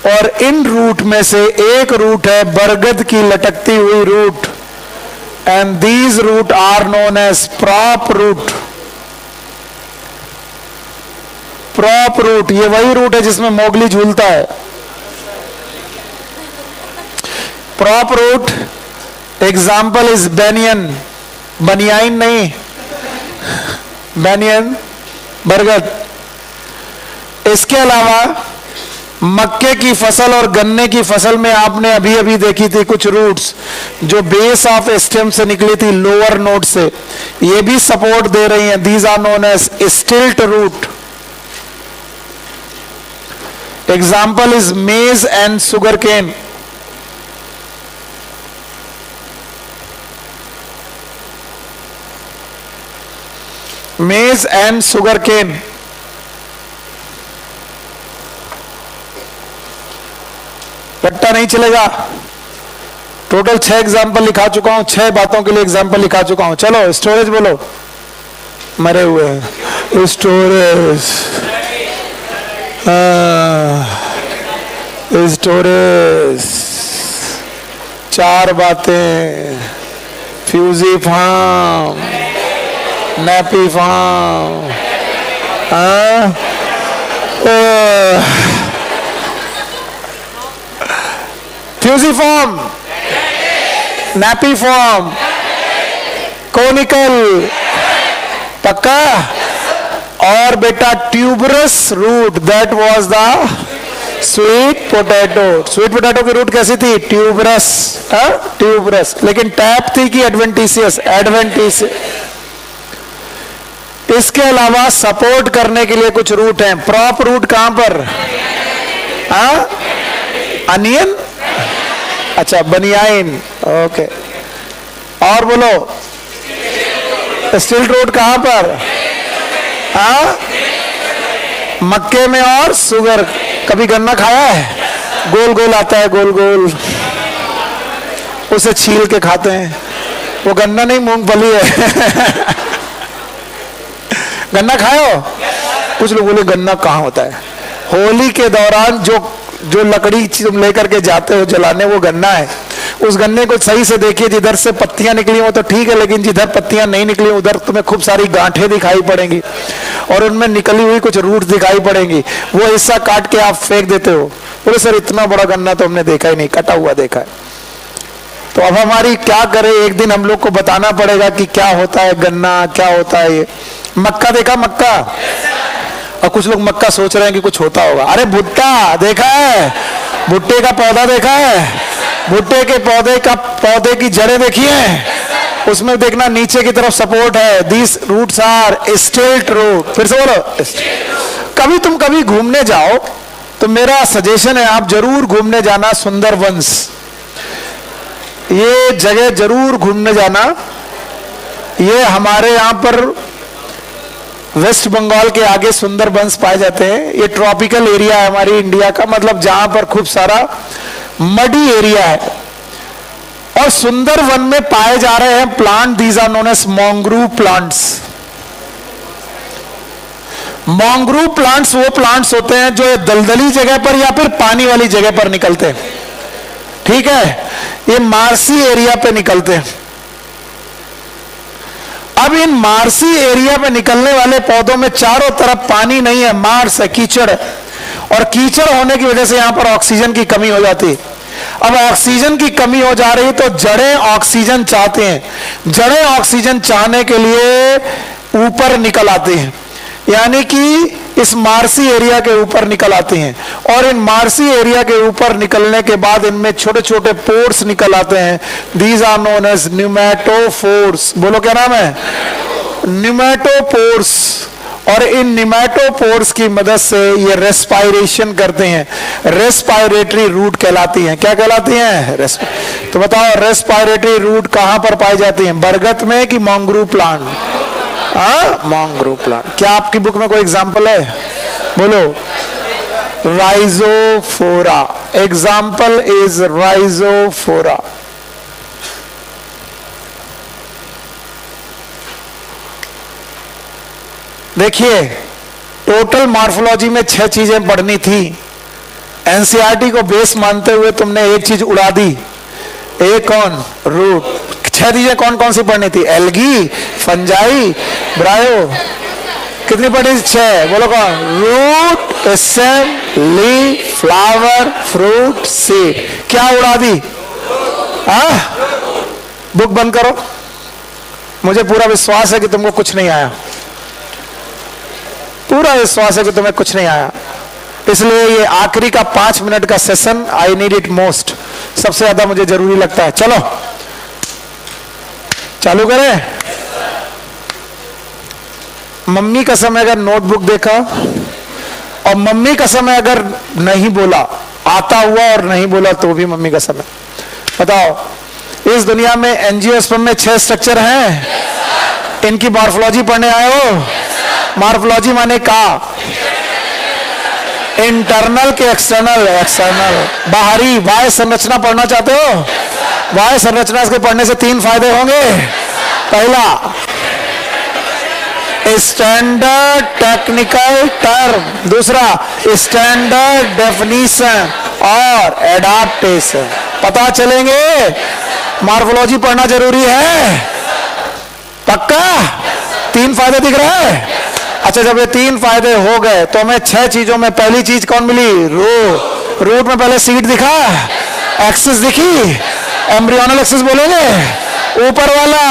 और इन रूट में से एक रूट है बरगद की लटकती हुई root, and these root are known as prop root. Prop root, ये वही रूट है जिसमें मोगली झूलता है। Prop root example is banyan. बनियाइन नहीं, बेनियन, बरगद। इसके अलावा मक्के की फसल और गन्ने की फसल में आपने अभी अभी देखी थी कुछ रूट्स जो बेस ऑफ स्टेम से निकली थी, लोअर नोड से, ये भी सपोर्ट दे रही हैं। These are known as stilt root. Example is maize and sugar cane. Maize and sugar केन। रट्टा नहीं चलेगा। टोटल 6 एग्जाम्पल लिखा चुका हूं, 6 बातों के लिए एग्जाम्पल लिखा चुका हूं। चलो स्टोरेज बोलो, मरे हुए हैं। स्टोरेज, स्टोरेज, 4 बातें। Fusiform, napiform, fusiform, napiform, conical, पक्का। और बेटा tuberous root, that was the sweet potato. Sweet potato की रूट कैसी थी? ट्यूबरस। ट्यूबरस। लेकिन टैप थी कि एडवेंटिशियस? एडवेंटिशियस। इसके अलावा सपोर्ट करने के लिए कुछ रूट हैं। प्रॉप रूट कहां पर? अनियन, अच्छा बनियाइन, ओके। और बोलो स्टिल्ट रोड कहां पर? हाँ, मक्के में और शुगर। कभी गन्ना खाया है? गोल गोल आता है, गोल गोल, उसे छील के खाते हैं। वो गन्ना नहीं, मूंगफली है। गन्ना खाओ? कुछ लोग बोले गन्ना कहाँ होता है? होली के दौरान जो लकड़ी तुम लेकर के जाते हो जलाने, वो गन्ना है। उस गन्ने को सही से देखिए, जिधर से पत्तियां निकली हो तो ठीक है, लेकिन जिधर पत्तियां नहीं निकली उधर तुम्हें खूब सारी गांठें दिखाई पड़ेंगी और उनमें निकली हुई कुछ रूट दिखाई पड़ेंगी। वो हिस्सा काट के आप फेंक देते हो। बोले सर इतना बड़ा गन्ना तो हमने देखा ही नहीं, कटा हुआ देखा है। तो अब हमारी क्या करें, एक दिन हम लोग को बताना पड़ेगा कि क्या होता है गन्ना, क्या होता है ये। मक्का देखा? मक्का। और कुछ लोग मक्का सोच रहे हैं कि कुछ होता होगा। अरे भुट्टा देखा है? भुट्टे का पौधा देखा है? भुट्टे के पौधे की जड़ें देखी हैं? उसमें देखना नीचे की तरफ सपोर्ट है। दीस रूट्स आर स्टिल्ट रूट। फिर से बोलो। कभी घूमने जाओ तो मेरा सजेशन है आप जरूर घूमने जाना सुंदरवंश। ये जगह जरूर घूमने जाना। ये हमारे यहां पर वेस्ट बंगाल के आगे सुंदरबंस पाए जाते हैं। ये ट्रॉपिकल एरिया है हमारी इंडिया का, मतलब जहां पर खूब सारा मडी एरिया है। और सुंदरवन में पाए जा रहे हैं plant, these are known as mangrove plants. Mangrove plants वो प्लांट्स होते हैं जो दलदली जगह पर या फिर पानी वाली जगह पर निकलते हैं। ठीक है, ये मार्सी एरिया पे निकलते हैं। अब इन मार्सी एरिया पे निकलने वाले पौधों में चारों तरफ पानी नहीं है, मार्स है, कीचड़ है। और कीचड़ होने की वजह से यहां पर ऑक्सीजन की कमी हो जाती है। अब ऑक्सीजन की कमी हो जा रही तो जड़ें ऑक्सीजन चाहते हैं। जड़ें ऑक्सीजन चाहने के लिए ऊपर निकल आती हैं, यानी कि इस मार्सी एरिया के ऊपर निकल आती हैं। और इन मार्सी एरिया के ऊपर निकलने के बाद इनमें छोटे छोटे पोर्स निकल आते हैं। These are known as pneumatophores. बोलो क्या नाम है? न्यूमेटोपोर्स। और इन न्यूमेटोपोर्स की मदद से ये रेस्पायरेशन करते हैं। रेस्पायरेटरी रूट कहलाती हैं। क्या कहलाती हैं? तो बताओ रेस्पायरेटरी रूट कहां पर पाई जाती हैं? बरगद में कि मैंग्रोव प्लांट? Mangrove plant. क्या आपकी बुक में कोई एग्जाम्पल है? बोलो। राइजोफोरा। Example is Rhizophora. देखिए, टोटल मॉर्फोलॉजी में 6 चीजें पढ़नी थी। एनसीईआरटी को बेस मानते हुए तुमने एक चीज उड़ा दी। एक कौन? रूट। 6 चीजें कौन कौन सी पढ़नी थी? Algae, fungi, bryo. कितनी पढ़ी? 6। बोलो कौन? Root, stem, leaf, flower, fruit, seed. क्या उड़ा दी? बुक बंद करो। मुझे पूरा विश्वास है कि तुमको कुछ नहीं आया। पूरा विश्वास है कि तुम्हें कुछ नहीं आया। इसलिए ये आखिरी का 5 मिनट का session I need it most, सबसे ज्यादा मुझे जरूरी लगता है। चलो चालू करें। मम्मी का समय अगर नोटबुक देखा और मम्मी का समय अगर नहीं बोला, आता हुआ और नहीं बोला तो भी मम्मी का समय। बताओ, इस दुनिया में एंजियोस्पर्म में 6 स्ट्रक्चर हैं। इनकी मॉर्फोलॉजी पढ़ने आए हो? मॉर्फोलॉजी माने का? इंटरनल के एक्सटर्नल? एक्सटर्नल। बाहरी वाय संरचना पढ़ना चाहते हो? वाय संरचना के पढ़ने से 3 फायदे होंगे। पहला, स्टैंडर्ड टेक्निकल टर्म। दूसरा, स्टैंडर्ड डेफिनेशन और एडाप्टेशन पता चलेंगे। मॉर्फोलॉजी पढ़ना जरूरी है। पक्का? 3 फायदे दिख रहे हैं? अच्छा, जब ये 3 फायदे हो गए तो हमें 6 चीजों में पहली चीज कौन मिली? रूट। रूट में पहले सीड दिखा, एक्सिस दिखी, एम्ब्रियोनल एक्सिस बोलेंगे, ऊपर वाला,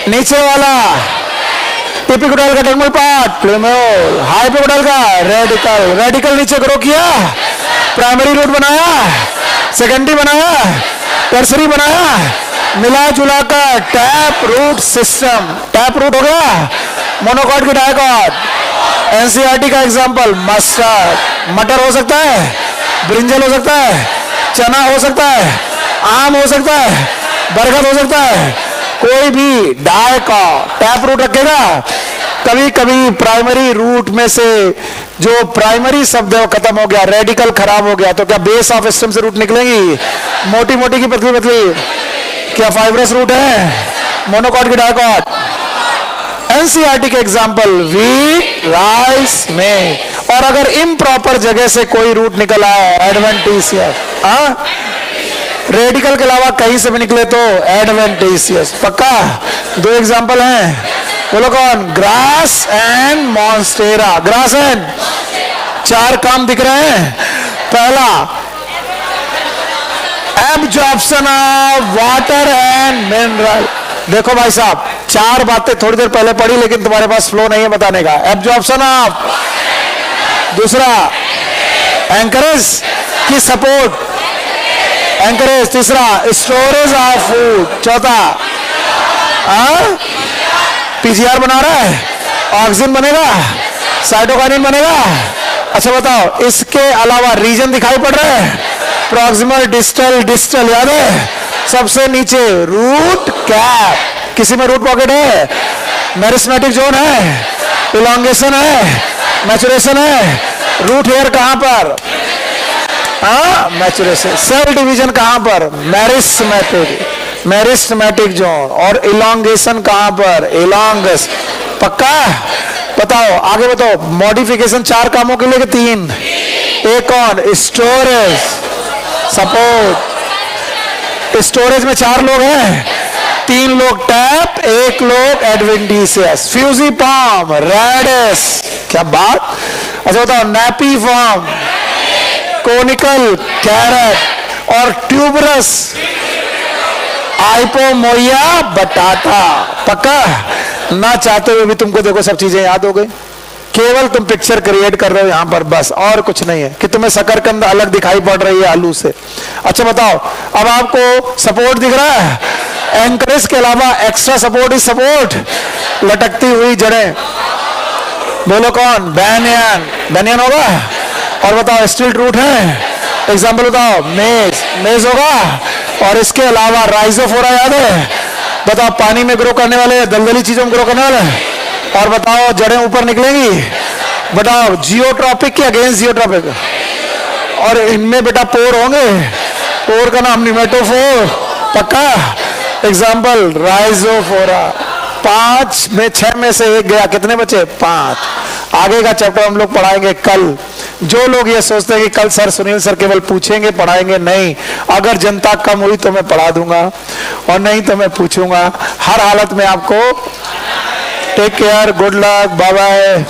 नीचे वाला, एपिकोडाइल का टर्मिनल पार्ट, प्लूमेल, हाइपोकोडाइल का रेडिकल। रेडिकल नीचे ग्रो किया, प्राइमरी रूट बनाया, सेकेंडरी बनाया, टर्सरी बनाया, मिला जुला कर tap root system. Tap root हो गया, मोनोकॉट की डायकॉट। एनसीईआरटी का एग्जांपल मस्टर्ड। मटर हो सकता है, ब्रिंजल हो सकता है, चना हो सकता है, आम हो सकता है, बरगद हो सकता है, कोई भी डायकॉट टैप रूट रखेगा। कभी कभी प्राइमरी रूट में से जो प्राइमरी शब्द है वो खत्म हो गया, रेडिकल खराब हो गया, तो क्या बेस ऑफ स्टेम से रूट निकलेंगी? मोटी मोटी की पतली पतली? क्या फाइब्रस रूट है? मोनोकॉट की डायकॉट? एनसीईआरटी के एग्जाम्पल व्हीट, राइस में। और अगर इम्प्रॉपर जगह से कोई रूट निकल आए एडवेंटिशियस, रेडिकल के अलावा कहीं से भी निकले तो एडवेंटिशियस। पक्का? दो एग्जाम्पल हैं, बोलो कौन? Grass and monstera. Grass and, चार काम दिख रहे हैं। पहला, absorption of water and mineral. देखो भाई साहब, चार बातें थोड़ी देर पहले पढ़ी लेकिन तुम्हारे पास फ्लो नहीं है बताने का। एब्जॉर्प्शन ऑफ, दूसरा एंकरेज की सपोर्ट, एंकरेज, तीसरा स्टोरेज ऑफ फूड, चौथा पीजीआर बना रहा है, ऑक्सीजन बनेगा, साइटोकाइनिन बनेगा। अच्छा बताओ, इसके अलावा रीजन दिखाई पड़ रहा है? प्रॉक्सिमल, डिस्टल, डिस्टल याद है? सबसे नीचे रूट कैप, किसी में रूट पॉकेट है? मेरिस्मेटिक जोन है, इलॉन्गेशन है, मैचुरेशन है। रूट हेयर कहां पर? मैचुरेशन। सेल डिवीजन कहां पर? Meristematic, meristematic zone. और इलॉन्गेशन कहां पर? इलॉन्गस। पक्का? बताओ आगे बताओ। मॉडिफिकेशन चार कामों के लिए कि तीन? एक कौन? Storage, support. स्टोरेज में चार लोग हैं, तीन लोग टैप, एक लोग एडवेंटिशियस। फ्यूजिपाम, रेडिस, क्या बात। अच्छा बताओ, नैपी फॉर्म, कोनिकल, कैरेट। और ट्यूबरस, आइपोमोइया, बटाटा। पक्का? ना चाहते हुए भी तुमको देखो सब चीजें याद हो गई, केवल तुम पिक्चर क्रिएट कर रहे हो यहां पर, बस और कुछ नहीं है कि तुम्हें शकरकंद अलग दिखाई पड़ रही है आलू से। अच्छा बताओ, अब आपको सपोर्ट दिख रहा है? एंकरेज के अलावा एक्स्ट्रा सपोर्ट इज सपोर्ट, लटकती हुई जड़ें। बोलो कौन? बैनियन, बैनियन होगा। और बताओ, स्टिल्ट रूट है? एग्जाम्पल बताओ। मेज, मेज होगा। और इसके अलावा राइजोफोरा याद है? बताओ, पानी में ग्रो करने वाले, दलदली चीजों में ग्रो करने वाले। और बताओ, जड़ें ऊपर निकलेंगी। बताओ, जियोट्रॉपिक के अगेंस्ट जियोट्रॉपिक। और इनमें बेटा पोर होंगे, पोर का नाम निमेटोफोर। पक्का? Example Rhizophora. 5 में 6 में से एक गया, कितने बचे? 5। आगे का चैप्टर हम लोग पढ़ाएंगे कल। जो लोग ये सोचते हैं कि कल सर सुनील सर केवल पूछेंगे पढ़ाएंगे, नहीं, अगर जनता कम हुई तो मैं पढ़ा दूंगा और नहीं तो मैं पूछूंगा। हर हालत में आपको take care, good luck, bye bye.